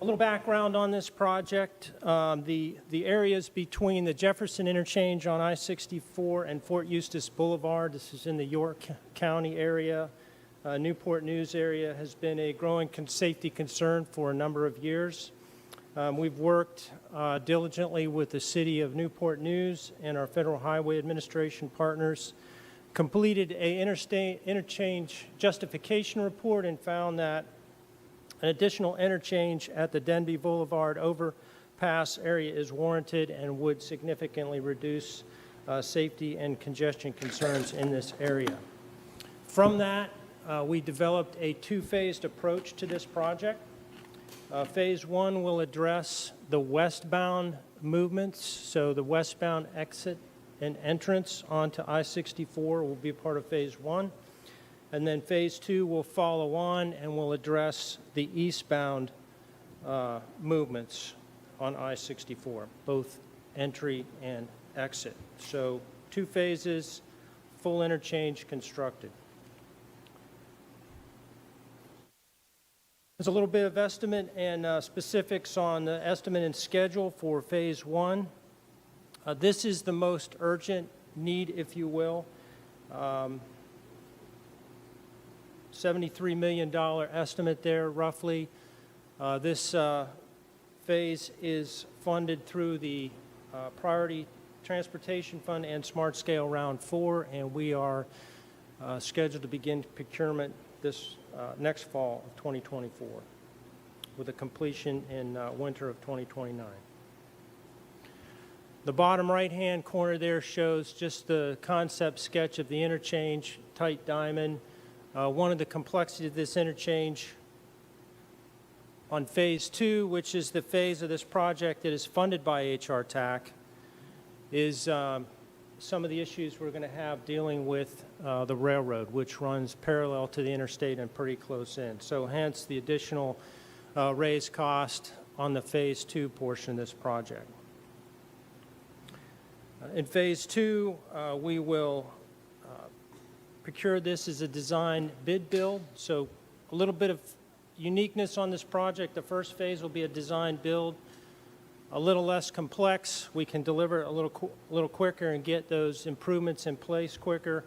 A little background on this project. The areas between the Jefferson Interchange on I-64 and Fort Eustis Boulevard, this is in the York County area, Newport News area, has been a growing safety concern for a number of years. We've worked diligently with the City of Newport News and our Federal Highway Administration partners, completed a interchange justification report, and found that an additional interchange at the Denby Boulevard overpass area is warranted and would significantly reduce safety and congestion concerns in this area. From that, we developed a two-phased approach to this project. Phase one will address the westbound movements, so the westbound exit and entrance onto I-64 will be part of phase one. And then phase two will follow on and will address the eastbound movements on I-64, both entry and exit. So 2 phases, full interchange constructed. There's a little bit of estimate and specifics on the estimate and schedule for phase one. This is the most urgent need, if you will. $73 million estimate there, roughly. This phase is funded through the Priority Transportation Fund and Smart Scale Round 4, and we are scheduled to begin procurement this next fall of 2024, with a completion in winter of 2029. The bottom right-hand corner there shows just the concept sketch of the interchange, tight diamond. One of the complexities of this interchange on phase two, which is the phase of this project that is funded by HR TAC, is some of the issues we're going to have dealing with the railroad, which runs parallel to the interstate and pretty close in. So hence the additional raised cost on the phase two portion of this project. In phase two, we will procured this as a design bid build, so a little bit of uniqueness on this project. The first phase will be a design build, a little less complex. We can deliver a little quicker and get those improvements in place quicker.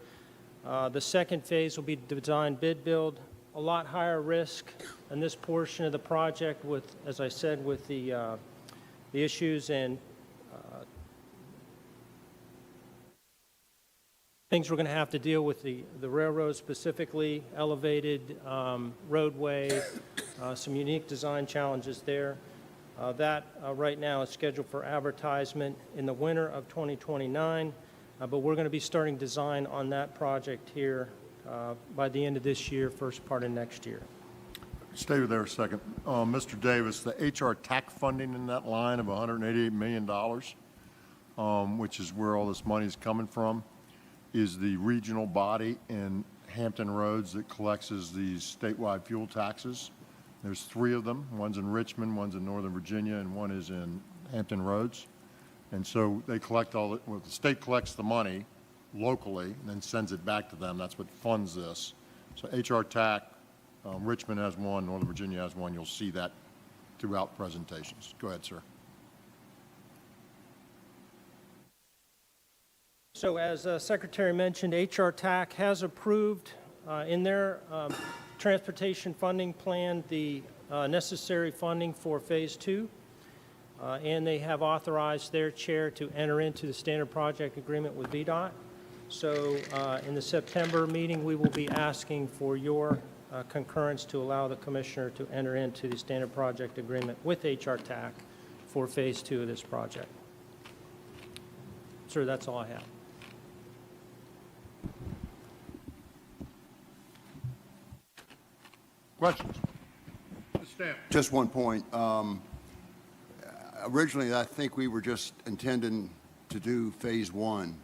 The second phase will be design bid build, a lot higher risk in this portion of the project with, as I said, with the issues and things we're going to have to deal with the railroad, specifically elevated roadway, some unique design challenges there. That right now is scheduled for advertisement in the winter of 2029, but we're going to be starting design on that project here by the end of this year, first part of next year. Stay there a second. Mr. Davis, the HR TAC funding in that line of $188 million, which is where all this money is coming from, is the regional body in Hampton Roads that collects these statewide fuel taxes. There's 3 of them. One's in Richmond, one's in Northern Virginia, and one is in Hampton Roads. And so they collect the state collects the money locally and then sends it back to them. That's what funds this. So HR TAC, Richmond has one, Northern Virginia has one. You'll see that throughout presentations. Go ahead, sir. So as Secretary mentioned, HR TAC has approved in their transportation funding plan the necessary funding for Phase 2, and they have authorized their chair to enter into the standard project agreement with VDOT. So in the September meeting, we will be asking for your concurrence to allow the commissioner to enter into the standard project agreement with HR TAC for Phase 2 of this project. Sir, that's all I have. Questions? Ms. Stamp. Just one point. Originally, I think we were just intending to do Phase 1,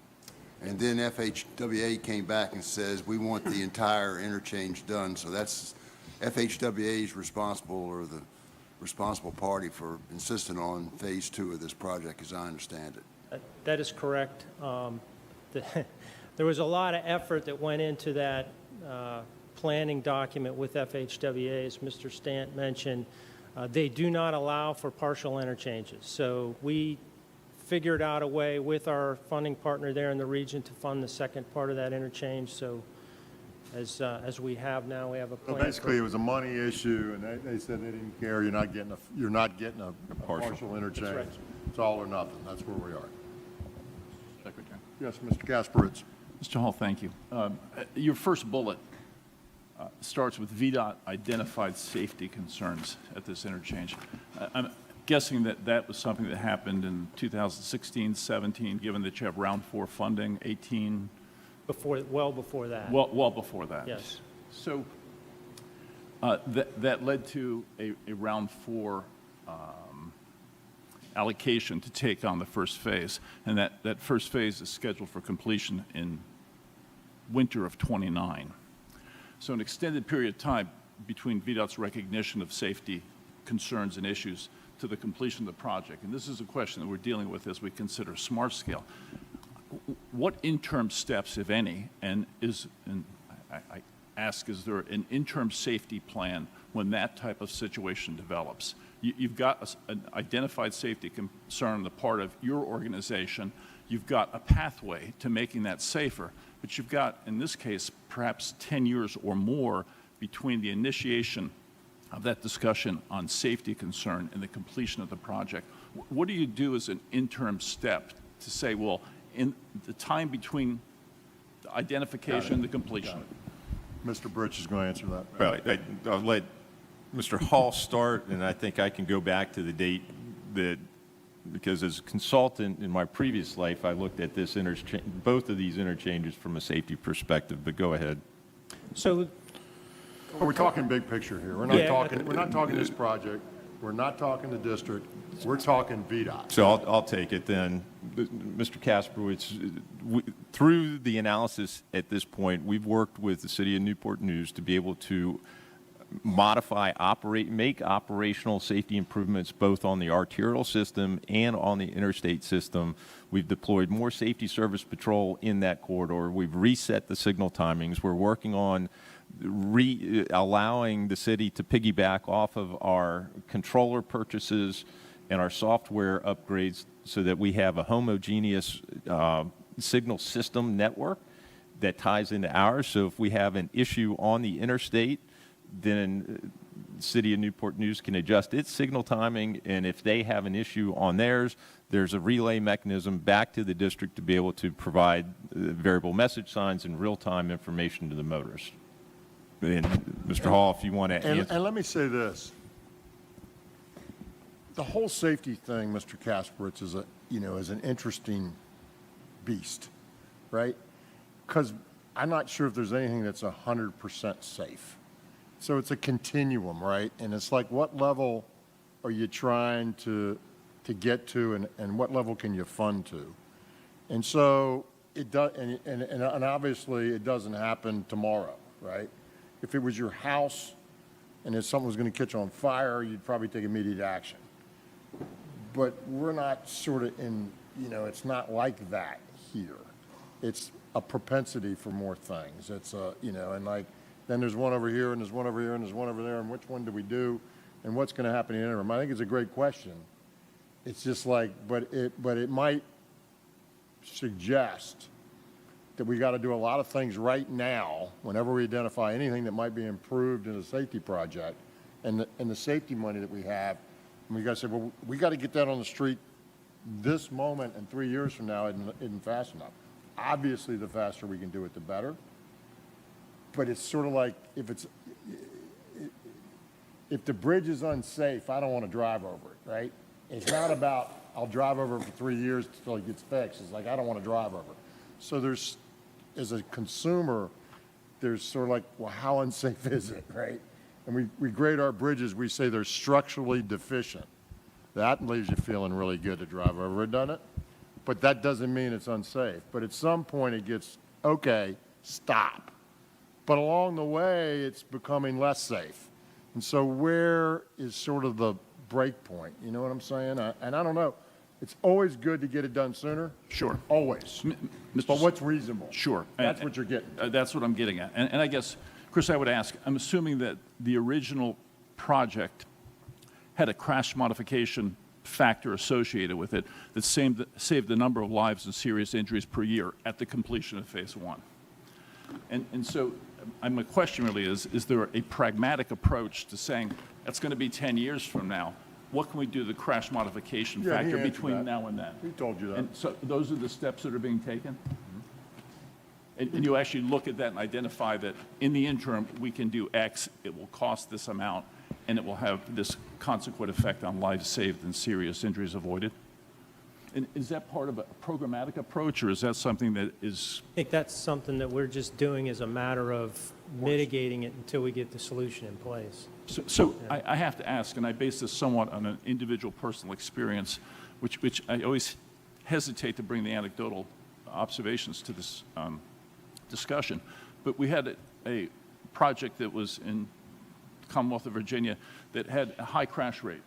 and then FHWA came back and says, we want the entire interchange done. So that's FHWA's responsible, or the responsible party for insisting on Phase 2 of this project, as I understand it. That is correct. There was a lot of effort that went into that planning document with FHWA, as Mr. Stant mentioned. They do not allow for partial interchanges. So we figured out a way with our funding partner there in the region to fund the second part of that interchange. So as we have now, we have a plan. So basically, it was a money issue, and they said they didn't care. You're not getting a partial interchange. That's right. It's all or nothing. That's where we are. Secretary. Yes, Mr. Kasparitz. Mr. Hall, thank you. Your first bullet starts with VDOT identified safety concerns at this interchange. I'm guessing that that was something that happened in 2016, 17, given that you have round 4 funding, 18? Well before that. Well before that. Yes. So that led to a round 4 allocation to take on the first phase, and that first phase is scheduled for completion in winter of 29. So an extended period of time between VDOT's recognition of safety concerns and issues to the completion of the project. And this is a question that we're dealing with as we consider smart scale. What interim steps, if any, and I ask, is there an interim safety plan when that type of situation develops? You've got an identified safety concern on the part of your organization. You've got a pathway to making that safer, but you've got, in this case, perhaps 10 years or more between the initiation of that discussion on safety concern and the completion of the project. What do you do as an interim step to say, well, in the time between the identification and the completion? Mr. Bridge is going to answer that. Well, I'll let Mr. Hall start, and I think I can go back to the date that, because as a consultant in my previous life, I looked at this both of these interchanges from a safety perspective, but go ahead. So we're talking big picture here. We're not talking this project. We're not talking the district. We're talking VDOT. So I'll take it then. Mr. Kasparitz, through the analysis at this point, we've worked with the City of Newport News to be able to make operational safety improvements both on the arterial system and on the interstate system. We've deployed more safety service patrol in that corridor. We've reset the signal timings. We're working on allowing the city to piggyback off of our controller purchases and our software upgrades so that we have a homogeneous signal system network that ties into ours. So if we have an issue on the interstate, then City of Newport News can adjust its signal timing, and if they have an issue on theirs, there's a relay mechanism back to the district to be able to provide variable message signs and real-time information to the motorists. And Mr. Hall, if you want to answer. And let me say this. The whole safety thing, Mr. Kasperwitz, is is an interesting beast, right? Because I'm not sure if there's anything that's 100% safe. So it's a continuum, right? And it's like, what level are you trying to get to, and what level can you fund to? And so it does, and obviously it doesn't happen tomorrow, right? If it was your house and if something was going to catch on fire, you'd probably take immediate action. But we're not sort of in, it's not like that here. It's a propensity for more things. It's and like, then there's one over here, and there's one over here, and there's one over there, and which one do we do, and what's going to happen in the interim? I think it's a great question. It's just like, but it might suggest that we got to do a lot of things right now whenever we identify anything that might be improved in a safety project, and the safety money that we have, and we got to say, well, we got to get that on the street this moment, and 3 years from now isn't fast enough. Obviously, the faster we can do it, the better. But it's sort of like, if the bridge is unsafe, I don't want to drive over it, right? It's not about, I'll drive over it for 3 years until it gets fixed. It's like, I don't want to drive over it. So there's, as a consumer, there's sort of like, well, how unsafe is it, right? And we grade our bridges, we say they're structurally deficient. That leaves you feeling really good to drive over it, doesn't it? But that doesn't mean it's unsafe. But at some point it gets, okay, stop. But along the way, it's becoming less safe. And so where is sort of the break point? You know what I'm saying? And I don't know. It's always good to get it done sooner. Sure. Always. But what's reasonable? Sure. That's what you're getting. That's what I'm getting at. And I guess, Chris, I would ask, I'm assuming that the original project had a crash modification factor associated with it that saved the number of lives and serious injuries per year at the completion of phase one. And so my question really is there a pragmatic approach to saying that's going to be 10 years from now? What can we do to the crash modification factor between now and then? He told you that. And so those are the steps that are being taken? And you actually look at that and identify that in the interim, we can do X, it will cost this amount, and it will have this consequent effect on lives saved and serious injuries avoided? And is that part of a programmatic approach, or is that something that is? I think that's something that we're just doing as a matter of mitigating it until we get the solution in place. So I have to ask, and I base this somewhat on an individual personal experience, which I always hesitate to bring the anecdotal observations to this discussion, but we had a project that was in the Commonwealth of Virginia that had a high crash rate.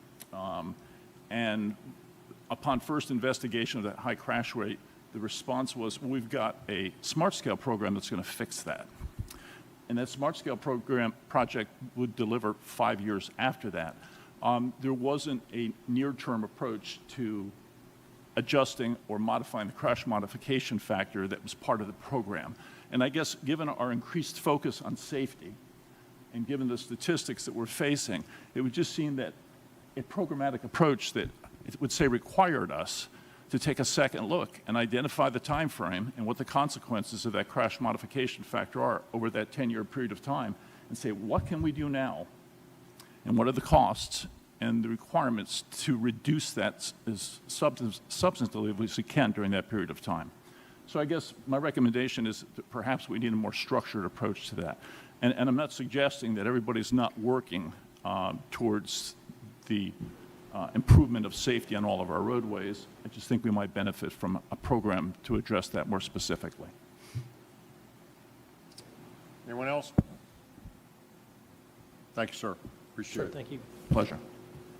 And upon first investigation of that high crash rate, the response was, well, we've got a smart scale program that's going to fix that. And that smart scale project would deliver 5 years after that. There wasn't a near-term approach to adjusting or modifying the crash modification factor that was part of the program. And I guess given our increased focus on safety and given the statistics that we're facing, it would just seem that a programmatic approach that it would say required us to take a second look and identify the time frame and what the consequences of that crash modification factor are over that 10-year period of time, and say, what can we do now, and what are the costs and the requirements to reduce that as substantively as we can during that period of time. So I guess my recommendation is that perhaps we need a more structured approach to that. And I'm not suggesting that everybody's not working towards the improvement of safety on all of our roadways. I just think we might benefit from a program to address that more specifically. Anyone else? Thank you, sir. Appreciate Sure, it. thank you. Pleasure.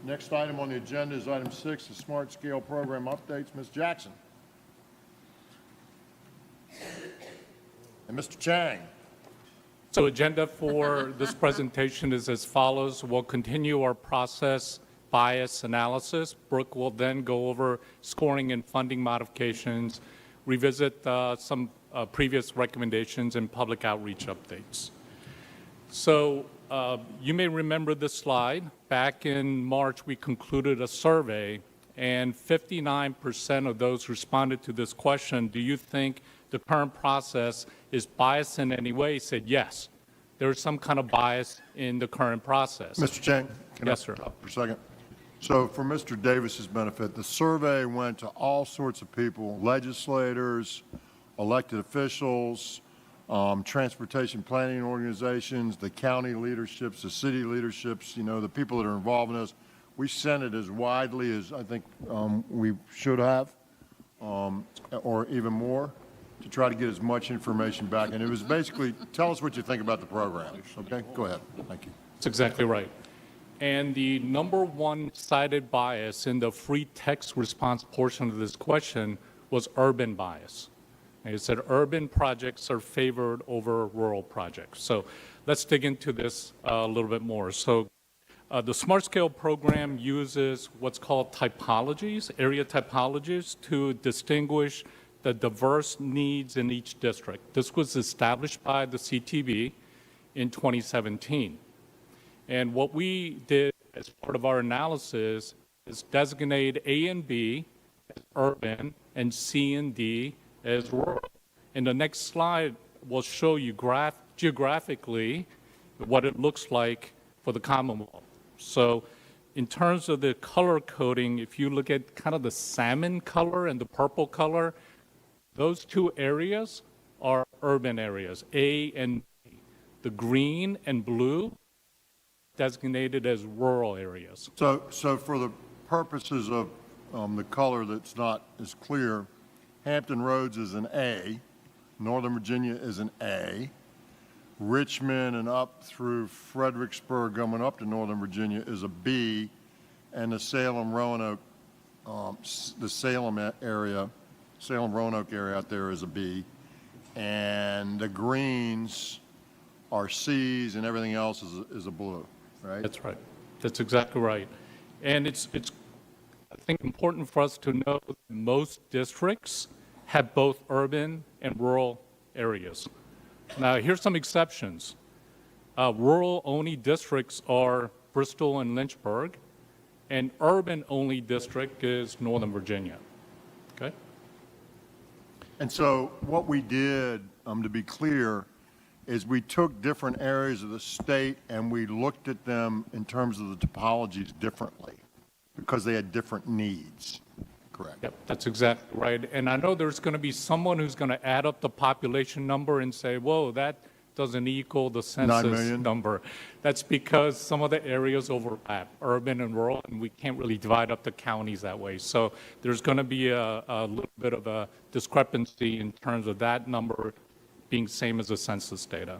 Next item on the agenda is item 6, the Smart Scale Program updates. Ms. Jackson. And Mr. Chang. So agenda for this presentation is as follows. We'll continue our process bias analysis. Brooke will then go over scoring and funding modifications, revisit some previous recommendations, and public outreach updates. So you may remember this slide. Back in March, we concluded a survey, and 59% of those responded to this question, do you think the current process is biased in any way? Said yes. There is some kind of bias in the current process. Mr. Chang, can Yes, I sir. stop for a second? So for Mr. Davis's benefit, the survey went to all sorts of people, legislators, elected officials, transportation planning organizations, the county leaderships, the city leaderships, you know, the people that are involved in this. We sent it as widely as I think we should have, or even more, to try to get as much information back. And it was basically, tell us what you think about the program. Okay, go ahead. Thank you. That's exactly right. And the number one cited bias in the free text response portion of this question was urban bias. And it said urban projects are favored over rural projects. So let's dig into this a little bit more. So the Smart Scale program uses what's called typologies, area typologies, to distinguish the diverse needs in each district. This was established by the CTB in 2017. And what we did as part of our analysis is designate A and B as urban and C and D as rural. And the next slide will show you geographically what it looks like for the Commonwealth. So in terms of the color coding, if you look at kind of the salmon color and the purple color, those two areas are urban areas, A and B. The green and blue designated as rural areas. So for the purposes of the color that's not as clear, Hampton Roads is an A, Northern Virginia is an A, Richmond and up through Fredericksburg going up to Northern Virginia is a B, and the Salem Roanoke, the Salem area, Salem Roanoke area out there is a B, and the greens are C's and everything else is a blue, right? That's right. That's exactly right. And it's I think important for us to know that most districts have both urban and rural areas. Now, here's some exceptions. Rural-only districts are Bristol and Lynchburg, and urban-only district is Northern Virginia. Okay? And so what we did, to be clear, is we took different areas of the state and we looked at them in terms of the topologies differently because they had different needs. Correct. Yep, that's exactly right. And I know there's going to be someone who's going to add up the population number and say, whoa, that doesn't equal the census number. That's because some of the areas overlap, urban and rural, and we can't really divide up the counties that way. So there's going to be a little bit of a discrepancy in terms of that number being same as the census data.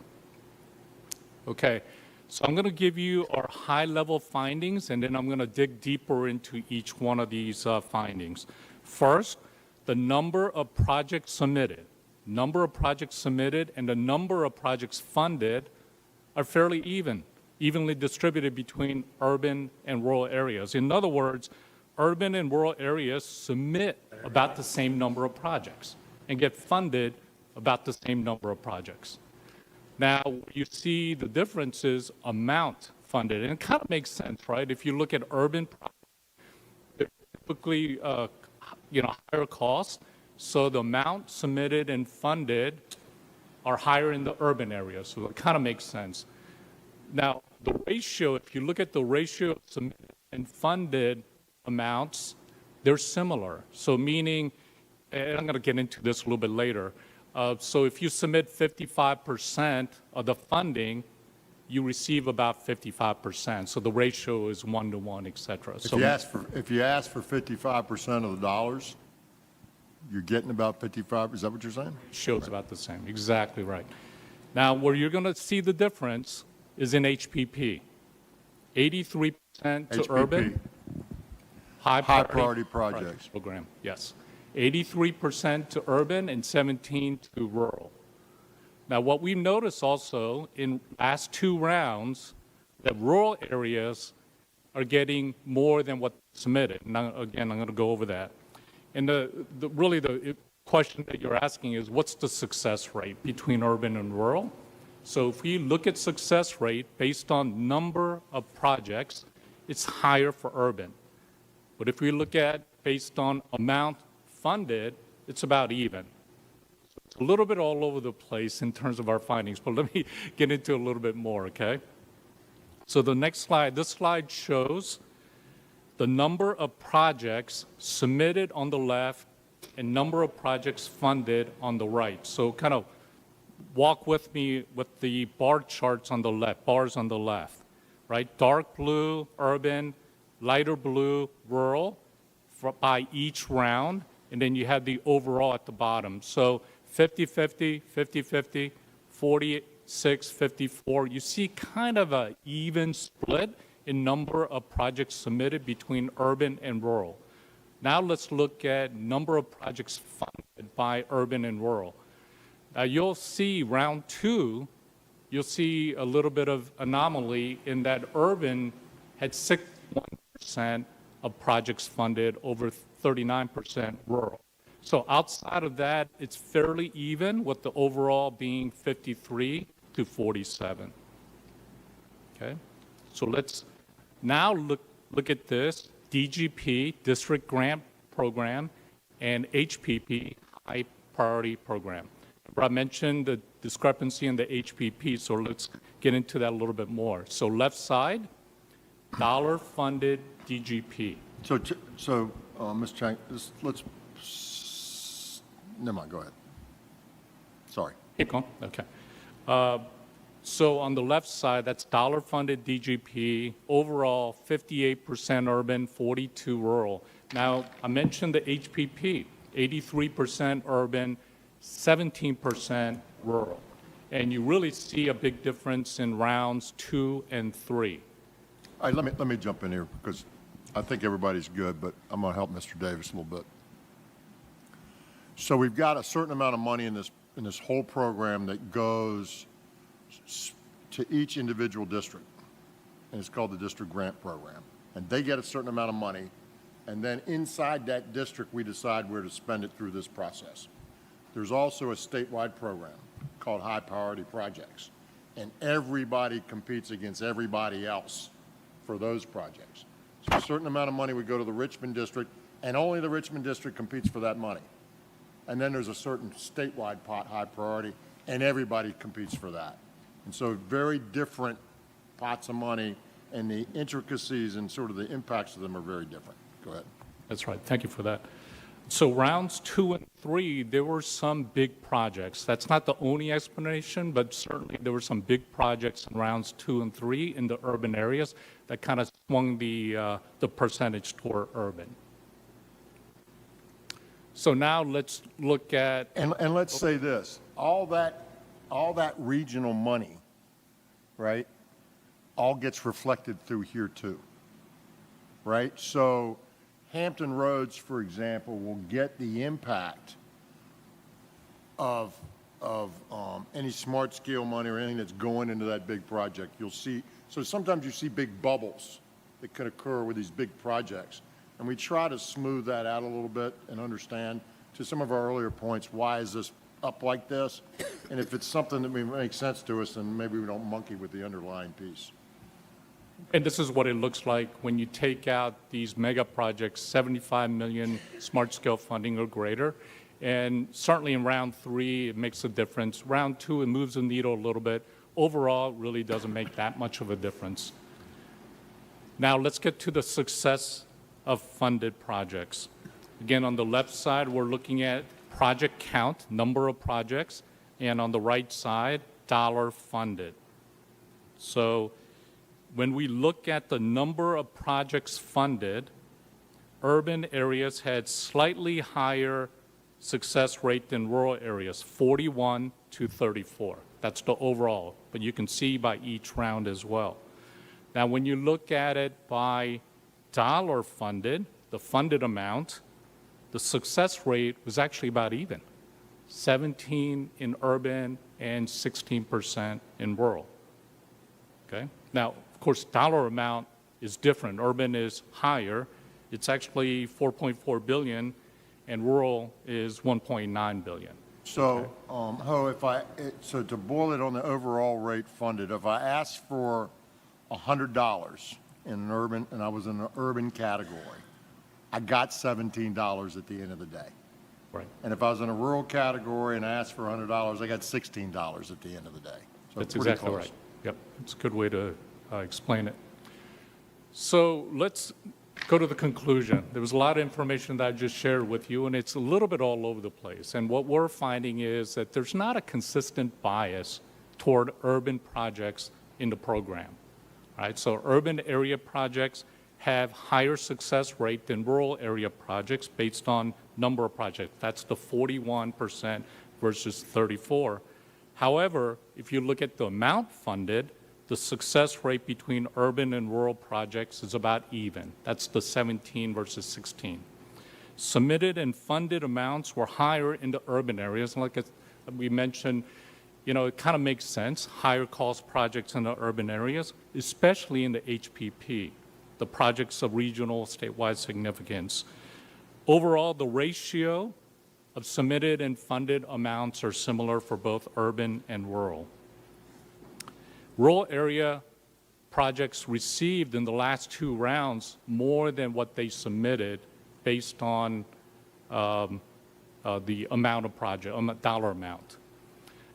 Okay, so I'm going to give you our high-level findings, and then I'm going to dig deeper into each one of these findings. First, the number of projects submitted. Number of projects submitted and the number of projects funded are fairly evenly distributed between urban and rural areas. In other words, urban and rural areas submit about the same number of projects and get funded about the same number of projects. Now, you see the difference is amount funded, and it kind of makes sense, right? If you look at urban projects, they're typically higher cost, so the amount submitted and funded are higher in the urban areas, so it kind of makes sense. Now, the ratio, if you look at the ratio of submitted and funded amounts, they're similar. So meaning, and I'm going to get into this a little bit later, so if you submit 55% of the funding, you receive about 55%. So the ratio is 1-to-1, et cetera. If you ask for 55% of the dollars, you're getting about 55, is that what you're saying? Shows about the same, exactly right. Now, where you're going to see the difference is in HPP. 83% to HPP. urban. High priority projects. Program, yes. 83% to urban and 17 to rural. Now, what we noticed also in last two rounds, that rural areas are getting more than what submitted. Now, again, I'm going to go over that. And the question that you're asking is, what's the success rate between urban and rural? So if we look at success rate based on number of projects, it's higher for urban. But if we look at based on amount funded, it's about even. So it's a little bit all over the place in terms of our findings, but let me get into a little bit more, okay? So the next slide, this slide shows the number of projects submitted on the left and number of projects funded on the right. So kind of walk with me with the bar charts on the left, bars on the left, right? Dark blue, urban, lighter blue, rural by each round, and then you have the overall at the bottom. So 50-50, 50-50, 46-54. You see kind of an even split in number of projects submitted between urban and rural. Now let's look at number of projects funded by urban and rural. Now you'll see round two, you'll see a little bit of anomaly in that urban had 61% of projects funded over 39% rural. So outside of that, it's fairly even with the overall being 53 to 47. Okay, so let's now look at this DGP, District Grant Program, and HPP, High Priority Program. I mentioned the discrepancy in the HPP, so let's get into that a little bit more. So left side, dollar-funded DGP. So, Ms. Chang, let's, never mind, go ahead. Sorry. Keep going, okay. So on the left side, that's dollar-funded DGP, overall 58% urban, 42 rural. Now, I mentioned the HPP, 83% urban, 17% rural. And you really see a big difference in rounds 2 and 3. All right, let me jump in here because I think everybody's good, but I'm going to help Mr. Davis a little bit. So we've got a certain amount of money in this whole program that goes to each individual district, and it's called the District Grant Program. And they get a certain amount of money, and then inside that district, we decide where to spend it through this process. There's also a statewide program called High Priority Projects, and everybody competes against everybody else for those projects. So a certain amount of money would go to the Richmond district, and only the Richmond district competes for that money. And then there's a certain statewide pot, high priority, and everybody competes for that. And so very different pots of money, and the intricacies and sort of the impacts of them are very different. Go ahead. That's right. Thank you for that. So rounds 2 and 3, there were some big projects. That's not the only explanation, but certainly there were some big projects in rounds 2 and 3 in the urban areas that kind of swung the percentage toward urban. So now let's look at... And let's say this, all that regional money, right, all gets reflected through here too, right? So Hampton Roads, for example, will get the impact of any smart scale money or anything that's going into that big project. You'll see, so sometimes you see big bubbles that could occur with these big projects. And we try to smooth that out a little bit and understand, to some of our earlier points, why is this up like this? And if it's something that makes sense to us, then maybe we don't monkey with the underlying piece. And this is what it looks like when you take out these mega projects, 75 million smart scale funding or greater. And certainly in round 3, it makes a difference. Round 2, it moves the needle a little bit. Overall, it really doesn't make that much of a difference. Now let's get to the success of funded projects. Again, on the left side, we're looking at project count, number of projects, and on the right side, dollar funded. So when we look at the number of projects funded, urban areas had slightly higher success rate than rural areas, 41 to 34. That's the overall, but you can see by each round as well. Now, when you look at it by dollar funded, the funded amount, the success rate was actually about even, 17 in urban and 16% in rural. Okay? Now, of course, dollar amount is different. Urban is higher. It's actually 4.4 billion, and rural is 1.9 billion. So, Ho, so to boil it on the overall rate funded, if I asked for $100 in an urban, and I was in an urban category, I got $17 at the end of the day. Right. And if I was in a rural category and I asked for $100, I got $16 at the end of the day. So That's pretty exactly close. right. Yep, it's a good way to explain it. So let's go to the conclusion. There was a lot of information that I just shared with you, and it's a little bit all over the place. And what we're finding is that there's not a consistent bias toward urban projects in the program. All right, so urban area projects have higher success rate than rural area projects based on number of projects. That's the 41% versus 34%. However, if you look at the amount funded, the success rate between urban and rural projects is about even. That's the 17 versus 16. Submitted and funded amounts were higher in the urban areas. Like we mentioned, you know, it kind of makes sense, higher cost projects in the urban areas, especially in the HPP, the projects of regional statewide significance. Overall, the ratio of submitted and funded amounts are similar for both urban and rural. Rural area projects received in the last two rounds more than what they submitted based on the amount of project, dollar amount.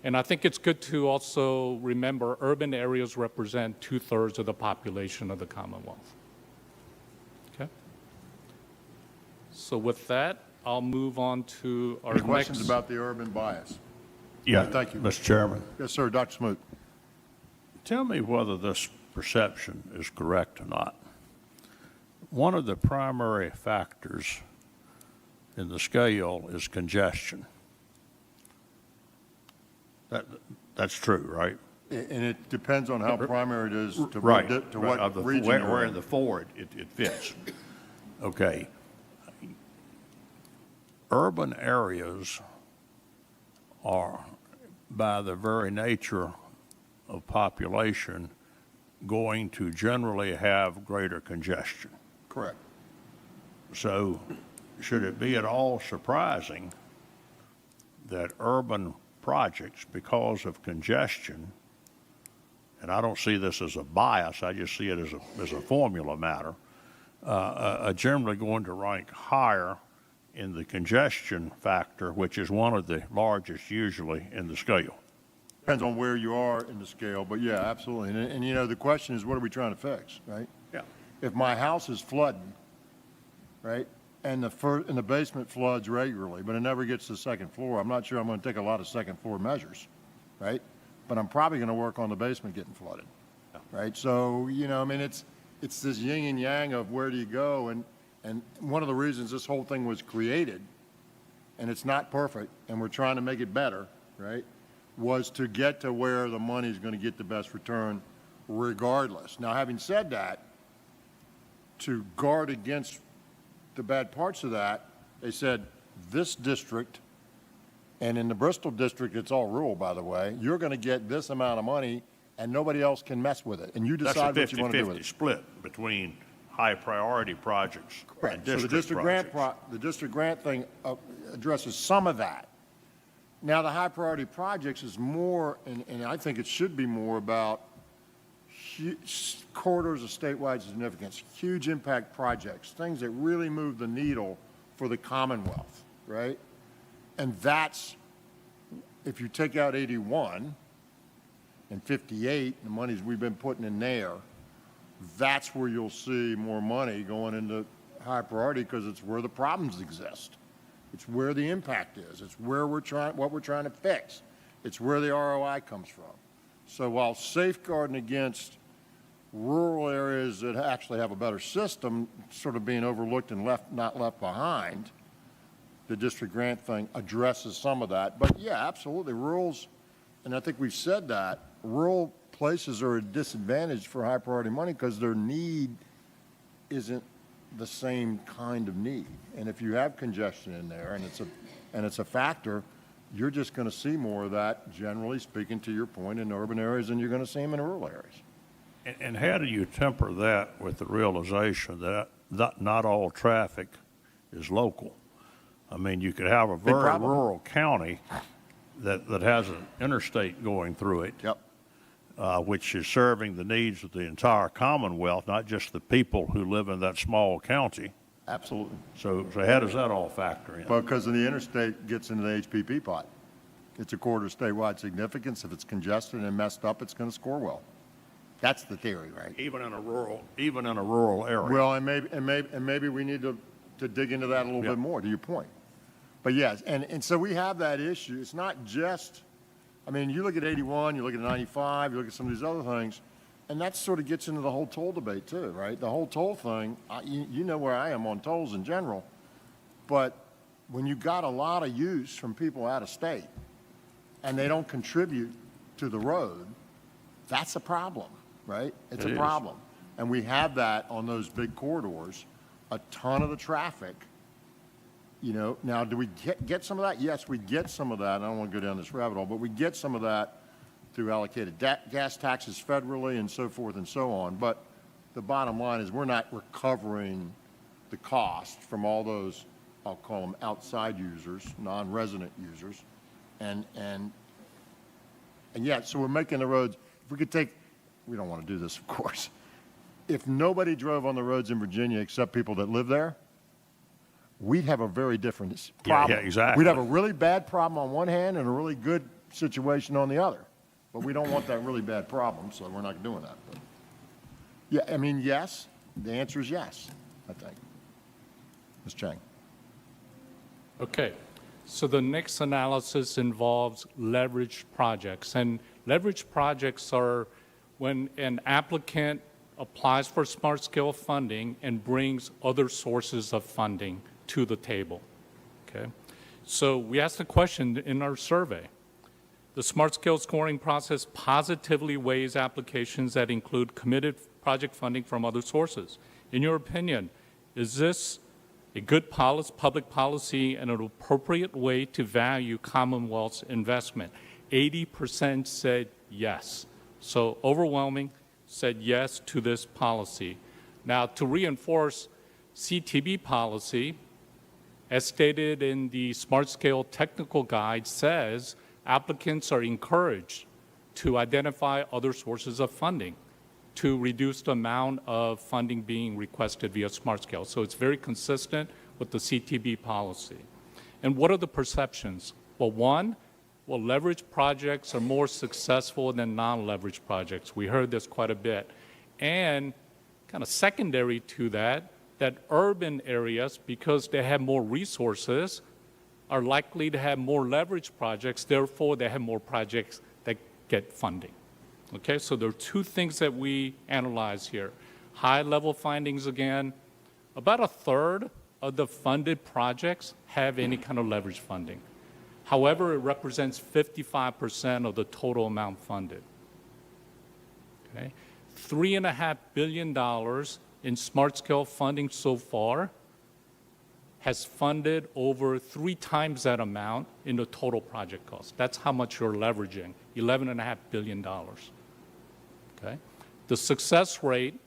And I think it's good to also remember urban areas represent 2/3 of the population of the Commonwealth. Okay? So with that, I'll move on to our Any next. questions about the urban bias? Yeah, Thank you. Mr. Chairman. Yes, sir, Dr. Smoot. Tell me whether this perception is correct or not. One of the primary factors in the scale is congestion. That's true, right? And it depends on how primary it is to Right. to what Of the- region where you're in in. the forward it fits. Okay. Urban areas are, by the very nature of population, going to generally have greater congestion. Correct. So should it be at all surprising that urban projects, because of congestion, and I don't see this as a bias, I just see it as a formula matter, are generally going to rank higher in the congestion factor, which is one of the largest usually in the scale? Depends on where you are in the scale, but yeah, absolutely. And you know, the question is, what are we trying to fix, right? Yeah. If my house is flooding, right, and the basement floods regularly, but it never gets to the second floor, I'm not sure I'm going to take a lot of second floor measures, right? But I'm probably going to work on the basement getting flooded, right? So, you know, I mean, it's this yin and yang of where do you go, and one of the reasons this whole thing was created, and it's not perfect, and we're trying to make it better, right, was to get to where the money's going to get the best return regardless. Now, having said that, to guard against the bad parts of that, they said this district, and in the Bristol district, it's all rural, by the way, you're going to get this amount of money and nobody else can mess with it. And you decide what you want to do with it. That's a 50-50 split between high priority projects and So the district projects. the district grant thing addresses some of that. Now, the high priority projects is more, and I think it should be more about corridors of statewide significance, huge impact projects, things that really move the needle for the Commonwealth, right? And that's, if you take out 81 and 58, the monies we've been putting in there, that's where you'll see more money going into high priority because it's where the problems exist. It's where the impact is. It's where what we're trying to fix. It's where the ROI comes from. So while safeguarding against rural areas that actually have a better system sort of being overlooked and not left behind, the district grant thing addresses some of that. But yeah, absolutely, rurals, and I think we've said that, rural places are at disadvantage for high priority money because their need isn't the same kind of need. And if you have congestion in there and it's a factor, you're just going to see more of that, generally speaking, to your point, in urban areas than you're going to see them in rural areas. And how do you temper that with the realization that not all traffic is local? I mean, you could have a very problem. rural county that has an interstate going through it. Yep. Which is serving the needs of the entire Commonwealth, not just the people who live in that small county. Absolutely. So how does that all factor in? Because the interstate gets into the HPP pot. It's a quarter statewide significance. If it's congested and messed up, it's going to score well. That's the theory, right? Even in a rural area. Well, and maybe we need to dig into that a little bit more, to your point. But yes, and so we have that issue. It's not just, I mean, you look at 81, you look at 95, you look at some of these other things, and that sort of gets into the whole toll debate too, right? The whole toll thing, you know where I am on tolls in general, but when you got a lot of use from people out of state and they don't contribute to the road, that's a problem, right? It's a problem. And we have that on those big corridors, a ton of the traffic. You know, now, do we get some of that? Yes, we get some of that. I don't want to go down this rabbit hole, but we get some of that through allocated gas taxes federally and so forth and so on. But the bottom line is we're not recovering the cost from all those, I'll call them outside users, non-resident users. And yet, so we're making the roads, if we could take, we don't want to do this, of course. If nobody drove on the roads in Virginia except people that live there, we'd have a very different problem. Yeah, exactly. We'd have a really bad problem on one hand and a really good situation on the other. But we don't want that really bad problem, so we're not doing that. But yeah, I mean, yes. The answer is yes, I think. Ms. Chang. Okay, so the next analysis involves leverage projects. And leverage projects are when an applicant applies for smart scale funding and brings other sources of funding to the table, okay? So we asked the question in our survey. The smart scale scoring process positively weighs applications that include committed project funding from other sources. In your opinion, is this a good public policy and an appropriate way to value Commonwealth's investment? 80% said yes. So overwhelming said yes to this policy. Now, to reinforce CTB policy, as stated in the Smart Scale Technical Guide, says applicants are encouraged to identify other sources of funding to reduce the amount of funding being requested via Smart Scale. So it's very consistent with the CTB policy. And what are the perceptions? Well, one, leverage projects are more successful than non-leverage projects. We heard this quite a bit. And kind of secondary to that urban areas, because they have more resources, are likely to have more leverage projects. Therefore, they have more projects that get funding. Okay, so there are two things that we analyze here. High-level findings again, about a third of the funded projects have any kind of leverage funding. However, it represents 55% of the total amount funded. Okay? $3.5 billion in smart scale funding so far has funded over 3 times that amount in the total project cost. That's how much you're leveraging, $11.5 billion. Okay? The success rate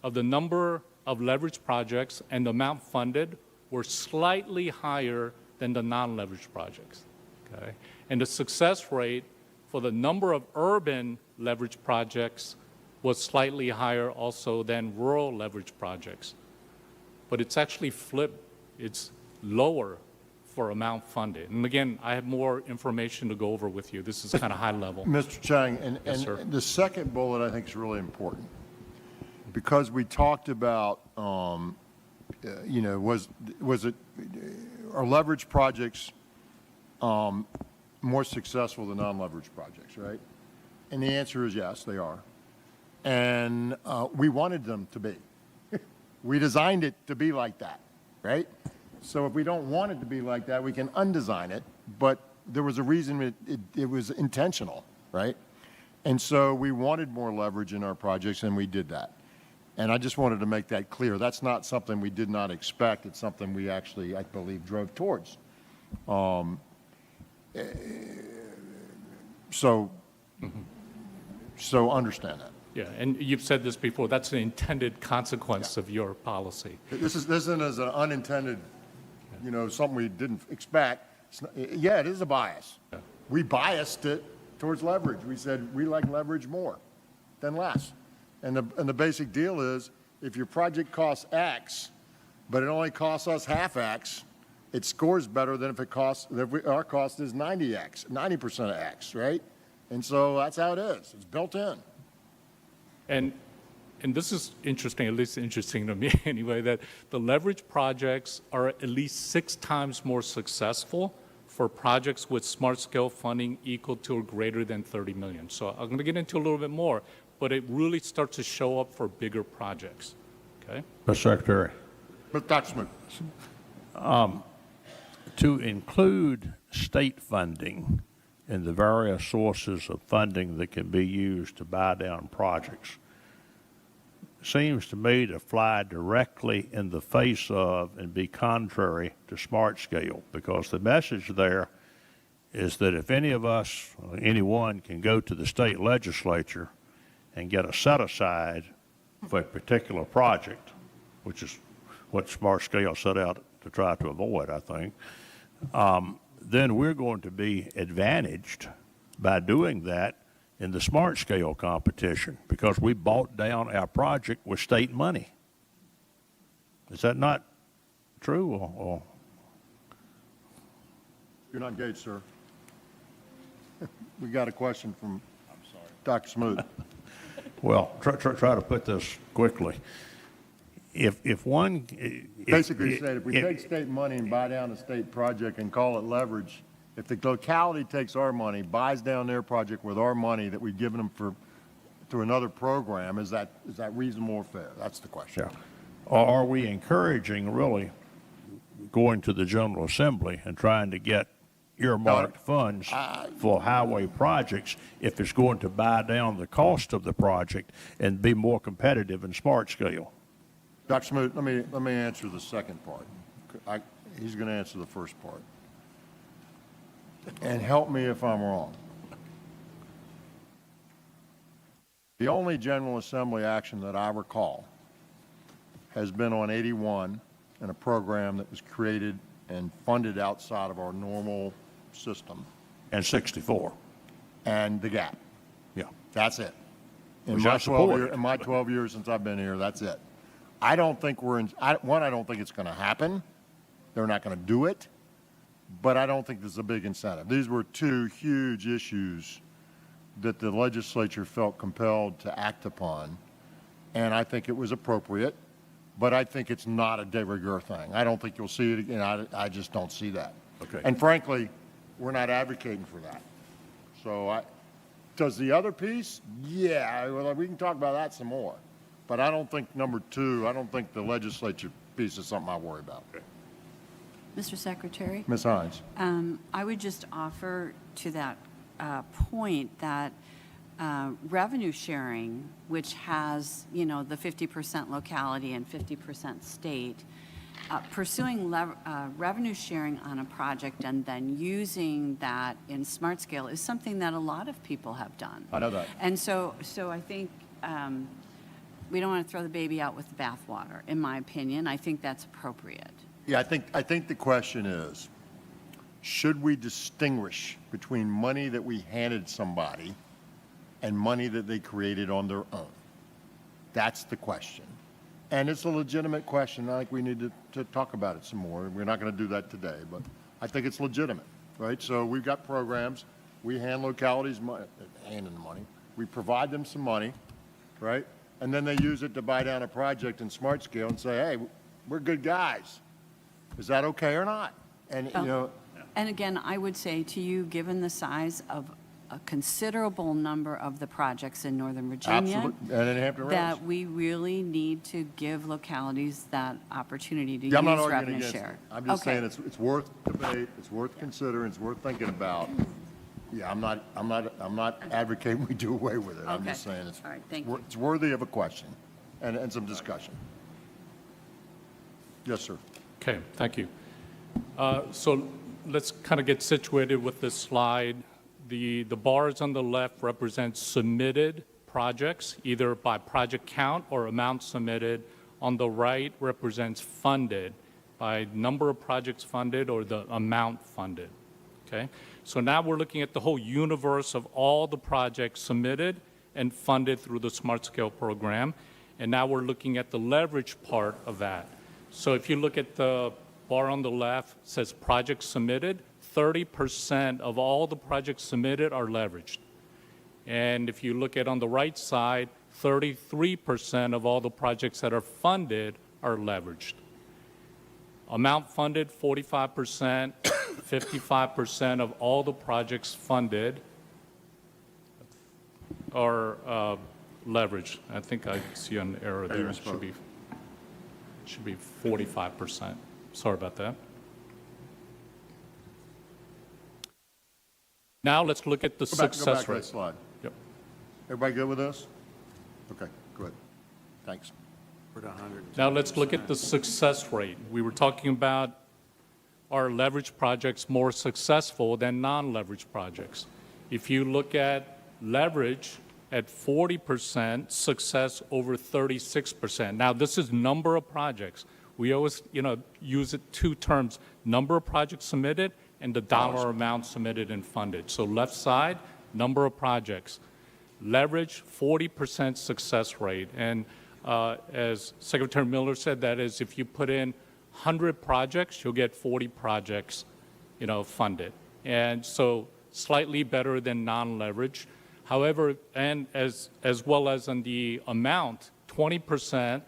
of the number of leverage projects and the amount funded were slightly higher than the non-leverage projects. Okay? And the success rate for the number of urban leverage projects was slightly higher also than rural leverage projects. But it's actually flipped. It's lower for amount funded. And again, I have more information to go over with you. This is kind of high level. Mr. Chang, Yes, and sir. the second bullet I think is really important because we talked about, you know, was it, are leverage projects more successful than non-leverage projects, right? And the answer is yes, they are. And we wanted them to be. We designed it to be like that, right? So if we don't want it to be like that, we can undesign it, but there was a reason it was intentional, right? And so we wanted more leverage in our projects, and we did that. And I just wanted to make that clear. That's not something we did not expect. It's something we actually, I believe, drove towards. So understand that. Yeah, and you've said this before, that's an intended consequence of your policy. This isn't as an unintended, something we didn't expect. Yeah, it is a bias. Yeah. We biased it towards leverage. We said we like leverage more than less. And the basic deal is, if your project costs X, but it only costs us half X, it scores better than if our cost is 90X, 90% of X, right? And so that's how it is. It's built in. And this is interesting, at least interesting to me anyway, that the leverage projects are at least 6 times more successful for projects with smart scale funding equal to or greater than 30 million. So I'm going to get into a little bit more, but it really starts to show up for bigger projects, okay? Mr. Secretary. But that's me. To include state funding in the various sources of funding that can be used to buy down projects seems to me to fly directly in the face of and be contrary to smart scale, because the message there is that if any of us, anyone, can go to the state legislature and get a set aside for a particular project, which is what smart scale set out to try to avoid, I think, then we're going to be advantaged by doing that in the smart scale competition, because we bought down our project with state money. Is that not true? Or? You're not engaged, sir. We got a question from Dr. Smoot. Well, try to put this quickly. If one... Basically said, if we take state money and buy down a state project and call it leverage, if the locality takes our money, buys down their project with our money that we've given them through another program, is that reasonable or fair? That's the question. Yeah. Or are we encouraging, really, going to the General Assembly and trying to get earmarked funds for highway projects if it's going to buy down the cost of the project and be more competitive in smart scale? Dr. Smoot, let me answer the second part. He's going to answer the first part. And help me if I'm wrong. The only General Assembly action that I recall has been on 81 and a program that was created and funded outside of our normal system. And 64. And the gap. Yeah. That's it. In Which I support. in my 12 years since I've been here, that's it. I don't think I don't think it's going to happen. They're not going to do it. But I don't think there's a big incentive. These were 2 huge issues that the legislature felt compelled to act upon. And I think it was appropriate. But I think it's not a de rigueur thing. I don't think you'll see it again. I just don't see that. Okay. And frankly, we're not advocating for that. So does the other piece? Yeah, well, we can talk about that some more. But I don't think number 2, I don't think the legislature piece is something I worry about. Okay. Mr. Secretary? Ms. Hines. I would just offer to that point that revenue sharing, which has, the 50% locality and 50% state, pursuing revenue sharing on a project and then using that in smart scale is something that a lot of people have done. I know that. And so I think we don't want to throw the baby out with the bathwater, in my opinion. I think that's appropriate. Yeah, I think the question is, should we distinguish between money that we handed somebody and money that they created on their own? That's the question. And it's a legitimate question. I think we need to talk about it some more. We're not going to do that today, but I think it's legitimate, right? So we've got programs. We hand localities money, handing the money. We provide them some money, right? And then they use it to buy down a project in smart scale and say, hey, we're good guys. Is that okay or not? And, And again, I would say to you, given the size of a considerable number of the projects in Northern Virginia, absolutely. And in Hampton Roads, that we really need to give localities that opportunity to yeah, I'm not use arguing revenue against share. it. I'm just saying it's worth debate, it's worth considering, it's worth thinking about. Yeah, I'm not advocating we do away with it. I'm just Okay. saying it's, All right, thank you. it's worthy of a question and some discussion. Yes, sir. Okay, thank you. So let's kind of get situated with this slide. The bars on the left represent submitted projects, either by project count or amount submitted. On the right represents funded by number of projects funded or the amount funded. Okay? So now we're looking at the whole universe of all the projects submitted and funded through the Smart Scale program. And now we're looking at the leverage part of that. So if you look at the bar on the left, it says projects submitted, 30% of all the projects submitted are leveraged. And if you look at on the right side, 33% of all the projects that are funded are leveraged. Amount funded, 45%, 55% of all the projects funded are leveraged. I think I see an error there. It should be 45%. Sorry about that. Now let's look at the Go back to success that rate. slide. Yep. Everybody good with this? Okay, good. Thanks. Now let's look at the success rate. We were talking about are leverage projects more successful than non-leverage projects. If you look at leverage at 40%, success over 36%. Now this is number of projects. We always, use it two terms, number of projects submitted and the dollar amount submitted and funded. So left side, number of projects. Leverage, 40% success rate. And as Secretary Miller said, that is if you put in 100 projects, you'll get 40 projects, funded. And so slightly better than non-leverage. However, and as well as on the amount, 20%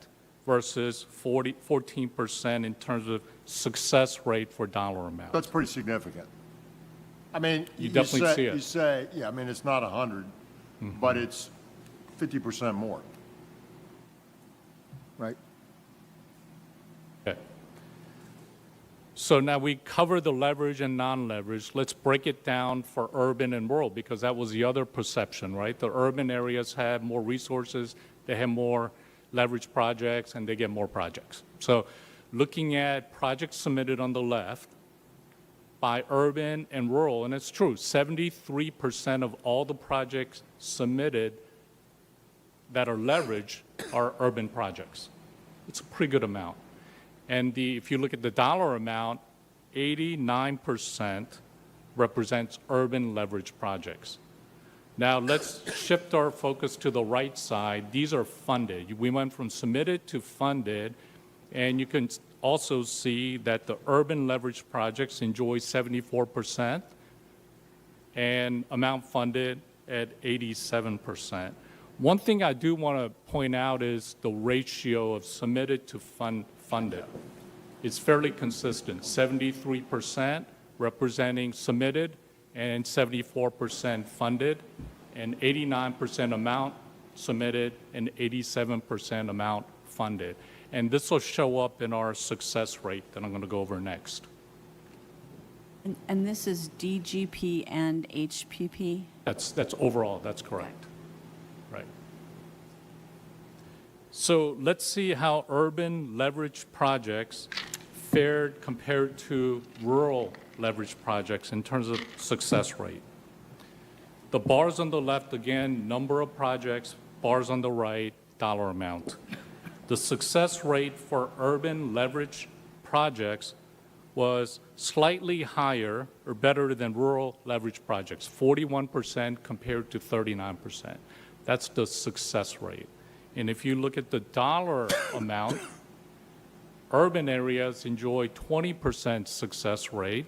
versus 14% in terms of success rate for dollar amount. That's pretty significant. I mean, You definitely see it. You say, yeah, I mean, it's not 100, but it's 50% more. Right? Okay. So now we cover the leverage and non-leverage. Let's break it down for urban and rural because that was the other perception, right? The urban areas have more resources, they have more leverage projects, and they get more projects. So looking at projects submitted on the left by urban and rural, and it's true, 73% of all the projects submitted that are leveraged are urban projects. It's a pretty good amount. And if you look at the dollar amount, 89% represents urban leverage projects. Now let's shift our focus to the right side. These are funded. We went from submitted to funded, and you can also see that the urban leverage projects enjoy 74% and amount funded at 87%. One thing I do want to point out is the ratio of submitted to funded. It's fairly consistent, 73% representing submitted and 74% funded, and 89% amount submitted and 87% amount funded. And this will show up in our success rate that I'm going to go over next. And this is DGP and HPP? That's overall, that's correct. Right. So let's see how urban leverage projects fared compared to rural leverage projects in terms of success rate. The bars on the left, again, number of projects, bars on the right, dollar amount. The success rate for urban leverage projects was slightly higher or better than rural leverage projects, 41% compared to 39%. That's the success rate. And if you look at the dollar amount, urban areas enjoy 20% success rate,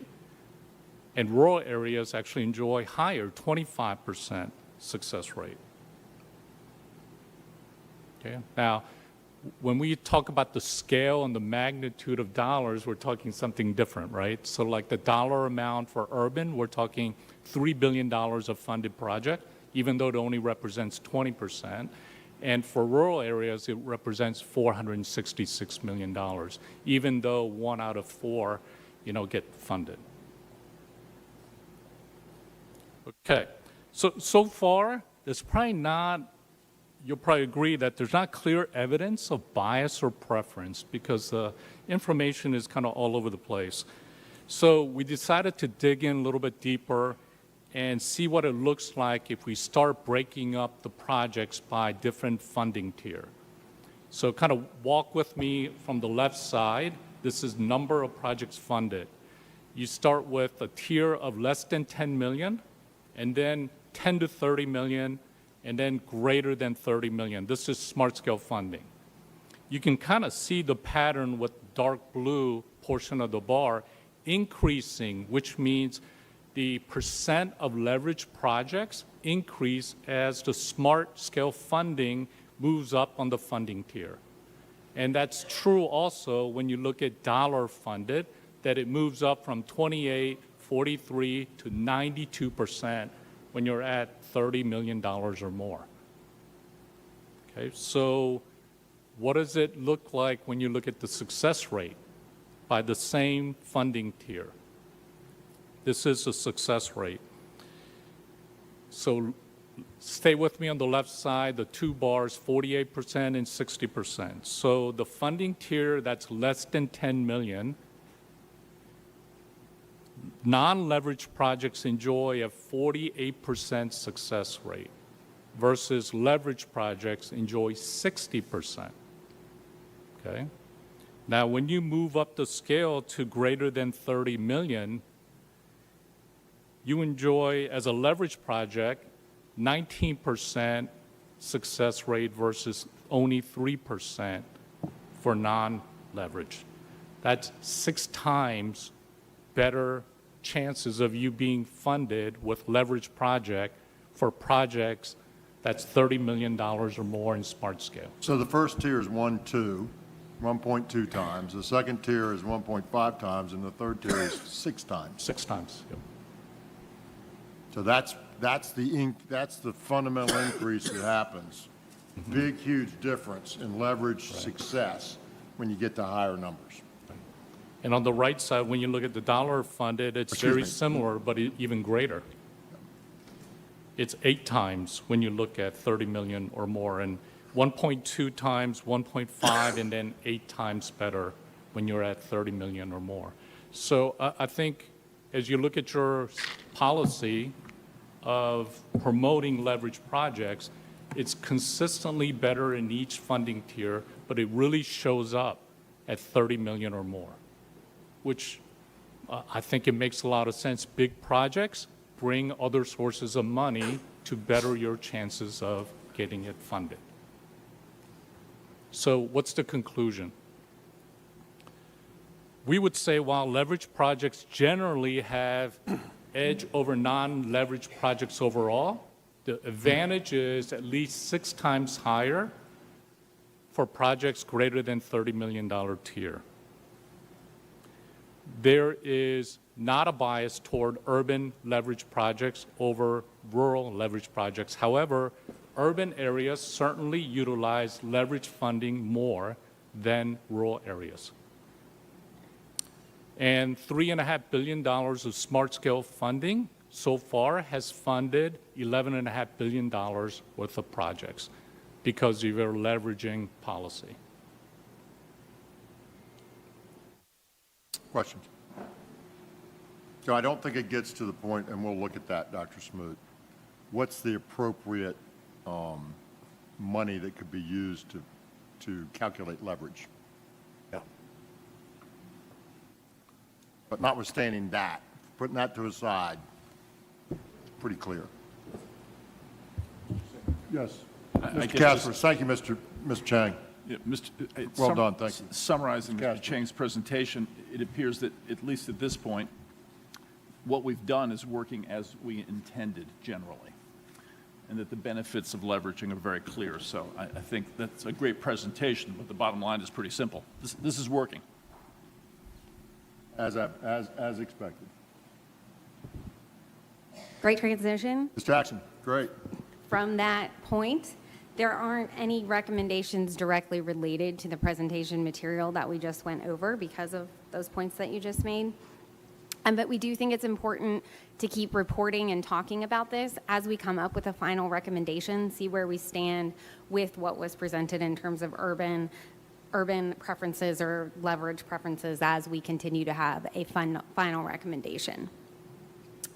and rural areas actually enjoy higher, 25% success rate. Okay? Now, when we talk about the scale and the magnitude of dollars, we're talking something different, right? So like the dollar amount for urban, we're talking $3 billion of funded project, even though it only represents 20%. And for rural areas, it represents $466 million, even though 1 out of 4, get funded. Okay, so far, there's probably not, you'll probably agree that there's not clear evidence of bias or preference because the information is kind of all over the place. So we decided to dig in a little bit deeper and see what it looks like if we start breaking up the projects by different funding tier. So kind of walk with me from the left side. This is number of projects funded. You start with a tier of less than 10 million, and then 10 to 30 million, and then greater than 30 million. This is smart scale funding. You can kind of see the pattern with dark blue portion of the bar increasing, which means the percent of leverage projects increase as the smart scale funding moves up on the funding tier. And that's true also when you look at dollar funded, that it moves up from 28, 43 to 92% when you're at $30 million or more. Okay, so what does it look like when you look at the success rate by the same funding tier? This is the success rate. So stay with me on the left side, the two bars, 48% and 60%. So the funding tier that's less than 10 million, non-leveraged projects enjoy a 48% success rate versus leveraged projects enjoy 60%. Okay? Now, when you move up the scale to greater than 30 million, you enjoy, as a leveraged project, 19% success rate versus only 3% for non-leveraged. That's 6 times better chances of you being funded with leveraged project for projects that's $30 million or more in smart scale. So the first tier is 1.2 times. The second tier is 1.5 times, and the third tier is 6 times. 6 times, yep. So that's the fundamental increase that happens. Big, huge difference in leverage success when you get to higher numbers. And on the right side, when you look at the dollar funded, it's very similar, but even greater. It's 8 times when you look at 30 million or more, and 1.2 times, 1.5, and then 8 times better when you're at 30 million or more. So I think as you look at your policy of promoting leverage projects, it's consistently better in each funding tier, but it really shows up at 30 million or more, which I think it makes a lot of sense. Big projects bring other sources of money to better your chances of getting it funded. So what's the conclusion? We would say while leverage projects generally have edge over non-leveraged projects overall, the advantage is at least 6 times higher for projects greater than $30 million tier. There is not a bias toward urban leverage projects over rural leverage projects. However, urban areas certainly utilize leverage funding more than rural areas. And $3.5 billion of smart scale funding so far has funded $11.5 billion worth of projects because of your leveraging policy. Questions? So I don't think it gets to the point, and we'll look at that, Dr. Smoot. What's the appropriate money that could be used to calculate leverage? Yeah. But notwithstanding that, putting that to the side, it's pretty clear. Yes. Mr. Casper, thank you, Mr. Chang. Yeah, Well done, thank you. Summarizing Mr. Chang's presentation, it appears that, at least at this point, what we've done is working as we intended generally, and that the benefits of leveraging are very clear. So I think that's a great presentation, but the bottom line is pretty simple. This is working. As expected. Great transition. Ms. Jackson, great. From that point, there aren't any recommendations directly related to the presentation material that we just went over because of those points that you just made. But we do think it's important to keep reporting and talking about this as we come up with a final recommendation, see where we stand with what was presented in terms of urban preferences or leverage preferences as we continue to have a final recommendation.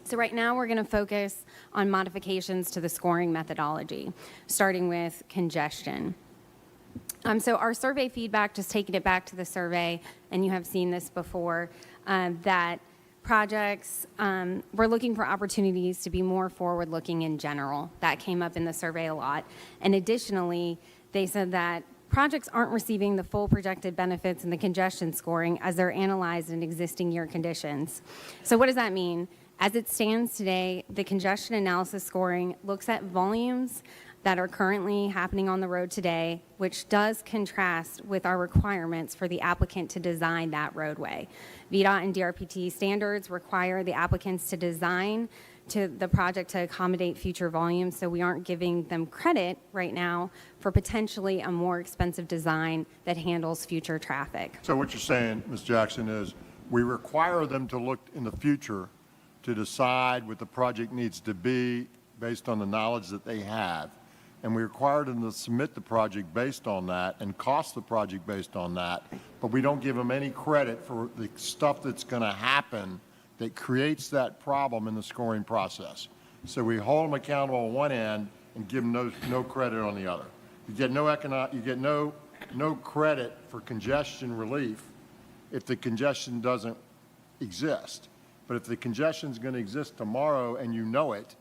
So right now, we're going to focus on modifications to the scoring methodology, starting with congestion. So our survey feedback, just taking it back to the survey, and you have seen this before, that projects, we're looking for opportunities to be more forward-looking in general. That came up in the survey a lot. And additionally, they said that projects aren't receiving the full projected benefits in the congestion scoring as they're analyzed in existing year conditions. So what does that mean? As it stands today, the congestion analysis scoring looks at volumes that are currently happening on the road today, which does contrast with our requirements for the applicant to design that roadway. VDOT and DRPT standards require the applicants to design to the project to accommodate future volumes, so we aren't giving them credit right now for potentially a more expensive design that handles future traffic. So what you're saying, Ms. Jackson, is we require them to look in the future to decide what the project needs to be based on the knowledge that they have. And we require them to submit the project based on that and cost the project based on that, but we don't give them any credit for the stuff that's going to happen that creates that problem in the scoring process. So we hold them accountable on one end and give them no credit on the other. You get no credit for congestion relief if the congestion doesn't exist. But if the congestion is going to exist tomorrow and you know it,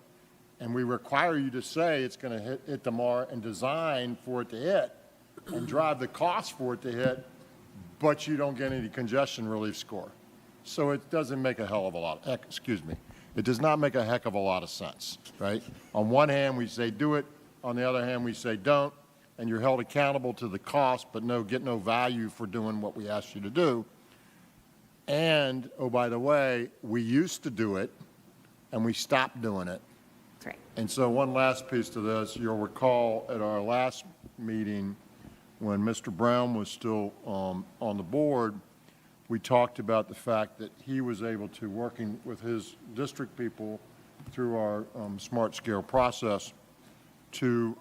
and we require you to say it's going to hit tomorrow and design for it to hit and drive the cost for it to hit, but you don't get any congestion relief score. So it doesn't make a hell of a lot, it does not make a heck of a lot of sense, right? On one hand, we say do it. On the other hand, we say don't, and you're held accountable to the cost, but get no value for doing what we asked you to do. And, oh, by the way, we used to do it, and we stopped doing it. That's right. And so one last piece to this, you'll recall at our last meeting when Mr. Brown was still on the board, we talked about the fact that he was able to, working with his district people through our smart scale process, to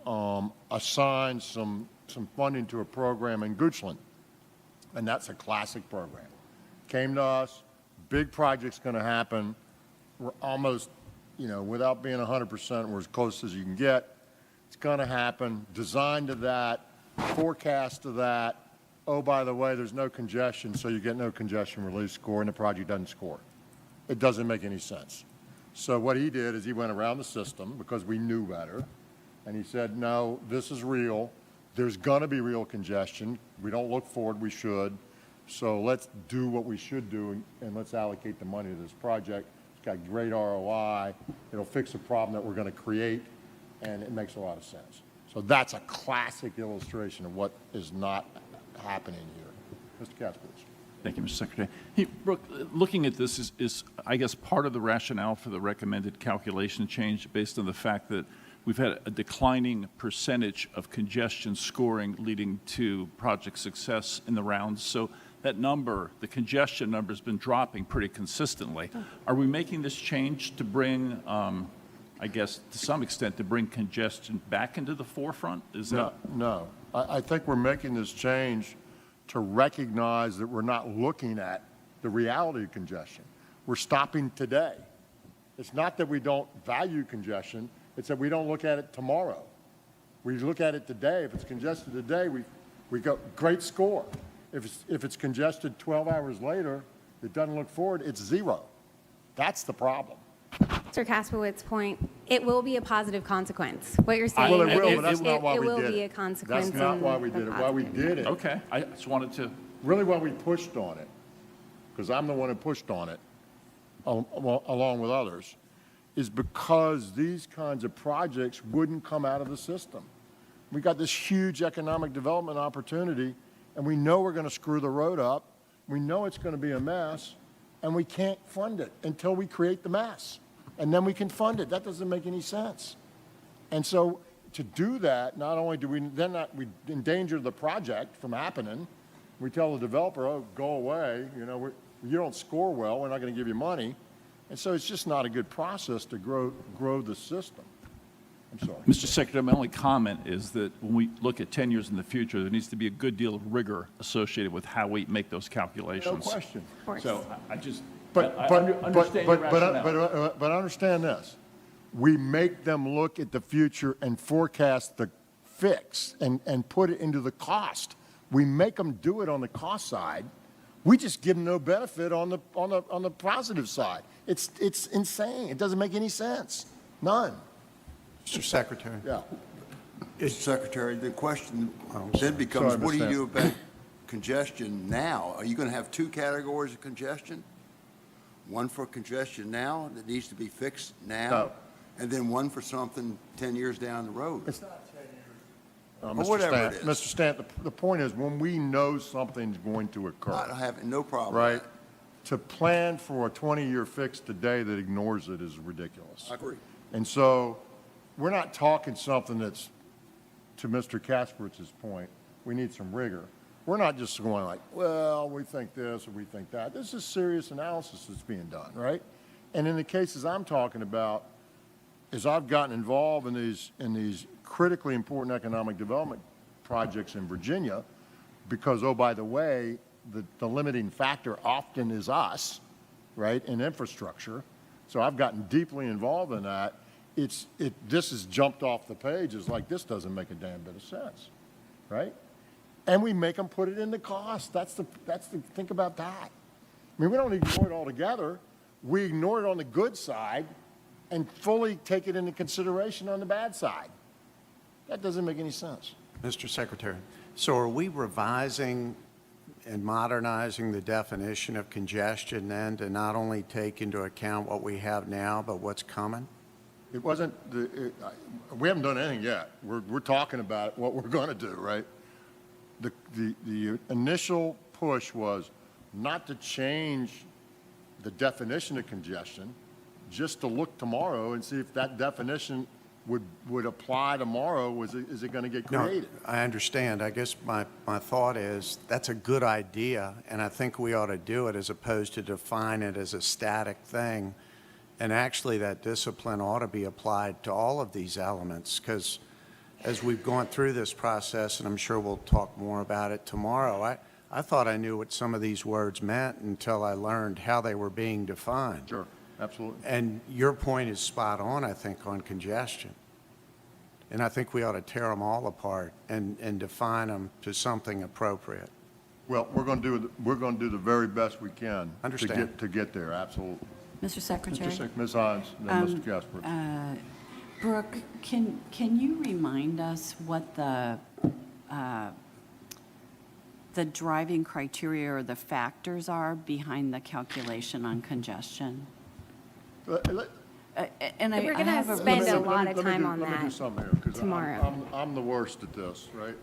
assign some funding to a program in Goochland. And that's a classic program. Came to us, big project's going to happen. We're almost, without being 100%, we're as close as you can get. It's going to happen, designed to that, forecast to that. Oh, by the way, there's no congestion, so you get no congestion relief score, and the project doesn't score. It doesn't make any sense. So what he did is he went around the system because we knew better, and he said, no, this is real. There's going to be real congestion. We don't look for it, we should. So let's do what we should do, and let's allocate the money to this project. It's got great ROI. It'll fix a problem that we're going to create, and it makes a lot of sense. So that's a classic illustration of what is not happening here. Mr. Katz, please. Thank you, Mr. Secretary. Hey, Brooke, looking at this is, I guess, part of the rationale for the recommended calculation change based on the fact that we've had a declining percentage of congestion scoring leading to project success in the rounds. So that number, the congestion number, has been dropping pretty consistently. Are we making this change to bring, I guess, to some extent, to bring congestion back into the forefront? Is that? No. I think we're making this change to recognize that we're not looking at the reality of congestion. We're stopping today. It's not that we don't value congestion, it's that we don't look at it tomorrow. We look at it today. If it's congested today, we go, great score. If it's congested 12 hours later, it doesn't look forward, it's zero. That's the problem. Mr. Kaspowitz's point, it will be a positive consequence. What you're saying, Well, it will, but that's not why it we will did be it. a consequence. That's not why we did it. Why we did it. Okay, I just wanted to. Really why we pushed on it, because I'm the one who pushed on it, along with others, is because these kinds of projects wouldn't come out of the system. We got this huge economic development opportunity, and we know we're going to screw the road up. We know it's going to be a mess, and we can't fund it until we create the mess. And then we can fund it. That doesn't make any sense. And so to do that, not only do we we endanger the project from happening, we tell the developer, oh, go away. you don't score well, we're not going to give you money. And so it's just not a good process to grow the system. I'm sorry. Mr. Secretary, my only comment is that when we look at 10 years in the future, there needs to be a good deal of rigor associated with how we make those calculations. No question. Of course. So I just, But understand your rationale. but understand this. We make them look at the future and forecast the fix and put it into the cost. We make them do it on the cost side. We just give them no benefit on the positive side. It's insane. It doesn't make any sense. None. Mr. Secretary. Yeah. Mr. Secretary, the question then becomes, Sorry, what do you Mr. do about congestion now? Are you going to have two categories of congestion? One for congestion now that needs to be fixed now? No. And then one for something 10 years down the road? It's not 10 years. Or whatever it is. Mr. Stant, the point is when we know something's going to occur. I have no problem with Right? that. To plan for a 20-year fix today that ignores it is ridiculous. I agree. And so we're not talking something that's, to Mr. Kasperitz's point, we need some rigor. We're not just going like, well, we think this or we think that. This is serious analysis that's being done, right? And in the cases I'm talking about, as I've gotten involved in these critically important economic development projects in Virginia, because, oh, by the way, the limiting factor often is us, right, in infrastructure. So I've gotten deeply involved in that. This has jumped off the page. It's like, this doesn't make a damn bit of sense, right? And we make them put it in the cost. Think about that. I mean, we don't ignore it altogether. We ignore it on the good side and fully take it into consideration on the bad side. That doesn't make any sense. Mr. Secretary, so are we revising and modernizing the definition of congestion then to not only take into account what we have now, but what's coming? It wasn't, we haven't done anything yet. We're talking about what we're going to do, right? The initial push was not to change the definition of congestion, just to look tomorrow and see if that definition would apply tomorrow. Is it going to get created? No, I understand. I guess my thought is that's a good idea, and I think we ought to do it as opposed to define it as a static thing. And actually, that discipline ought to be applied to all of these elements, because as we've gone through this process, and I'm sure we'll talk more about it tomorrow, I thought I knew what some of these words meant until I learned how they were being defined. Sure, absolutely. And your point is spot on, I think, on congestion. And I think we ought to tear them all apart and define them to something appropriate. Well, we're going to do the very best we can Understand. to get there, absolutely. Mr. Secretary? Ms. Hines, then Mr. Kasper. Brooke, can you remind us what the driving criteria or the factors are behind the calculation on congestion? And We're going to spend a lot of time on Let me do that something here, 'cause tomorrow. I'm the worst at this, right?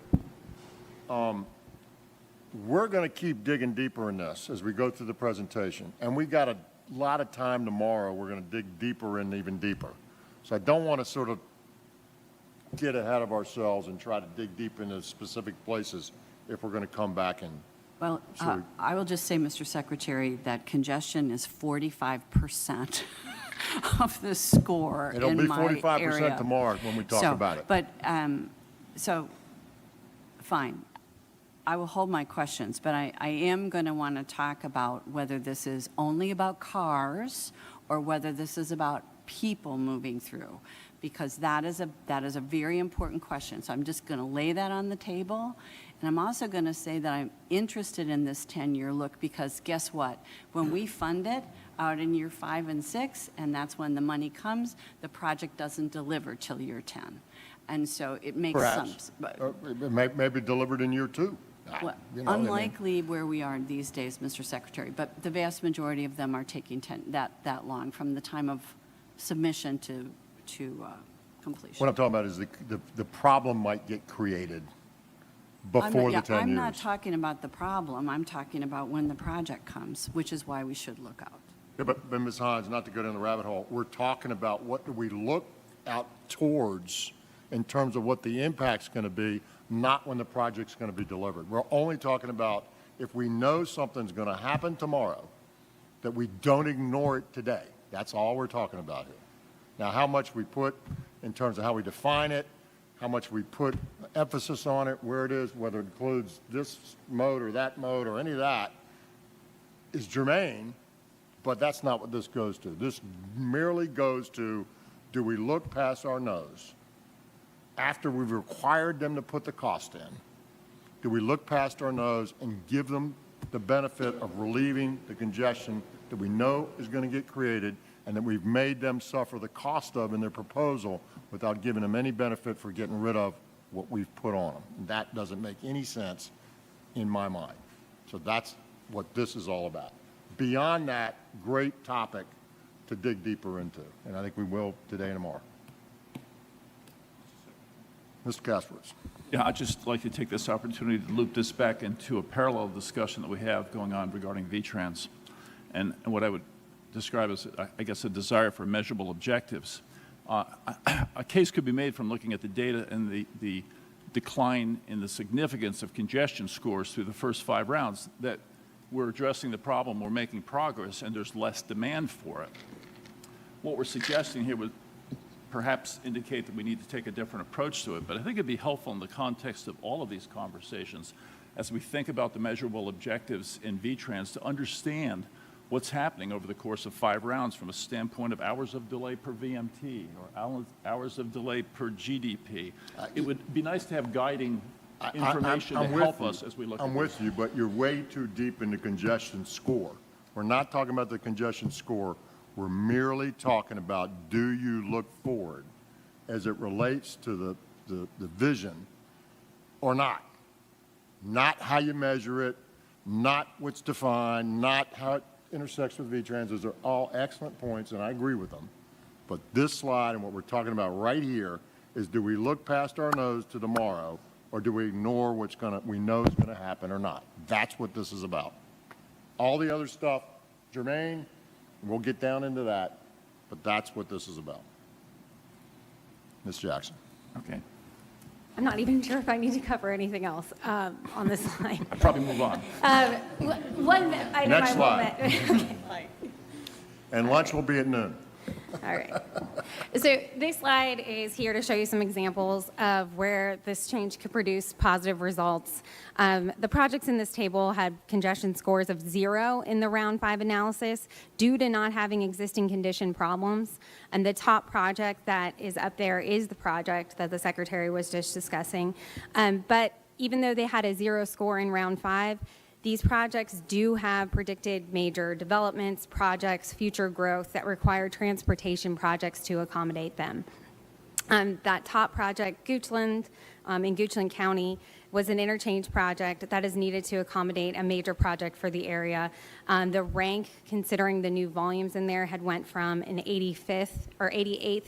We're going to keep digging deeper in this as we go through the presentation. And we got a lot of time tomorrow. We're going to dig deeper and even deeper. So I don't want to sort of get ahead of ourselves and try to dig deep into specific places if we're going to come back and. Well, I will just say, Mr. Secretary, that congestion is 45% of the score It'll in be my 45% area. tomorrow when we talk about it. But, so, fine. I will hold my questions, but I am going to want to talk about whether this is only about cars or whether this is about people moving through, because that is a very important question. So I'm just going to lay that on the table. And I'm also going to say that I'm interested in this 10-year look, because guess what? When we fund it out in year 5 and 6, and that's when the money comes, the project doesn't deliver till year 10. And so it makes Perhaps. It may be delivered in year 2. Well, You know what I mean? unlikely where we are these days, Mr. Secretary, but the vast majority of them are taking that long, from the time of submission to completion. What I'm talking about is the problem might get created before the 10 years. I'm not talking about the problem. I'm talking about when the project comes, which is why we should look out. Yeah, but Ms. Hines, not to go down the rabbit hole, we're talking about what do we look out towards in terms of what the impact's going to be, not when the project's going to be delivered. We're only talking about if we know something's going to happen tomorrow, that we don't ignore it today. That's all we're talking about here. Now, how much we put in terms of how we define it, how much we put emphasis on it, where it is, whether it includes this mode or that mode or any of that, is germane, but that's not what this goes to. This merely goes to, do we look past our nose after we've required them to put the cost in? Do we look past our nose and give them the benefit of relieving the congestion that we know is going to get created and that we've made them suffer the cost of in their proposal without giving them any benefit for getting rid of what we've put on them? That doesn't make any sense in my mind. So that's what this is all about. Beyond that, great topic to dig deeper into, and I think we will today and tomorrow. Mr. Kasprowitz. Yeah, I'd just like to take this opportunity to loop this back into a parallel discussion that we have going on regarding VTrans and what I would describe as, I guess, a desire for measurable objectives. A case could be made from looking at the data and the decline in the significance of congestion scores through the first 5 rounds that we're addressing the problem, we're making progress, and there's less demand for it. What we're suggesting here would perhaps indicate that we need to take a different approach to it, but I think it'd be helpful in the context of all of these conversations as we think about the measurable objectives in VTrans to understand what's happening over the course of 5 rounds from a standpoint of hours of delay per VMT or hours of delay per GDP. It would be nice to have guiding information to help us as we look at this. I'm with you, but you're way too deep in the congestion score. We're not talking about the congestion score. We're merely talking about, do you look forward as it relates to the vision or not? Not how you measure it, not what's defined, not how it intersects with VTrans. Those are all excellent points, and I agree with them. But this slide and what we're talking about right here is, do we look past our nose to tomorrow, or do we ignore what's we know is going to happen or not? That's what this is about. All the other stuff, germane, we'll get down into that, but that's what this is about. Ms. Jackson. Okay. I'm not even sure if I need to cover anything else on this slide. I'd probably move on. One item Next I slide. will okay. And lunch will be at noon. All right. So this slide is here to show you some examples of where this change could produce positive results. The projects in this table had congestion scores of 0 in the round 5 analysis due to not having existing condition problems. And the top project that is up there is the project that the Secretary was just discussing. But even though they had a 0 score in round 5, these projects do have predicted major developments, projects, future growth that require transportation projects to accommodate them. That top project, Goochland, in Goochland County, was an interchange project that is needed to accommodate a major project for the area. The rank, considering the new volumes in there, had went from an 85th or 88th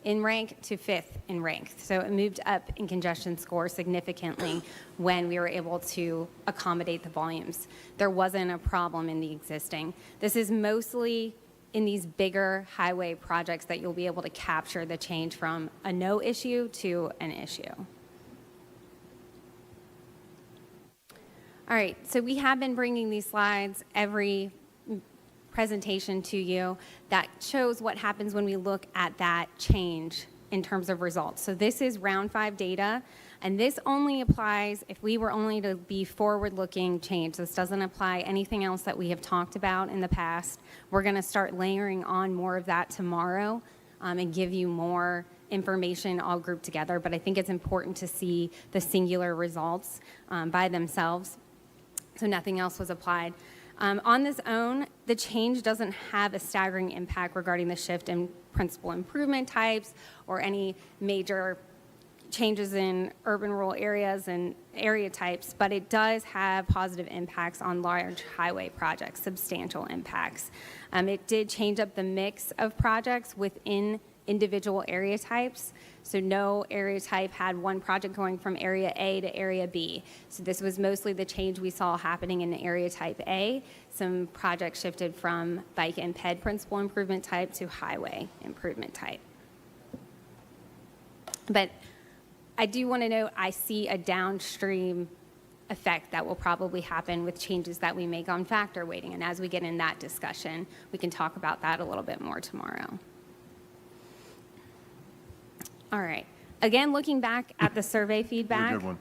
in rank to 5th in rank. So it moved up in congestion score significantly when we were able to accommodate the volumes. There wasn't a problem in the existing. This is mostly in these bigger highway projects that you'll be able to capture the change from a no issue to an issue. All right, so we have been bringing these slides every presentation to you that shows what happens when we look at that change in terms of results. So this is round 5 data, and this only applies if we were only to be forward-looking change. This doesn't apply anything else that we have talked about in the past. We're going to start layering on more of that tomorrow and give you more information all grouped together, but I think it's important to see the singular results by themselves. So nothing else was applied. On this own, the change doesn't have a staggering impact regarding the shift in principal improvement types or any major changes in urban rural areas and area types, but it does have positive impacts on large highway projects, substantial impacts. It did change up the mix of projects within individual area types. So no area type had one project going from area A to area B. So this was mostly the change we saw happening in area type A. Some projects shifted from bike and ped principal improvement type to highway improvement type. But I do want to note, I see a downstream effect that will probably happen with changes that we make on factor weighting. And as we get in that discussion, we can talk about that a little bit more tomorrow. All right. Again, looking back at the survey feedback. Good one.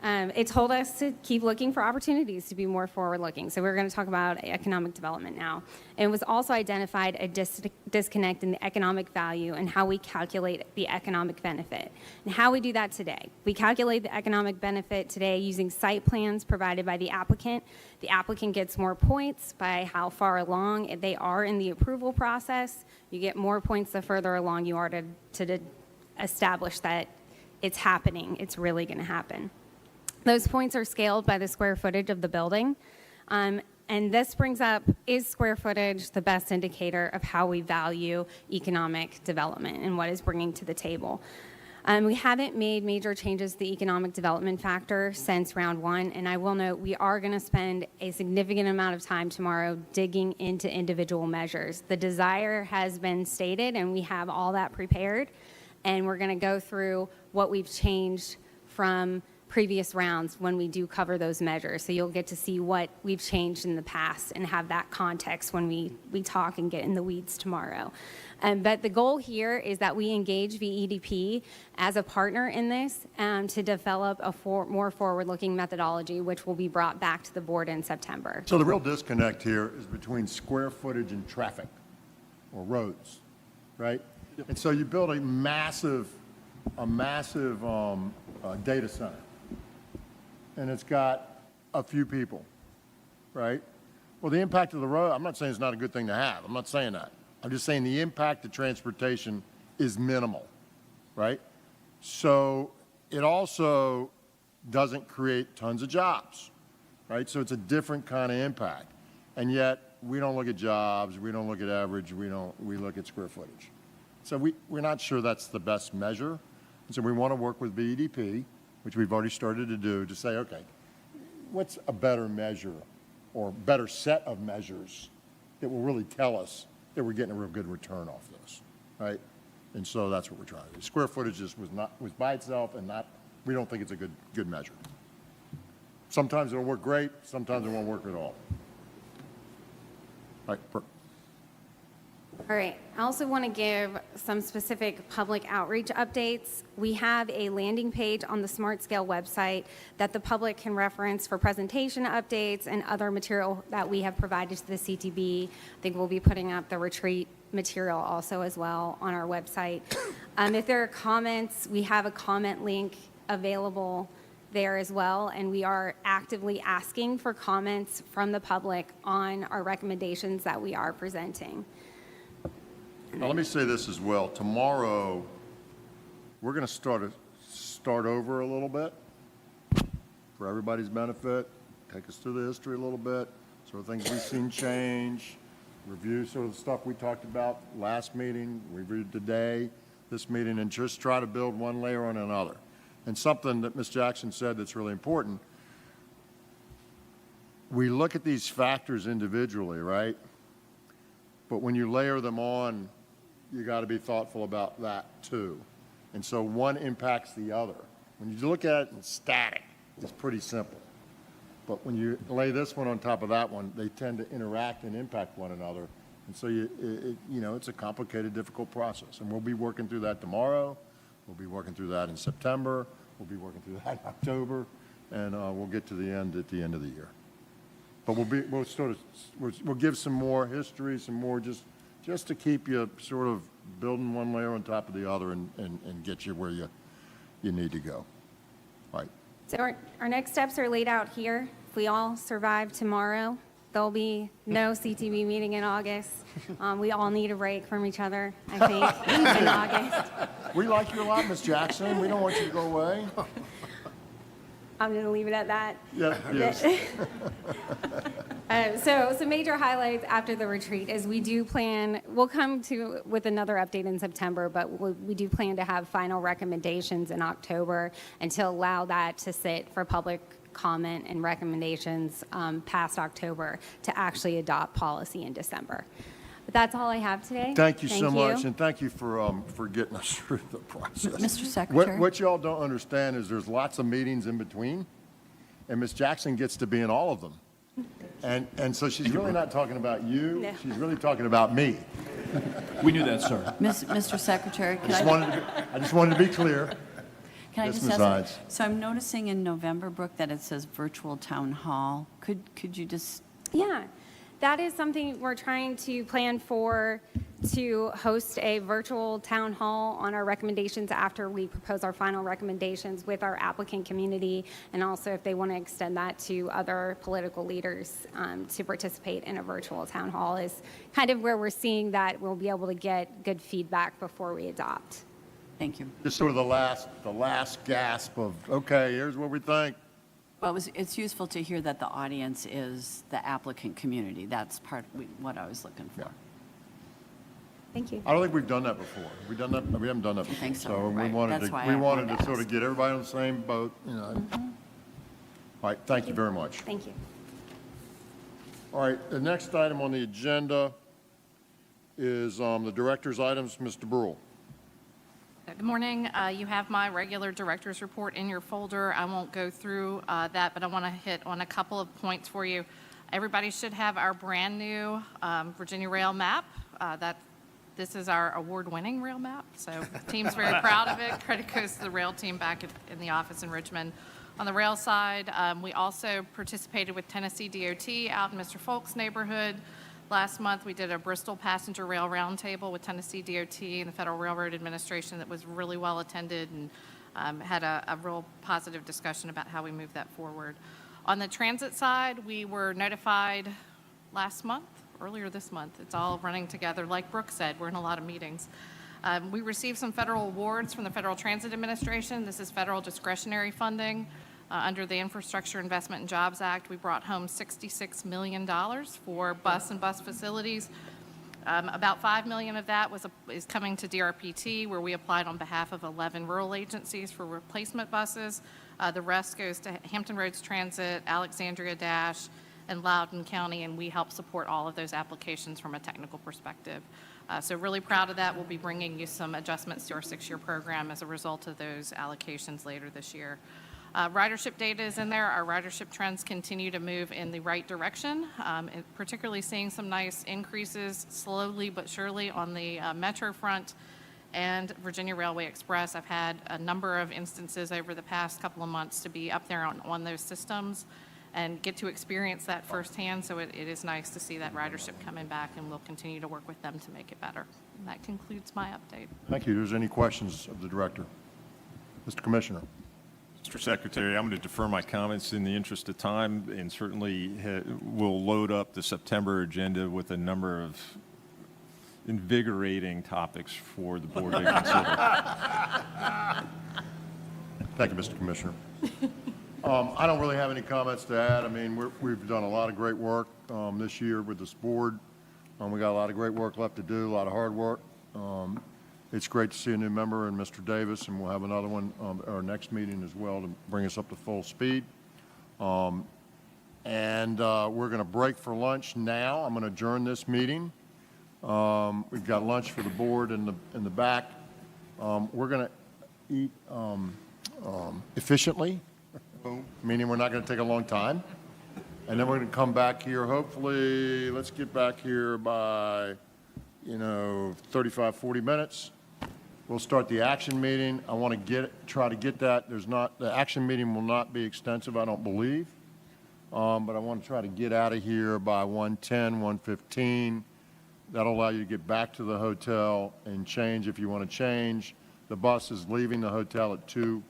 It told us to keep looking for opportunities to be more forward-looking. So we're going to talk about economic development now. And it was also identified a disconnect in the economic value and how we calculate the economic benefit. And how we do that today. We calculate the economic benefit today using site plans provided by the applicant. The applicant gets more points by how far along they are in the approval process. You get more points the further along you are to establish that it's happening, it's really going to happen. Those points are scaled by the square footage of the building. And this brings up, is square footage the best indicator of how we value economic development and what is bringing to the table? We haven't made major changes to the economic development factor since round one, and I will note we are going to spend a significant amount of time tomorrow digging into individual measures. The desire has been stated, and we have all that prepared, and we're going to go through what we've changed from previous rounds when we do cover those measures. So you'll get to see what we've changed in the past and have that context when we talk and get in the weeds tomorrow. But the goal here is that we engage VEDP as a partner in this to develop a more forward-looking methodology, which will be brought back to the board in September. So the real disconnect here is between square footage and traffic, or roads, right? And so you build a massive data center, and it's got a few people, right? Well, the impact of the road, I'm not saying it's not a good thing to have. I'm not saying that. I'm just saying the impact of transportation is minimal, right? So it also doesn't create tons of jobs, right? So it's a different kind of impact. And yet, we don't look at jobs, we don't look at average, we look at square footage. So we're not sure that's the best measure. And so we want to work with VEDP, which we've already started to do, to say, okay, what's a better measure or better set of measures that will really tell us that we're getting a real good return off this, right? And so that's what we're trying to do. Square footage was by itself and we don't think it's a good measure. Sometimes it'll work great, sometimes it won't work at all. All right, All right, I also want to give some specific public outreach updates. We have a landing page on the Smart Scale website that the public can reference for presentation updates and other material that we have provided to the CTB. I think we'll be putting up the retreat material also as well on our website. If there are comments, we have a comment link available there as well, and we are actively asking for comments from the public on our recommendations that we are presenting. Now, let me say this as well. Tomorrow, we're going to start over a little bit for everybody's benefit, take us through the history a little bit, sort of things we've seen change, review sort of the stuff we talked about last meeting, reviewed today, this meeting, and just try to build one layer on another. And something that Ms. Jackson said that's really important, we look at these factors individually, right? But when you layer them on, you got to be thoughtful about that too. And so one impacts the other. When you look at it in static, it's pretty simple. But when you lay this one on top of that one, they tend to interact and impact one another. And so it's a complicated, difficult process. And we'll be working through that tomorrow. We'll be working through that in September. We'll be working through that in October. And we'll get to the end at the end of the year. But we'll give some more history, some more just to keep you sort of building one layer on top of the other and get you where you need to go. All right. So our next steps are laid out here. If we all survive tomorrow, there'll be no CTB meeting in August. We all need a break from each other, I think, in August. We like you a lot, Ms. Jackson. We don't want you to go away. I'm going to leave it at that. Yeah, yes. So some major highlights after the retreat is we'll come with another update in September, but we do plan to have final recommendations in October and to allow that to sit for public comment and recommendations past October to actually adopt policy in December. But that's all I have today. Thank you so much, and thank you for getting us through the process. Mr. Secretary. What y'all don't understand is there's lots of meetings in between, and Ms. Jackson gets to be in all of them. And so she's really not talking about you, No. she's really talking about me. We knew that, sir. Mr. Secretary, I just wanted to be clear. can I Yes, just Ms. ask? Ides. So I'm noticing in November, Brooke, that it says virtual town hall. Could you just, Yeah, that is something we're trying to plan for, to host a virtual town hall on our recommendations after we propose our final recommendations with our applicant community, and also if they want to extend that to other political leaders to participate in a virtual town hall is kind of where we're seeing that we'll be able to get good feedback before we adopt. thank you. Just sort of the last gasp of, okay, here's what we think. Well, it's useful to hear that the audience is the applicant community. That's what I was looking for. Thank you. I don't think we've done that before. Have we done that? We haven't done that before. I think so, So we right. wanted That's to, why we I wanted wanted to to sort of ask. get everybody on the same boat, you know. All right, thank you very much. Thank you. All right, the next item on the agenda is the director's items. Mr. Brule. Good morning. You have my regular director's report in your folder. I won't go through that, but I want to hit on a couple of points for you. Everybody should have our brand-new Virginia Rail map. This is our award-winning rail map, so the team's very proud of it. Credit goes to the rail team back in the office in Richmond. On the rail side, we also participated with Tennessee DOT out in Mr. Folk's neighborhood. Last month, we did a Bristol Passenger Rail Roundtable with Tennessee DOT and the Federal Railroad Administration that was really well attended and had a real positive discussion about how we move that forward. On the transit side, we were notified earlier this month. It's all running together. Like Brooke said, we're in a lot of meetings. We received some federal awards from the Federal Transit Administration. This is federal discretionary funding. Under the Infrastructure Investment and Jobs Act, we brought home $66 million for bus and bus facilities. About $5 million of that is coming to DRPT, where we applied on behalf of 11 rural agencies for replacement buses. The rest goes to Hampton Roads Transit, Alexandria Dash, and Loudoun County, and we help support all of those applications from a technical perspective. So really proud of that. We'll be bringing you some adjustments to our 6-year program as a result of those allocations later this year. Ridership data is in there. Our ridership trends continue to move in the right direction, particularly seeing some nice increases slowly but surely on the Metro front and Virginia Railway Express. I've had a number of instances over the past couple of months to be up there on those systems and get to experience that firsthand, so it is nice to see that ridership coming back, and we'll continue to work with them to make it better. And that concludes my update. Thank you. There's any questions of the director? Mr. Commissioner. Mr. Secretary, I'm going to defer my comments in the interest of time, and certainly we'll load up the September agenda with a number of invigorating topics for the board to consider. Thank you, Mr. Commissioner. I don't really have any comments to add. I mean, we've done a lot of great work this year with this board. We got a lot of great work left to do, a lot of hard work. It's great to see a new member in Mr. Davis, and we'll have another one our next meeting as well to bring us up to full speed. We're going to break for lunch now. I'm going to adjourn this meeting. We've got lunch for the board in the back. We're going to eat efficiently, meaning we're not going to take a long time. And then we're going to come back here, hopefully, let's get back here by, 35, 40 minutes. We'll start the action meeting. I want to try to get that. The action meeting will not be extensive, I don't believe. But I want to try to get out of here by 1:10, 1:15. That'll allow you to get back to the hotel and change if you want to change. The bus is leaving the hotel at 2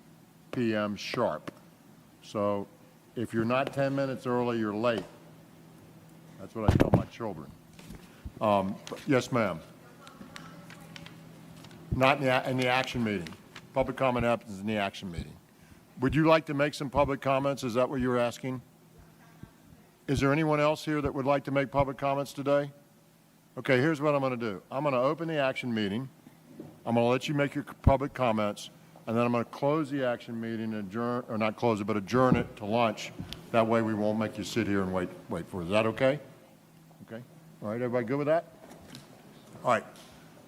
p.m. sharp. So if you're not 10 minutes early, you're late. That's what I tell my children. Yes, ma'am. Not in the action meeting. Public comment happens in the action meeting. Would you like to make some public comments? Is that what you're asking? Is there anyone else here that would like to make public comments today? Okay, here's what I'm going to do. I'm going to open the action meeting. I'm going to let you make your public comments, and then I'm going to close the action meeting, adjourn it to lunch. That way we won't make you sit here and wait for it. Is that okay? Okay. All right, everybody good with that? All right.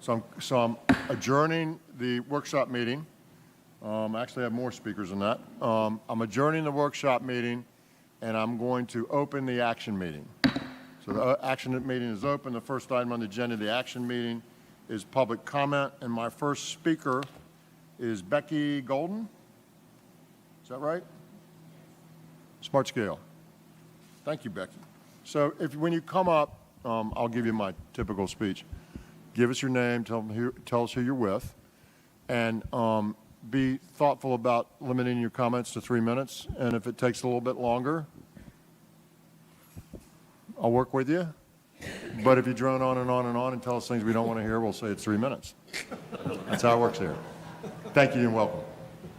So I'm adjourning the workshop meeting. Actually, I have more speakers than that. I'm adjourning the workshop meeting, and I'm going to open the action meeting. So the action meeting is open. The first item on the agenda of the action meeting is public comment, and my first speaker is Becky Golden. Is that right? Smart Scale. Thank you, Becky. So when you come up, I'll give you my typical speech. Give us your name, tell us who you're with, and be thoughtful about limiting your comments to 3 minutes. And if it takes a little bit longer, I'll work with you. But if you drone on and on and on and tell us things we don't want to hear, we'll say it's 3 minutes. That's how it works here. Thank you and welcome.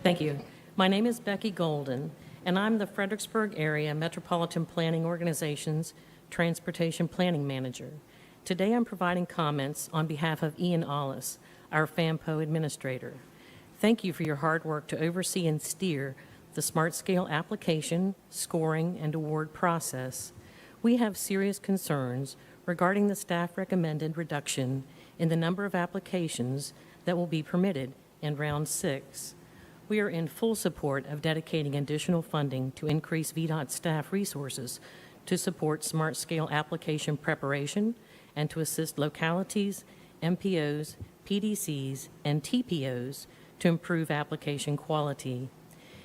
Thank you. My name is Becky Golden, and I'm the Fredericksburg Area Metropolitan Planning Organization's Transportation Planning Manager. Today I'm providing comments on behalf of Ian Ollis, our FAMPO administrator. Thank you for your hard work to oversee and steer the Smart Scale application, scoring, and award process. We have serious concerns regarding the staff-recommended reduction in the number of applications that will be permitted in Round 6. We are in full support of dedicating additional funding to increase VDOT staff resources to support Smart Scale application preparation and to assist localities, MPOs, PDCs, and TPOs to improve application quality.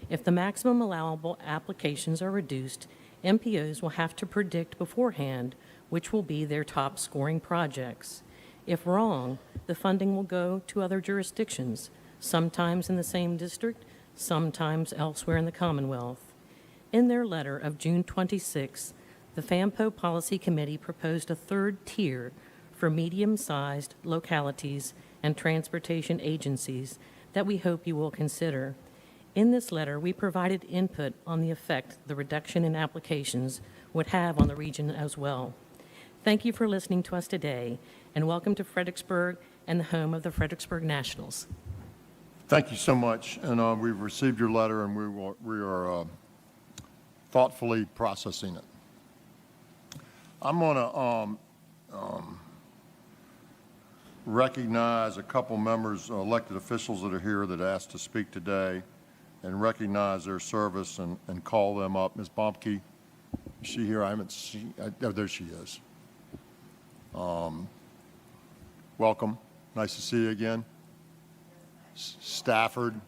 If the maximum allowable applications are reduced, MPOs will have to predict beforehand which will be their top scoring projects. If wrong, the funding will go to other jurisdictions, sometimes in the same district, sometimes elsewhere in the Commonwealth. In their letter of June 26, the FAMPO Policy Committee proposed a third tier for medium-sized localities and transportation agencies that we hope you will consider. In this letter, we provided input on the effect the reduction in applications would have on the region as well. Thank you for listening to us today, and welcome to Fredericksburg and the home of the Fredericksburg Nationals. Thank you so much, and we've received your letter, and we are thoughtfully processing it. I'm going to recognize a couple members, elected officials that are here that asked to speak today, and recognize their service and call them up. Ms. Bomke, is she here? I haven't seen, oh, there she is. Welcome. Nice to see you again. Stafford.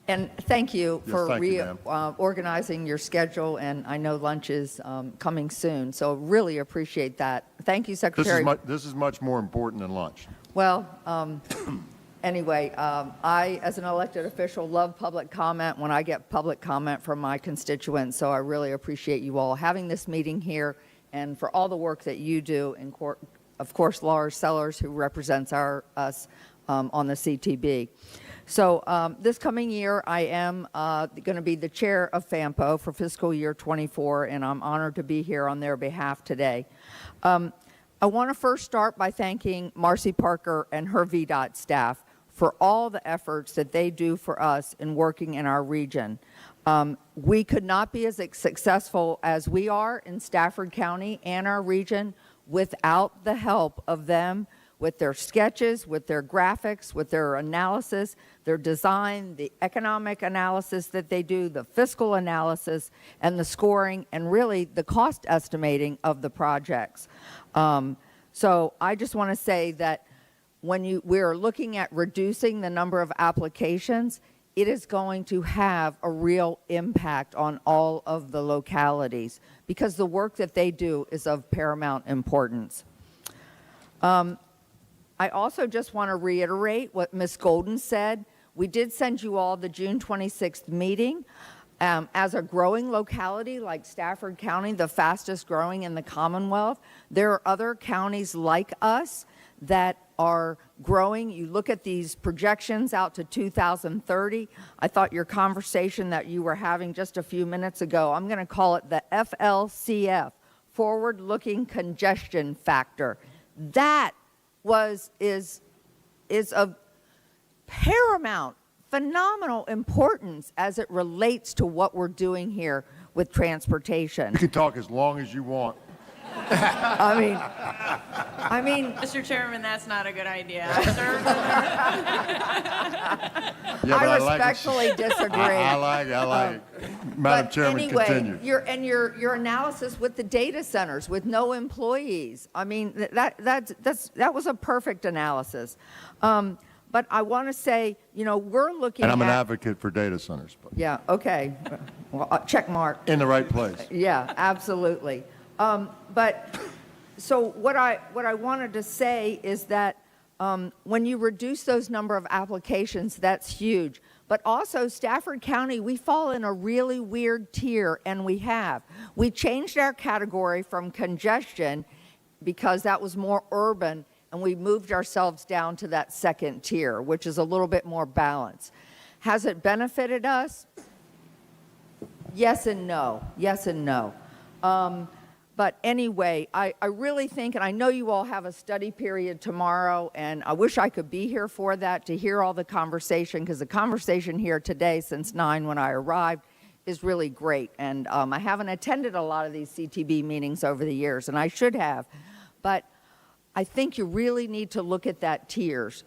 And thank you Yes, for thank you, ma'am. organizing your schedule, and I know lunch is coming soon, so really appreciate that. Thank you, Secretary. This is much more important than lunch. Well, anyway, I, as an elected official, love public comment when I get public comment from my constituents, so I really appreciate you all having this meeting here and for all the work that you do, and of course, Laura Sellers, who represents us on the CTB. So this coming year, I am going to be the chair of FAMPO for fiscal year 24, and I'm honored to be here on their behalf today. I want to first start by thanking Marcy Parker and her VDOT staff for all the efforts that they do for us in working in our region. We could not be as successful as we are in Stafford County and our region without the help of them, with their sketches, with their graphics, with their analysis, their design, the economic analysis that they do, the fiscal analysis, and the scoring, and really the cost estimating of the projects. So I just want to say that when we're looking at reducing the number of applications, it is going to have a real impact on all of the localities because the work that they do is of paramount importance. I also just want to reiterate what Ms. Golden said. We did send you all the June 26th meeting. As a growing locality like Stafford County, the fastest growing in the Commonwealth, there are other counties like us that are growing. You look at these projections out to 2030. I thought your conversation that you were having just a few minutes ago, I'm going to call it the FLCF, forward-looking congestion factor. That is of paramount, phenomenal importance as it relates to what we're doing here with transportation. You can talk as long as you want. I mean, Mr. Chairman, that's not a good idea. I served Yeah, but I like it. respectfully disagree. I like it. Madam Chairman, anyway, continue. Your analysis with the data centers with no employees. I mean, that was a perfect analysis. But I want to say, we're looking And I'm an at, advocate for data centers, but yeah, okay. Well, check mark. in the right place. Yeah, absolutely. But so what I wanted to say is that when you reduce those number of applications, that's huge. But also Stafford County, we fall in a really weird tier, and we have. We changed our category from congestion because that was more urban, and we moved ourselves down to that second tier, which is a little bit more balanced. Has it benefited us? Yes and no. Yes and no. But anyway, I really think, and I know you all have a study period tomorrow, and I wish I could be here for that to hear all the conversation, because the conversation here today since 9 when I arrived is really great. And I haven't attended a lot of these CTB meetings over the years, and I should have. But I think you really need to look at that tiers,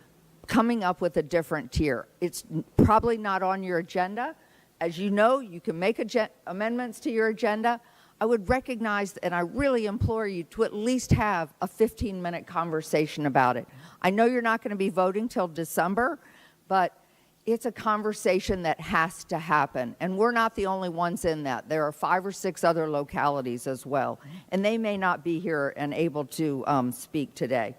coming up with a different tier. It's probably not on your agenda. As you know, you can make amendments to your agenda. I would recognize, and I really implore you to at least have a 15-minute conversation about it. I know you're not going to be voting till December, but it's a conversation that has to happen. And we're not the only ones in that. There are 5 or 6 other localities as well, and they may not be here and able to speak today.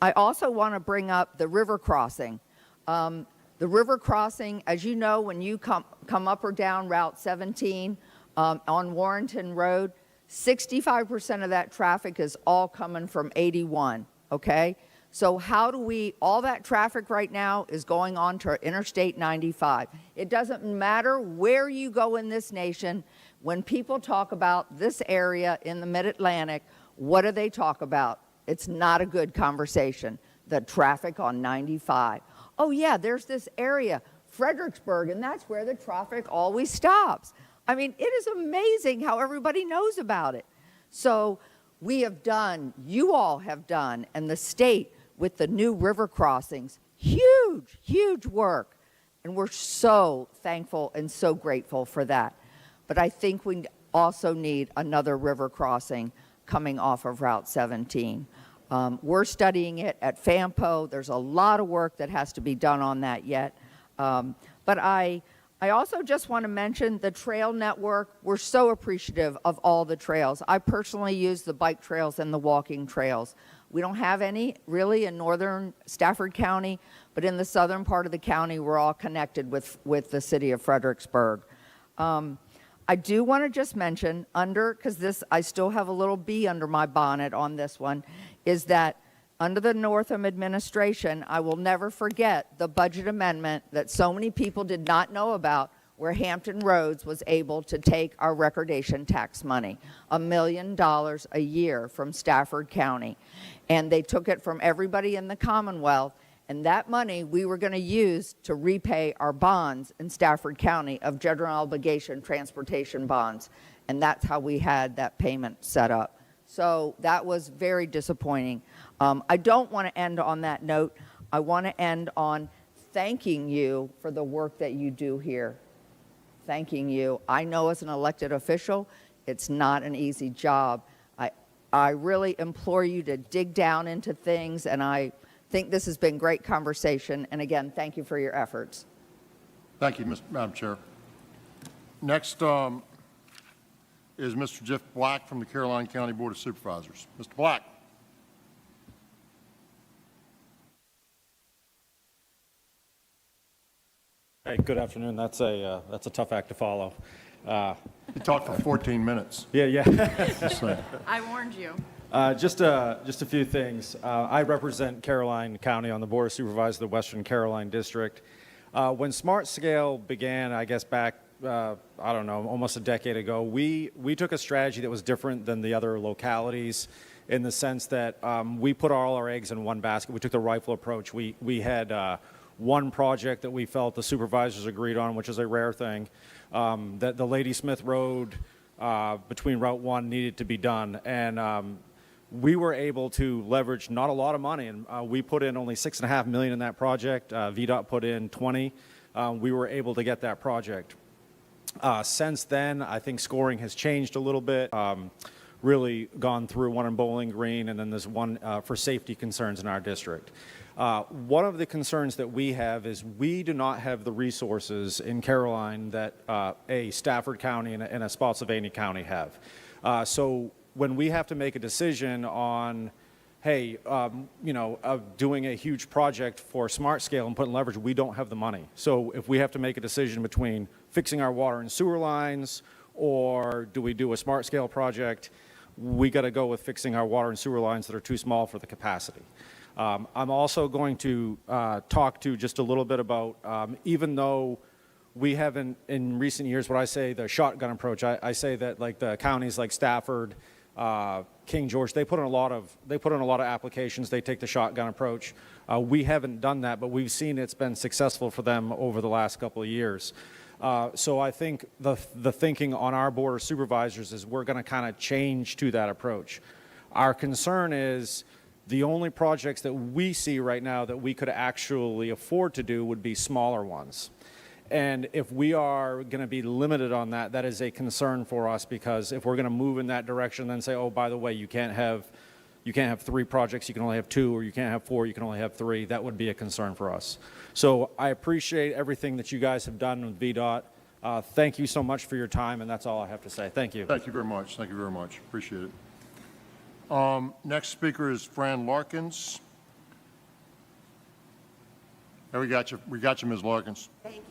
I also want to bring up the river crossing. The river crossing, as you know, when you come up or down Route 17, on Warrenton Road, 65% of that traffic is all coming from 81, okay? So how do all that traffic right now is going on to Interstate 95. It doesn't matter where you go in this nation, when people talk about this area in the Mid-Atlantic, what do they talk about? It's not a good conversation, the traffic on 95. Oh yeah, there's this area, Fredericksburg, and that's where the traffic always stops. I mean, it is amazing how everybody knows about it. So we have done, you all have done, and the state with the new river crossings, huge, huge work. And we're so thankful and so grateful for that. But I think we also need another river crossing coming off of Route 17. We're studying it at FAMPO. There's a lot of work that has to be done on that yet. But I also just want to mention the trail network. We're so appreciative of all the trails. I personally use the bike trails and the walking trails. We don't have any really in northern Stafford County, but in the southern part of the county, we're all connected with the city of Fredericksburg. I do want to just mention because I still have a little bee under my bonnet on this one, is that under the Northam administration, I will never forget the budget amendment that so many people did not know about, where Hampton Roads was able to take our recordation tax money, $1 million a year from Stafford County. And they took it from everybody in the Commonwealth, and that money we were going to use to repay our bonds in Stafford County of general obligation transportation bonds. And that's how we had that payment set up. So that was very disappointing. I don't want to end on that note. I want to end on thanking you for the work that you do here. Thanking you. I know as an elected official, it's not an easy job. I really implore you to dig down into things, and I think this has been great conversation. And again, thank you for your efforts. Thank you, Madam Chair. Next is Mr. Jeff Black from the Caroline County Board of Supervisors. Mr. Black. Hey, good afternoon. That's a tough act to follow. You talked for 14 minutes. Yeah. Just saying. I warned you. Just a few things. I represent Caroline County on the Board of Supervisors of the Western Caroline District. When Smart Scale began, I guess back, I don't know, almost a decade ago, we took a strategy that was different than the other localities in the sense that we put all our eggs in one basket. We took the rifle approach. We had one project that we felt the supervisors agreed on, which is a rare thing, that the Ladysmith Road between Route 1 needed to be done. And we were able to leverage not a lot of money, and we put in only $6.5 million in that project. VDOT put in 20. We were able to get that project. Since then, I think scoring has changed a little bit. Really gone through one in Bowling Green, and then there's one for safety concerns in our district. One of the concerns that we have is we do not have the resources in Caroline that a Stafford County and a Spotsylvania County have. So when we have to make a decision on, hey, doing a huge project for smart scale and putting leverage, we don't have the money. So if we have to make a decision between fixing our water and sewer lines, or do we do a smart scale project, we got to go with fixing our water and sewer lines that are too small for the capacity. I'm also going to talk to just a little bit about, even though we haven't in recent years, what I say the shotgun approach, I say that like the counties like Stafford, King George, they put in a lot of applications. They take the shotgun approach. We haven't done that, but we've seen it's been successful for them over the last couple of years. So I think the thinking on our board of supervisors is we're going to kind of change to that approach. Our concern is the only projects that we see right now that we could actually afford to do would be smaller ones. And if we are going to be limited on that, that is a concern for us, because if we're going to move in that direction, then say, oh, by the way, you can't have 3 projects, you can only have 2, or you can't have 4, you can only have 3, that would be a concern for us. So I appreciate everything that you guys have done with VDOT. Thank you so much for your time, and that's all I have to say. Thank you. Thank you very much. Thank you very much. Appreciate it. Next speaker is Fran Larkins. There, we got you. We got you, Ms. Larkins. Thank you.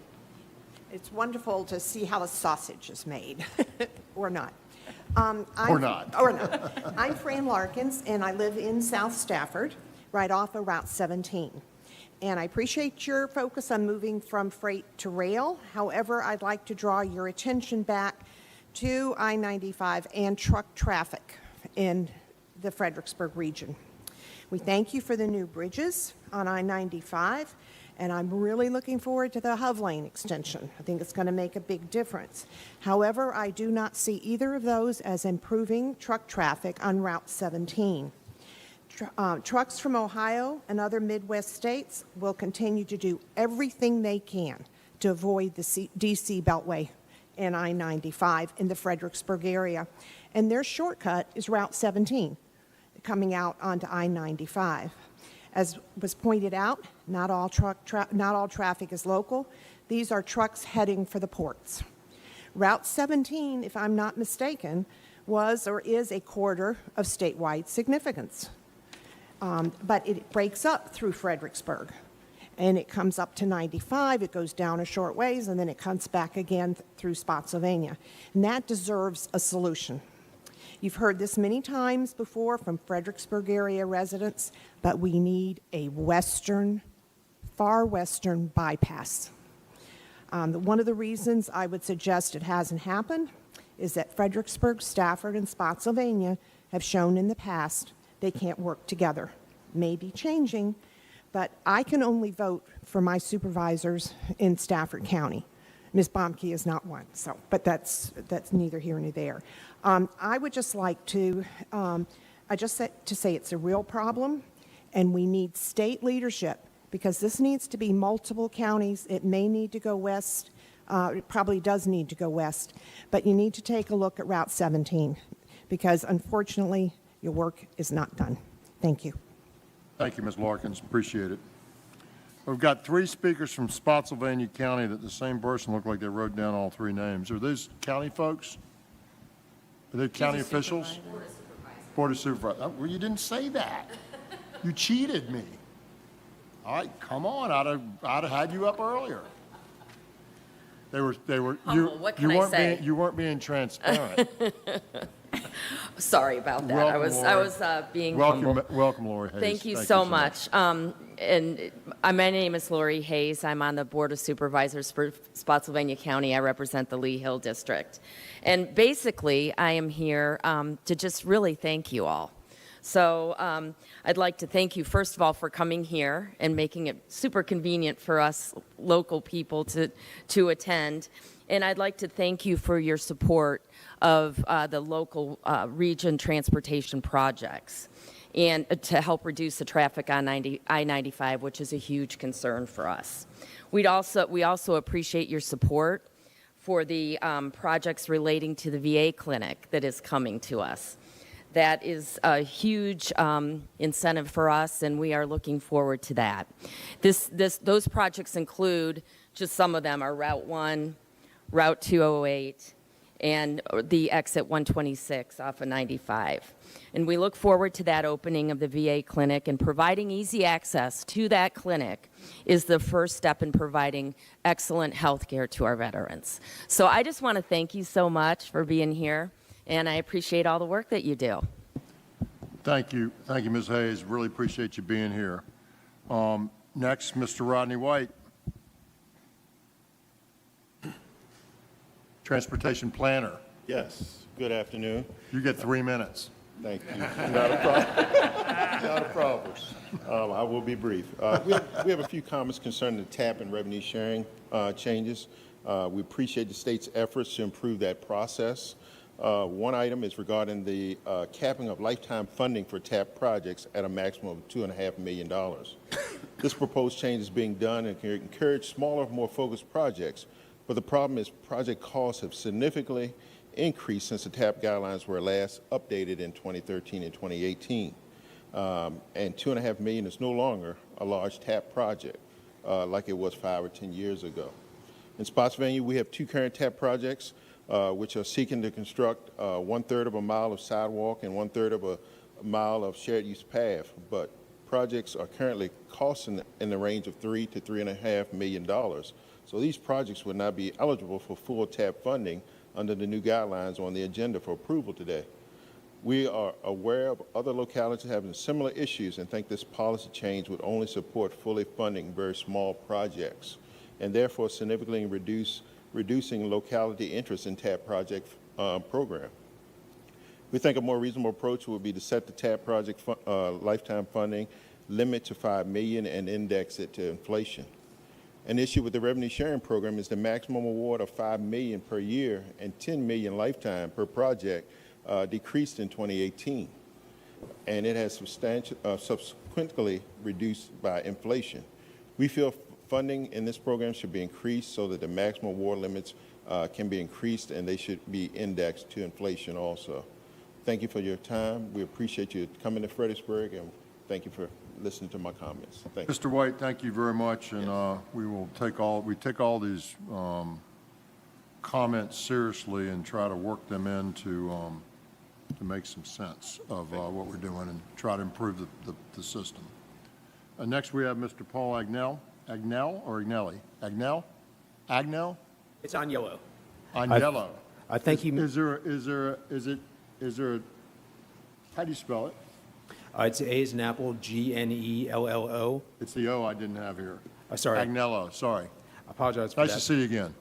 It's wonderful to see how a sausage is made, or not. Or not. Or not. I'm Fran Larkins, and I live in South Stafford, right off of Route 17. And I appreciate your focus on moving from freight to rail. However, I'd like to draw your attention back to I-95 and truck traffic in the Fredericksburg region. We thank you for the new bridges on I-95, and I'm really looking forward to the Hove Lane extension. I think it's going to make a big difference. However, I do not see either of those as improving truck traffic on Route 17. Trucks from Ohio and other Midwest states will continue to do everything they can to avoid the DC Beltway and I-95 in the Fredericksburg area. And their shortcut is Route 17, coming out onto I-95. As was pointed out, not all traffic is local. These are trucks heading for the ports. Route 17, if I'm not mistaken, was or is a corridor of statewide significance. But it breaks up through Fredericksburg, and it comes up to 95, it goes down a short ways, and then it comes back again through Spotsylvania. And that deserves a solution. You've heard this many times before from Fredericksburg area residents, but we need a far western bypass. One of the reasons I would suggest it hasn't happened is that Fredericksburg, Stafford, and Spotsylvania have shown in the past they can't work together. Maybe changing, but I can only vote for my supervisors in Stafford County. Ms. Bomke is not one, but that's neither here nor there. I would just like to, to say it's a real problem, and we need state leadership, because this needs to be multiple counties. It may need to go west. It probably does need to go west, but you need to take a look at Route 17, because unfortunately, your work is not done. Thank you. Thank you, Ms. Larkins. Appreciate it. We've got 3 speakers from Spotsylvania County that the same person looked like they wrote down all 3 names. Are those county folks? Are they county officials? Board of Supervisors. Well, you didn't say that. You cheated me. All right, come on. I'd have had you up earlier. They were. What can I say? You weren't being transparent. Sorry about that. Welcome, I was being humble. Welcome, Lori Hayes. Thank you so much. And my name is Lori Hayes. I'm on the Board of Supervisors for Spotsylvania County. I represent the Lee Hill District. And basically, I am here to just really thank you all So I'd like to thank you, first of all, for coming here and making it super convenient for us local people to attend. And I'd like to thank you for your support of the local region transportation projects and to help reduce the traffic on I-95, which is a huge concern for us. We also appreciate your support for the projects relating to the VA clinic that is coming to us. That is a huge incentive for us, and we are looking forward to that. Those projects include, just some of them are Route 1, Route 208, and the exit 126 off of 95. And we look forward to that opening of the VA clinic, and providing easy access to that clinic is the first step in providing excellent health care to our veterans. So I just want to thank you so much for being here, and I appreciate all the work that you do. Thank you. Thank you, Ms. Hayes. Really appreciate you being here. Next, Mr. Rodney White. Transportation Planner. Yes, good afternoon. You get 3 minutes. Thank you. Not a problem. Not a problem. I will be brief. We have a few comments concerning the TAP and revenue sharing changes. We appreciate the state's efforts to improve that process. One item is regarding the capping of lifetime funding for TAP projects at a maximum of $2.5 million. This proposed change is being done and can encourage smaller, more focused projects. But the problem is project costs have significantly increased since the TAP guidelines were last updated in 2013 and 2018. And $2.5 million is no longer a large TAP project like it was 5 or 10 years ago. In Spotsylvania, we have 2 current TAP projects which are seeking to construct 1/3 of a mile of sidewalk and 1/3 of a mile of shared use path. But projects are currently costing in the range of $3 to $3.5 million. So these projects would not be eligible for full TAP funding under the new guidelines on the agenda for approval today. We are aware of other localities having similar issues and think this policy change would only support fully funding very small projects and therefore significantly reducing locality interest in TAP project program. We think a more reasonable approach would be to set the TAP project lifetime funding limit to $5 million and index it to inflation. An issue with the revenue sharing program is the maximum award of $5 million per year and $10 million lifetime per project decreased in 2018, and it has subsequently reduced by inflation. We feel funding in this program should be increased so that the maximum award limits can be increased, and they should be indexed to inflation also. Thank you for your time. We appreciate you coming to Fredericksburg, and thank you for listening to my comments. Thank you. Mr. White, thank you very much, and we will take all these comments seriously and try to work them in to make some sense of what we're doing and try to improve the system. Next, we have Mr. Paul Agnell. Agnell or Agnelli? Agnell? Agnell? It's on yellow. On yellow. I think you. Is there how do you spell it? It's A as in apple, Gnello. It's the O I didn't have here. Sorry. Agnello, sorry. I apologize for Nice that. to see you again.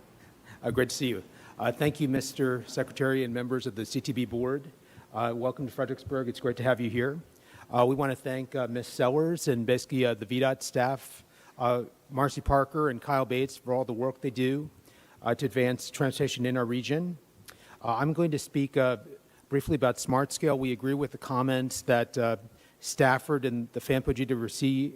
Great to see you. Thank you, Mr. Secretary and members of the CTB Board. Welcome to Fredericksburg. It's great to have you here. We want to thank Ms. Sellers and basically the VDOT staff, Marcy Parker and Kyle Bates for all the work they do to advance transportation in our region. I'm going to speak briefly about Smart Scale. We agree with the comments that Stafford and the FAMPO-GWC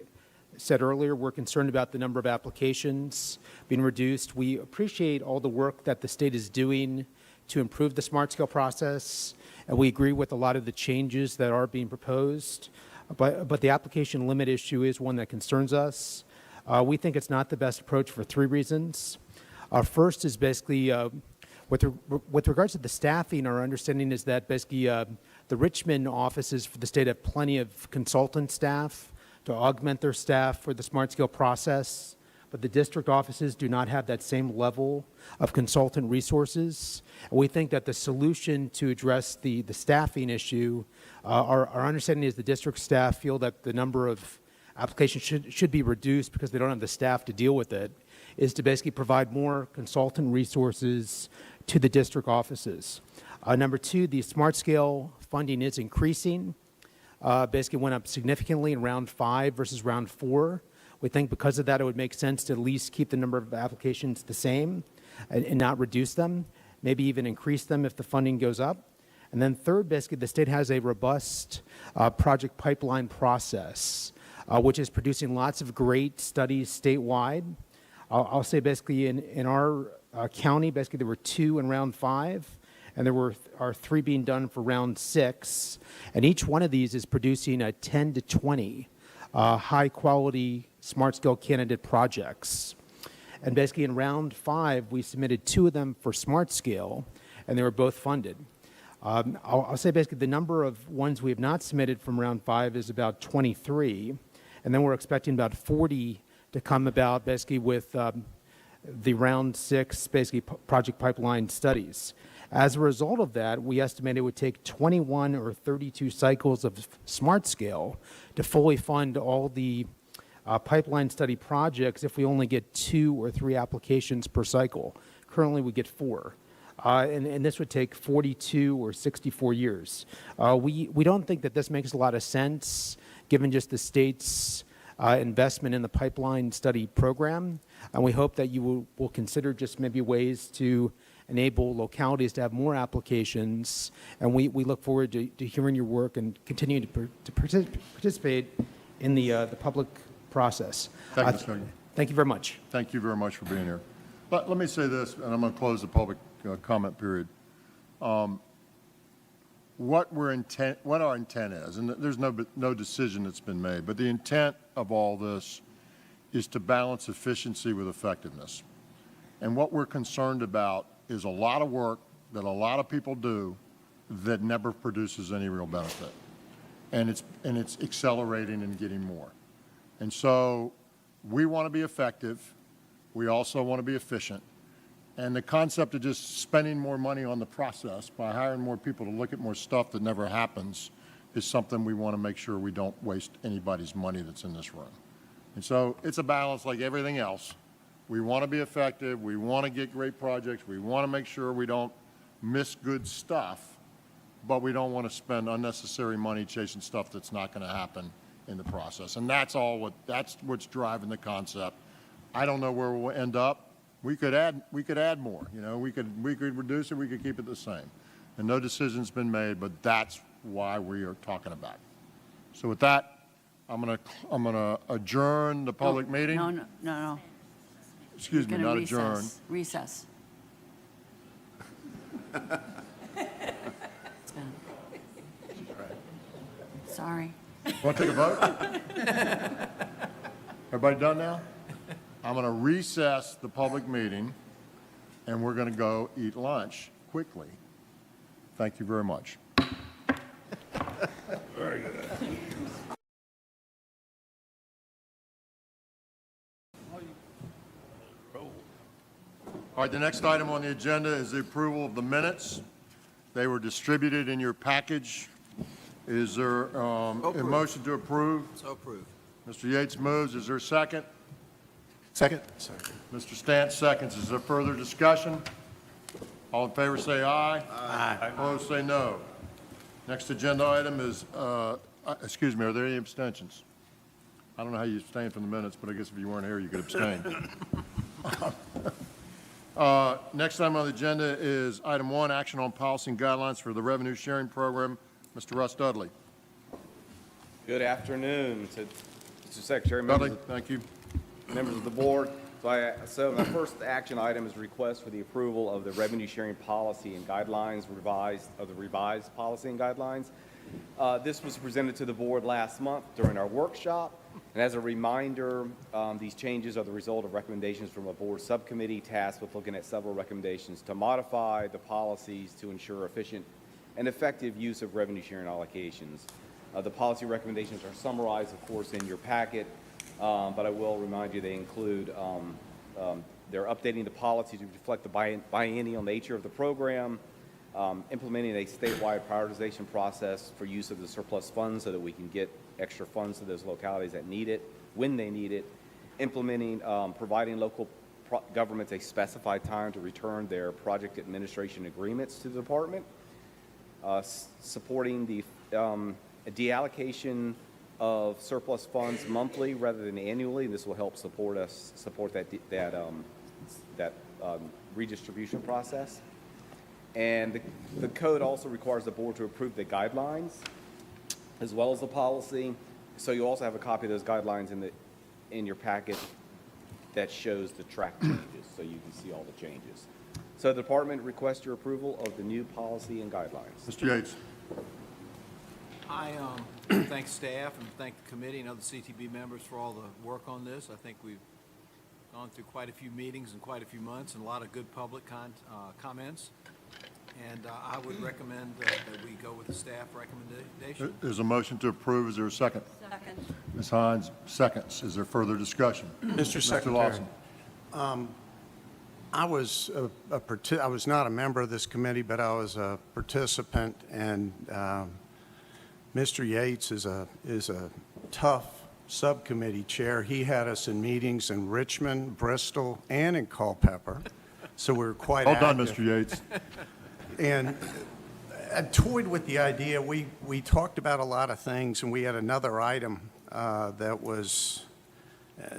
said earlier. We're concerned about the number of applications being reduced. We appreciate all the work that the state is doing to improve the Smart Scale process, and we agree with a lot of the changes that are being proposed. But the application limit issue is one that concerns us. We think it's not the best approach for 3 reasons. First is basically with regards to the staffing, our understanding is that basically the Richmond offices for the state have plenty of consultant staff to augment their staff for the Smart Scale process, but the district offices do not have that same level of consultant resources. And we think that the solution to address the staffing issue, our understanding is the district staff feel that the number of applications should be reduced because they don't have the staff to deal with it, is to basically provide more consultant resources to the district offices. Number 2, the Smart Scale funding is increasing. basically went up significantly in round 5 versus round 4. We think because of that, it would make sense to at least keep the number of applications the same and not reduce them, maybe even increase them if the funding goes up. And then third, basically, the state has a robust project pipeline process, which is producing lots of great studies statewide. I'll say basically in our county, basically there were 2 in round 5, and there are 3 being done for round 6. And each one of these is producing 10 to 20 high-quality smart-scale candidate projects. And basically in round 5, we submitted 2 of them for smart-scale, and they were both funded. I'll say basically the number of ones we have not submitted from round 5 is about 23, and then we're expecting about 40 to come about basically with the round 6 basically project pipeline studies. As a result of that, we estimate it would take 21 or 32 cycles of smart scale to fully fund all the pipeline study projects if we only get 2 or 3 applications per cycle. Currently, we get 4. And this would take 42 or 64 years. We don't think that this makes a lot of sense given just the state's investment in the pipeline study program. And we hope that you will consider just maybe ways to enable localities to have more applications. And we look forward to hearing your work and continuing to participate in the public process. Thank you, Mr. Nugent. Thank you very much. Thank you very much for being here. Let me say this, and I'm going to close the public comment period. What our intent is, and there's no decision that's been made, but the intent of all this is to balance efficiency with effectiveness. And what we're concerned about is a lot of work that a lot of people do that never produces any real benefit. And it's accelerating and getting more. And so we want to be effective. We also want to be efficient. And the concept of just spending more money on the process by hiring more people to look at more stuff that never happens is something we want to make sure we don't waste anybody's money that's in this room. And so it's a balance like everything else. We want to be effective. We want to get great projects. We want to make sure we don't miss good stuff, but we don't want to spend unnecessary money chasing stuff that's not going to happen in the process. And that's what's driving the concept. I don't know where we'll end up. We could add more. You know, we could reduce it. We could keep it the same. And no decision's been made, but that's why we are talking about it. So with that, I'm gonna adjourn the public meeting. No. Excuse me, not recess. adjourn. Recess. Sorry. Want to take a vote? Everybody done now? I'm going to recess the public meeting, and we're going to go eat lunch quickly. Thank you very much. Very good. All right, the next item on the agenda is the approval of the minutes. They were distributed in your package. Is there a motion to approve? So approved. Mr. Yates moves. Is there a second? Second. Mr. Stant seconds. Is there further discussion? All in favor say aye. Aye. Opposed say no. Next agenda item is, excuse me, are there any abstentions? I don't know how you abstain from the minutes, but I guess if you weren't here, you could abstain. Next item on the agenda is item 1, action on policy and guidelines for the revenue sharing program. Mr. Russ Dudley. Good afternoon, Mr. Secretary. Dudley, thank you. Members of the board. So my first action item is a request for the approval of the revenue sharing policy and guidelines revised policy and guidelines. This was presented to the board last month during our workshop. And as a reminder, these changes are the result of recommendations from a board subcommittee tasked with looking at several recommendations to modify the policies to ensure efficient and effective use of revenue sharing allocations. The policy recommendations are summarized, of course, in your packet, but I will remind you they include they're updating the policy to reflect the biennial nature of the program, implementing a statewide prioritization process for use of the surplus funds so that we can get extra funds to those localities that need it, when they need it, implementing, providing local governments a specified time to return their project administration agreements to the department, supporting the a deallocation of surplus funds monthly rather than annually, and this will help support that redistribution process. And the code also requires the board to approve the guidelines as well as the policy. So you also have a copy of those guidelines in your packet that shows the track changes, so you can see all the changes. So the department requests your approval of the new policy and guidelines. Mr. Yates. I thank staff and thank the committee and other CTB members for all the work on this. I think we've gone through quite a few meetings in quite a few months and a lot of good public comments. And I would recommend that we go with the staff recommendation. There's a motion to approve. Is there a second? Second. Ms. Hines, seconds. Is there further discussion? Mr. Secretary. Lawson. I was I was not a member of this committee, but I was a participant, and Mr. Yates is a tough subcommittee chair. He had us in meetings in Richmond, Bristol, and in Culpeper, so we were quite Well active. done, Mr. Yates. And I toyed with the idea. We talked about a lot of things, and we had another item that was,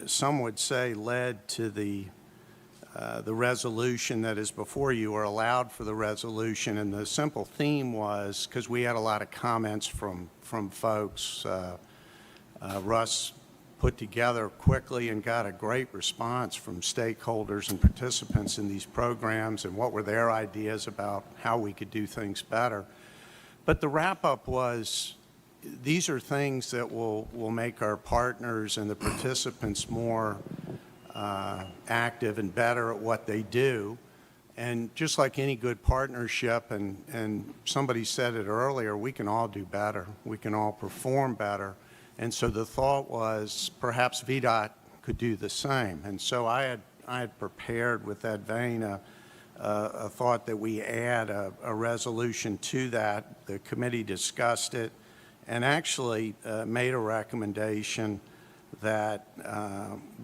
some would say, led to the resolution that is before you, or allowed for the resolution. And the simple theme was, because we had a lot of comments from folks, Russ put together quickly and got a great response from stakeholders and participants in these programs and what were their ideas about how we could do things better. But the wrap-up was, these are things that will make our partners and the participants more active and better at what they do. And just like any good partnership, and somebody said it earlier, we can all do better. We can all perform better. And so the thought was perhaps VDOT could do the same. And so I had prepared with that vein a thought that we add a resolution to that. The committee discussed it and actually made a recommendation that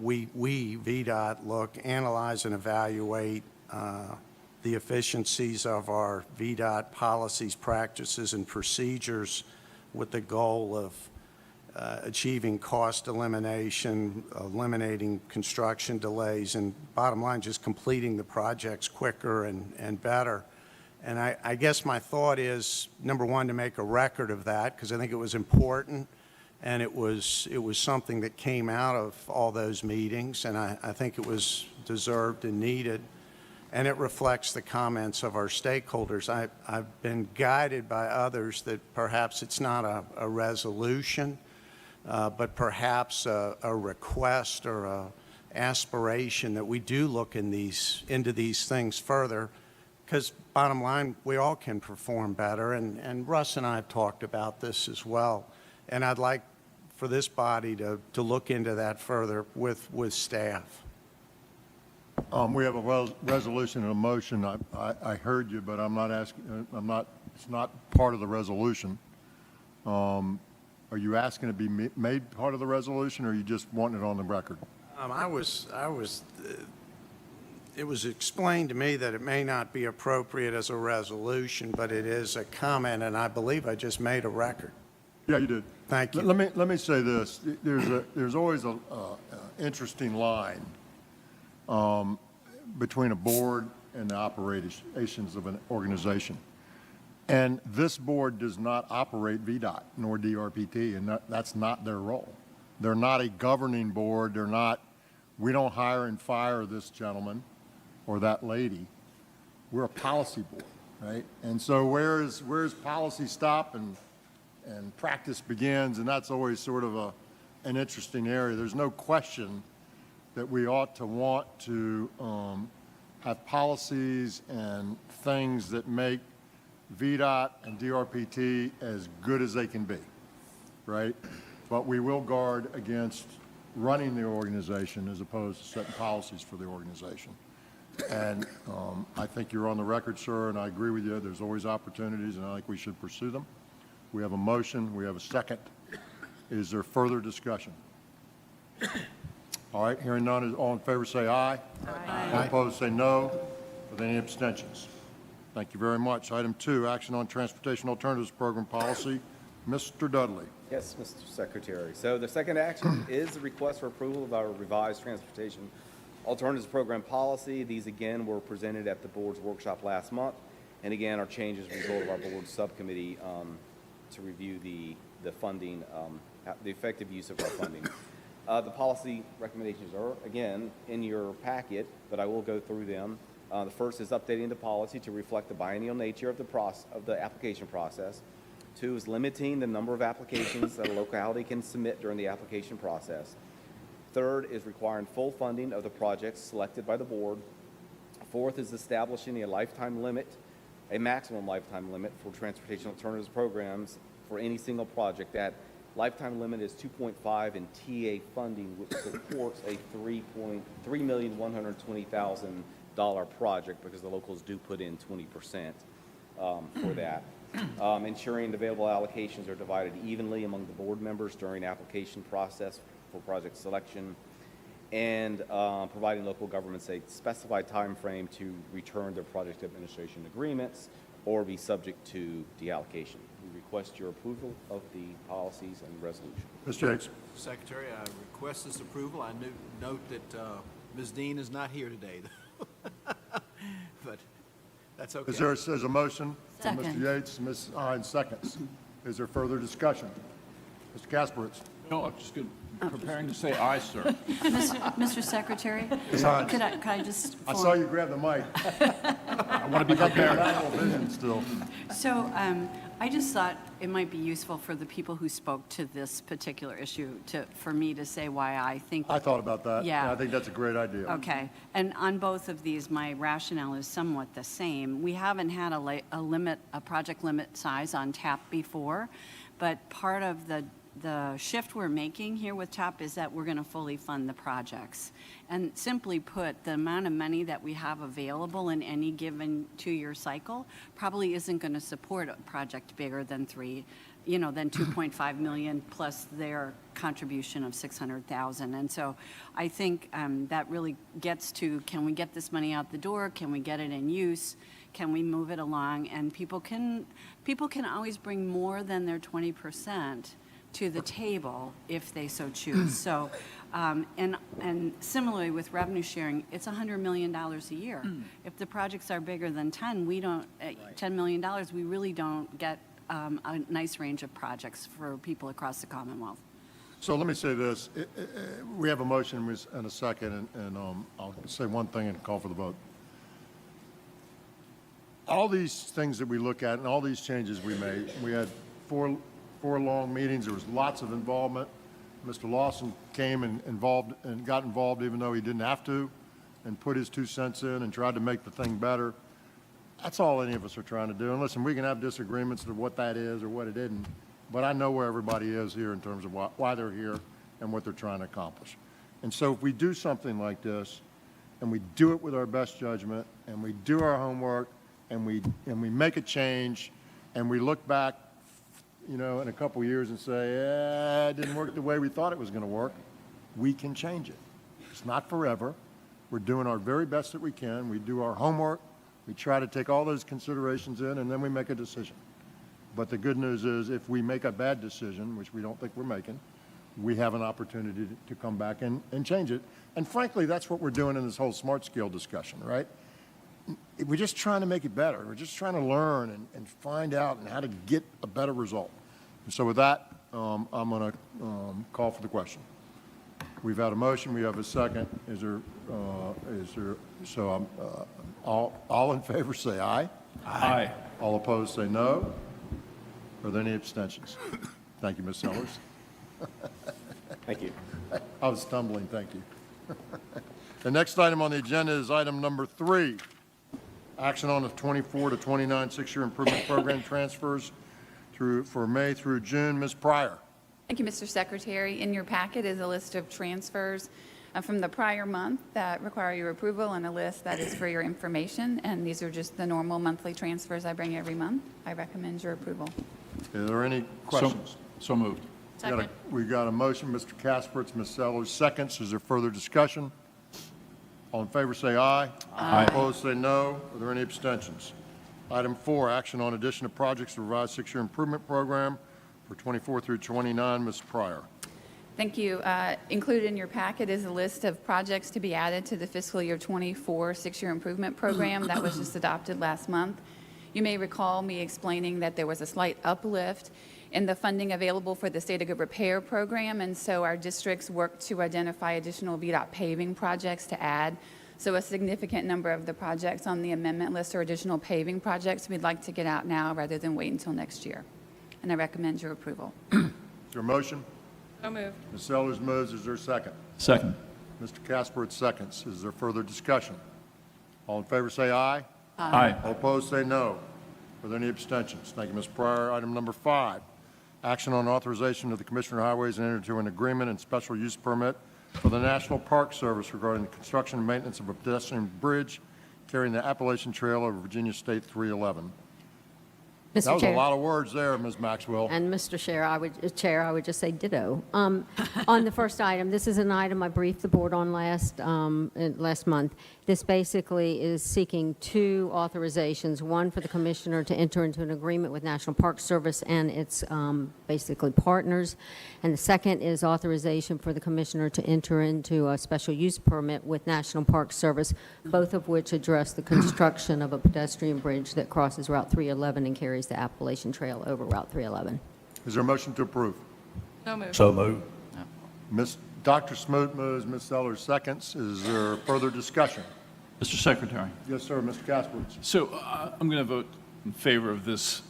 we, VDOT, analyze and evaluate the efficiencies of our VDOT policies, practices, and procedures with the goal of achieving cost elimination, eliminating construction delays, and bottom line, just completing the projects quicker and better. And I guess my thought is, number one, to make a record of that, because I think it was important, and it was something that came out of all those meetings, and I think it was deserved and needed, and it reflects the comments of our stakeholders. I've been guided by others that perhaps it's not a resolution, but perhaps a request or a aspiration that we do look into these things further, because bottom line, we all can perform better, and Russ and I have talked about this as well, and I'd like for this body to look into that further with staff. We have a resolution and a motion. I heard you, but I'm not asking, it's not part of the resolution. Are you asking to be made part of the resolution, or are you just wanting it on the record? It was explained to me that it may not be appropriate as a resolution, but it is a comment, and I believe I just made a record. Yeah, you did. Thank you. Let me say this. There's always a interesting line between a board and the operations of an organization. And this board does not operate VDOT nor DRPT, and that's not their role. They're not a governing board. We don't hire and fire this gentleman or that lady. We're a policy board, right? And so where's policy stop and practice begins, and that's always sort of an interesting area. There's no question that we ought to want to have policies and things that make VDOT and DRPT as good as they can be, right? But we will guard against running the organization as opposed to setting policies for the organization. And I think you're on the record, sir, and I agree with you. There's always opportunities, and I think we should pursue them. We have a motion. We have a second. Is there further discussion? All right, hearing none, all in favor say aye. Aye. All opposed say no. With any abstentions? Thank you very much. Item 2, action on Transportation Alternatives Program Policy Mr. Dudley. Yes, Mr. Secretary. So the second action is the request for approval of our revised transportation alternatives program policy. These again were presented at the board's workshop last month, and again are changes as a result of our board subcommittee to review the funding, the effective use of our funding. The policy recommendations are again in your packet, but I will go through them. The first is updating the policy to reflect the biennial nature of the application process. 2 is limiting the number of applications that a locality can submit during the application process. 3rd is requiring full funding of the projects selected by the board. 4th is establishing a maximum lifetime limit for transportation alternatives programs for any single project. That lifetime limit is 2.5 in TA funding, which supports a $3,120,000 project because the locals do put in 20% for that. Ensuring available allocations are divided evenly among the board members during application process for project selection, and providing local governments a specified time frame to return their project administration agreements or be subject to deallocation. We request your approval of the policies and resolution. Mr. Yates. Secretary, I request this approval. I note that Ms. Dean is not here today, but that's okay. There's a motion? Second. Mr. Yates, Ms. Hines seconds. Is there further discussion? Mr. Kasperitz. No, I'm just preparing to say aye, sir. Mr. Secretary, Ms. Hines. could I just? I saw you grab the mic. I want to be prepared. Vision still. So I just thought it might be useful for the people who spoke to this particular issue for me to say why I think. I thought about that. Yeah. And I think that's a great idea. Okay. And on both of these, my rationale is somewhat the same. We haven't had a project limit size on TAP before, but part of the shift we're making here with TAP is that we're going to fully fund the projects. And simply put, the amount of money that we have available in any given 2-year cycle probably isn't going to support a project bigger than than 2.5 million plus their contribution of 600,000. And so I think that really gets to, can we get this money out the door? Can we get it in use? Can we move it along? And people can always bring more than their 20% to the table if they so choose. So, and similarly with revenue sharing, it's $100 million a year. If the projects are bigger than 10, we don't, $10 million, we really don't get a nice range of projects for people across the Commonwealth. So let me say this. We have a motion and a second, and I'll say one thing and call for the vote. All these things that we look at and all these changes we made, we had four long meetings. There was lots of involvement. Mr. Lawson came and got involved even though he didn't have to, and put his 2 cents in and tried to make the thing better. That's all any of us are trying to do. And listen, we can have disagreements of what that is or what it isn't, but I know where everybody is here in terms of why they're here and what they're trying to accomplish. And so if we do something like this, and we do it with our best judgment, and we do our homework, and we make a change, and we look back in a couple years and say, yeah, it didn't work the way we thought it was going to work, we can change it. It's not forever. We're doing our very best that we can. We do our homework. We try to take all those considerations in, and then we make a decision. But the good news is if we make a bad decision, which we don't think we're making, we have an opportunity to come back and change it. And frankly, that's what we're doing in this whole smart scale discussion, right? We're just trying to make it better. We're just trying to learn and find out and how to get a better result. And so with that, I'm going to call for the question. We've had a motion. We have a second. All in favor say aye. Aye. All opposed say no. Are there any abstentions? Thank you, Ms. Sellers. Thank you. I was stumbling, thank you. The next item on the agenda is item number 3. Action on the 24 to 29 6-year improvement program transfers for May through June. Ms. Pryor. Thank you, Mr. Secretary. In your packet is a list of transfers from the prior month that require your approval, and a list that is for your information. And these are just the normal monthly transfers I bring every month. I recommend your approval. Are there any questions? So moved. We got a motion, Mr. Kasperitz, Ms. Sellers, seconds. Is there further discussion? All in favor say aye. Aye. Opposed say no. Are there any abstentions? Item 4, action on addition of projects to revised 6-year improvement program for 24 through 29. Ms. Pryor. Thank you. Included in your packet is a list of projects to be added to the fiscal year 24 six-year improvement program that was just adopted last month. You may recall me explaining that there was a slight uplift in the funding available for the State of Good Repair program, and so our districts worked to identify additional VDOT paving projects to add. So a significant number of the projects on the amendment list are additional paving projects we'd like to get out now rather than wait until next year. And I recommend your approval. Is there a motion? So moved. Ms. Sellers moves. Is there a second? Second. Mr. Casper seconds. Is there further discussion? All in favor say aye. Aye. All opposed say no. Are there any abstentions? Thank you, Ms. Pryor. Item number 5, action on authorization of the Commissioner of Highways to enter into an agreement and special use permit for the National Park Service regarding the construction and maintenance of a pedestrian bridge carrying the Appalachian Trail over Virginia State 311. Mr. That was Chair. a lot of words there, Ms. Maxwell. And Mr. Chair, I would just say ditto. On the first item, this is an item I briefed the board on last month. This basically is seeking 2 authorizations, one for the commissioner to enter into an agreement with National Park Service and its basically partners, and the second is authorization for the commissioner to enter into a special use permit with National Park Service, both of which address the construction of a pedestrian bridge that crosses Route 311 and carries the Appalachian Trail over Route 311. Is there a motion to approve? So moved. So moved. Dr. Smoot moves, Ms. Sellers seconds. Is there further discussion? Mr. Secretary. Yes, sir, Mr. Kaspertz. So I'm going to vote in favor of this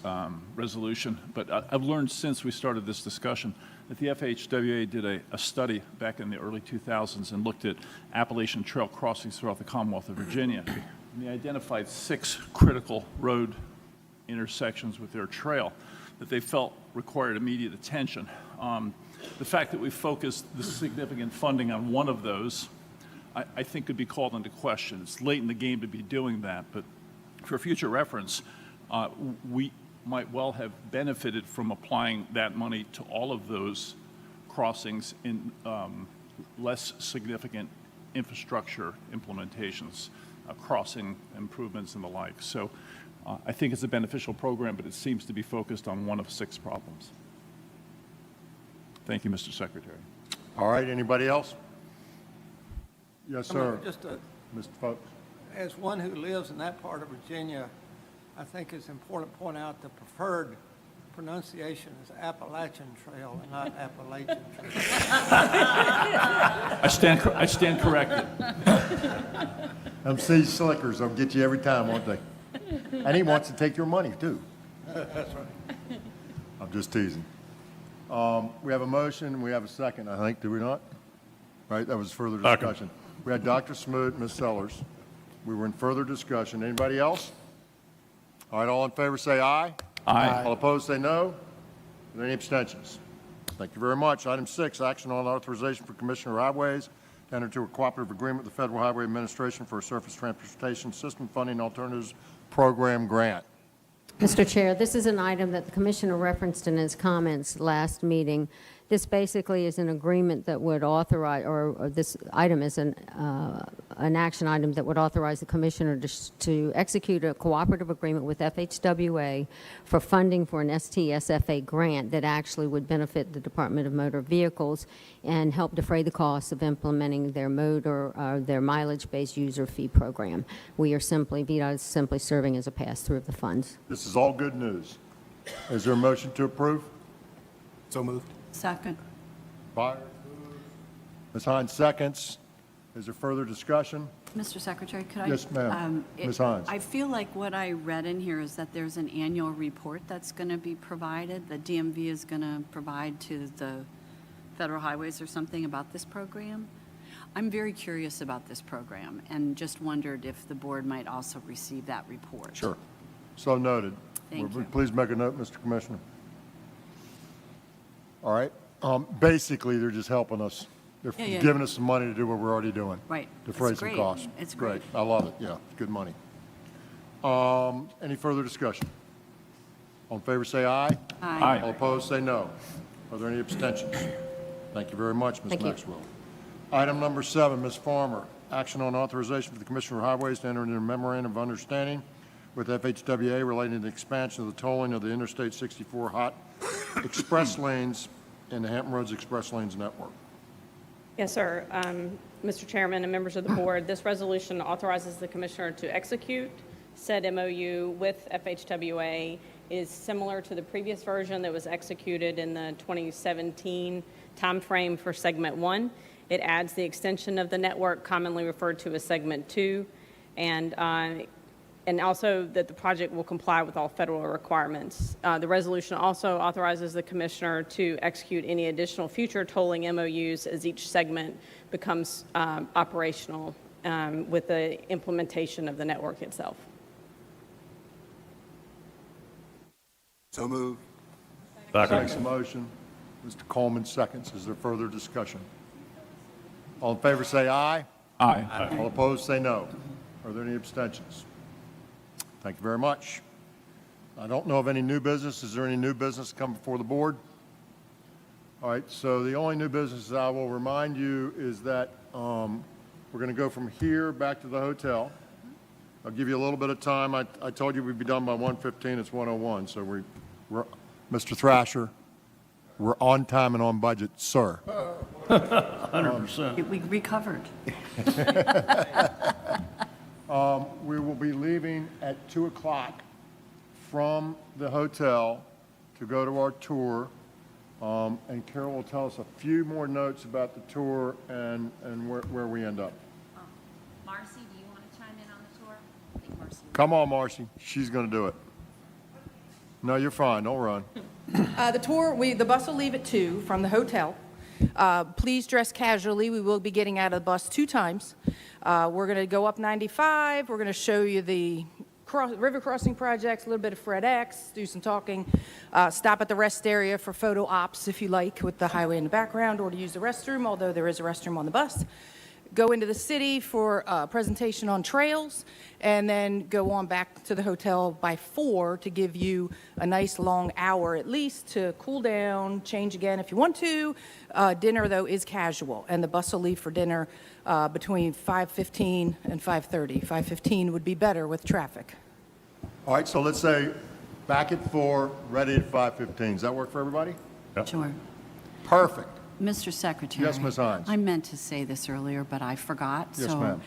resolution, but I've learned since we started this discussion that the FHWA did a study back in the early 2000s and looked at Appalachian Trail crossings throughout the Commonwealth of Virginia. And they identified 6 critical road intersections with their trail that they felt required immediate attention. The fact that we focused the significant funding on one of those, I think could be called into question. It's late in the game to be doing that, but for future reference, we might well have benefited from applying that money to all of those crossings in less significant infrastructure implementations, crossing improvements and the like. So I think it's a beneficial program, but it seems to be focused on one of 6 problems. Thank you, Mr. Secretary. All right, anybody else? Yes, sir. Just Mr. Fox. as one who lives in that part of Virginia, I think it's important to point out the preferred pronunciation is Appalachian Trail and not Appalachian Trail. I stand corrected. MC Slickers will get you every time, won't they? And he wants to take your money, too. That's right. I'm just teasing. We have a motion, we have a second, I think, do we not? Right, that was further discussion. We had Dr. Smoot, Ms. Sellers. We were in further discussion. Anybody else? All right, all in favor say aye. Aye. All opposed say no. Are there any abstentions? Thank you very much. Item 6, action on authorization for Commissioner of Highways to enter into a cooperative agreement with the Federal Highway Administration for a Surface Transportation System Funding Alternatives Program grant. Mr. Chair, this is an item that the Commissioner referenced in his comments last meeting. This basically is an agreement that would authorize, or this item is an action item that would authorize the Commissioner to execute a cooperative agreement with FHWA for funding for an STSFA grant that actually would benefit the Department of Motor Vehicles and help defray the costs of implementing their their mileage-based user fee program. We are simply, VDOT is simply serving as a pass-through of the funds. This is all good news. Is there a motion to approve? So moved. Second. Byers. Ms. Hines seconds. Is there further discussion? Mr. Secretary, could I? Yes, ma'am. Ms. Hines. I feel like what I read in here is that there's an annual report that's going to be provided, the DMV is going to provide to the Federal Highways or something about this program. I'm very curious about this program and just wondered if the board might also receive that report. Sure. So noted. Thank you. Please make a note, Mr. Commissioner. All right. Basically, they're just helping us. They're Yeah, yeah. giving us some money to do what we're already doing. Right. Defray It's some great. costs. It's great. I love it. Yeah, it's good money. Any further discussion? All in favor, say aye. Aye. All opposed, say no. Are there any abstentions? Thank you very much, Ms. Thank you. Maxwell. Item number 7, Ms. Farmer. Action on authorization for the Commissioner of Highways to enter into a memorandum of understanding with FHWA relating to the expansion of the tolling of the Interstate 64 hot express lanes in the Hampton Roads Express Lanes Network. Yes, sir. Mr. Chairman and members of the board, this resolution authorizes the commissioner to execute said MOU with FHWA. Is similar to the previous version that was executed in the 2017 timeframe for Segment 1. It adds the extension of the network commonly referred to as Segment 2, and also that the project will comply with all federal requirements. The resolution also authorizes the commissioner to execute any additional future tolling MOUs as each segment becomes operational with the implementation of the network itself. So moved. Makes a motion. Mr. Coleman seconds. Is there further discussion? All in favor say aye. Aye. All opposed say no. Are there any abstentions? Thank you very much. I don't know of any new business. Is there any new business come before the board? All right, so the only new business I will remind you is that we're going to go from here back to the hotel. I'll give you a little bit of time. I told you we'd be done by 1:15. It's 1:01, so we're Mr. Thrasher, we're on time and on budget, sir. 100%. We recovered. We will be leaving at 2 o'clock from the hotel to go to our tour. And Carol will tell us a few more notes about the tour and where we end up. Marcy, do you want to chime in on the tour? I think Marcy. Come on, Marcy. She's going to do it. No, you're fine. Don't run. The tour, the bus will leave at 2 from the hotel. Please dress casually. We will be getting out of the bus 2 times. We're going to go up 95. We're going to show you the river crossing projects, a little bit of Fred X, do some talking, stop at the rest area for photo ops if you like with the highway in the background, or to use the restroom, although there is a restroom on the bus. Go into the city for a presentation on trails, and then go on back to the hotel by 4 to give you a nice long hour at least to cool down, change again if you want to. Dinner, though, is casual, and the bus will leave for dinner between 5:15 and 5:30. 5:15 would be better with traffic. All right, so let's say back at 4, ready at 5:15. Does that work for everybody? Sure. Perfect. Mr. Secretary. Yes, Ms. Hines. I meant to say this earlier, but I forgot. Yes, so,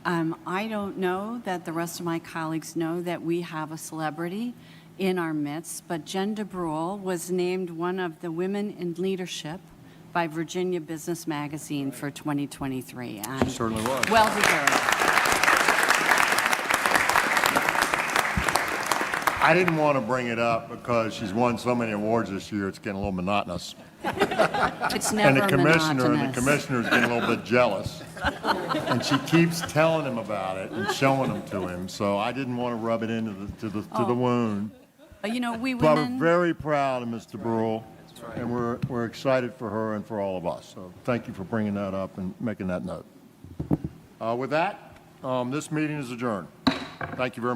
ma'am. I don't know that the rest of my colleagues know that we have a celebrity in our midst, but Jen DeBrule was named one of the Women in Leadership by Virginia Business Magazine for 2023. And She certainly was. Well deserved. I didn't want to bring it up because she's won so many awards this year, it's getting a little monotonous. It's never And the monotonous. commissioner's getting a little bit jealous. And she keeps telling him about it and showing them to him, so I didn't want to rub it into the wound. You know, we But women. we're very proud of Mr. Brule, and we're excited for her and for all of us. So thank you for bringing that up and making that note. With that, this meeting is adjourned. Thank you very much.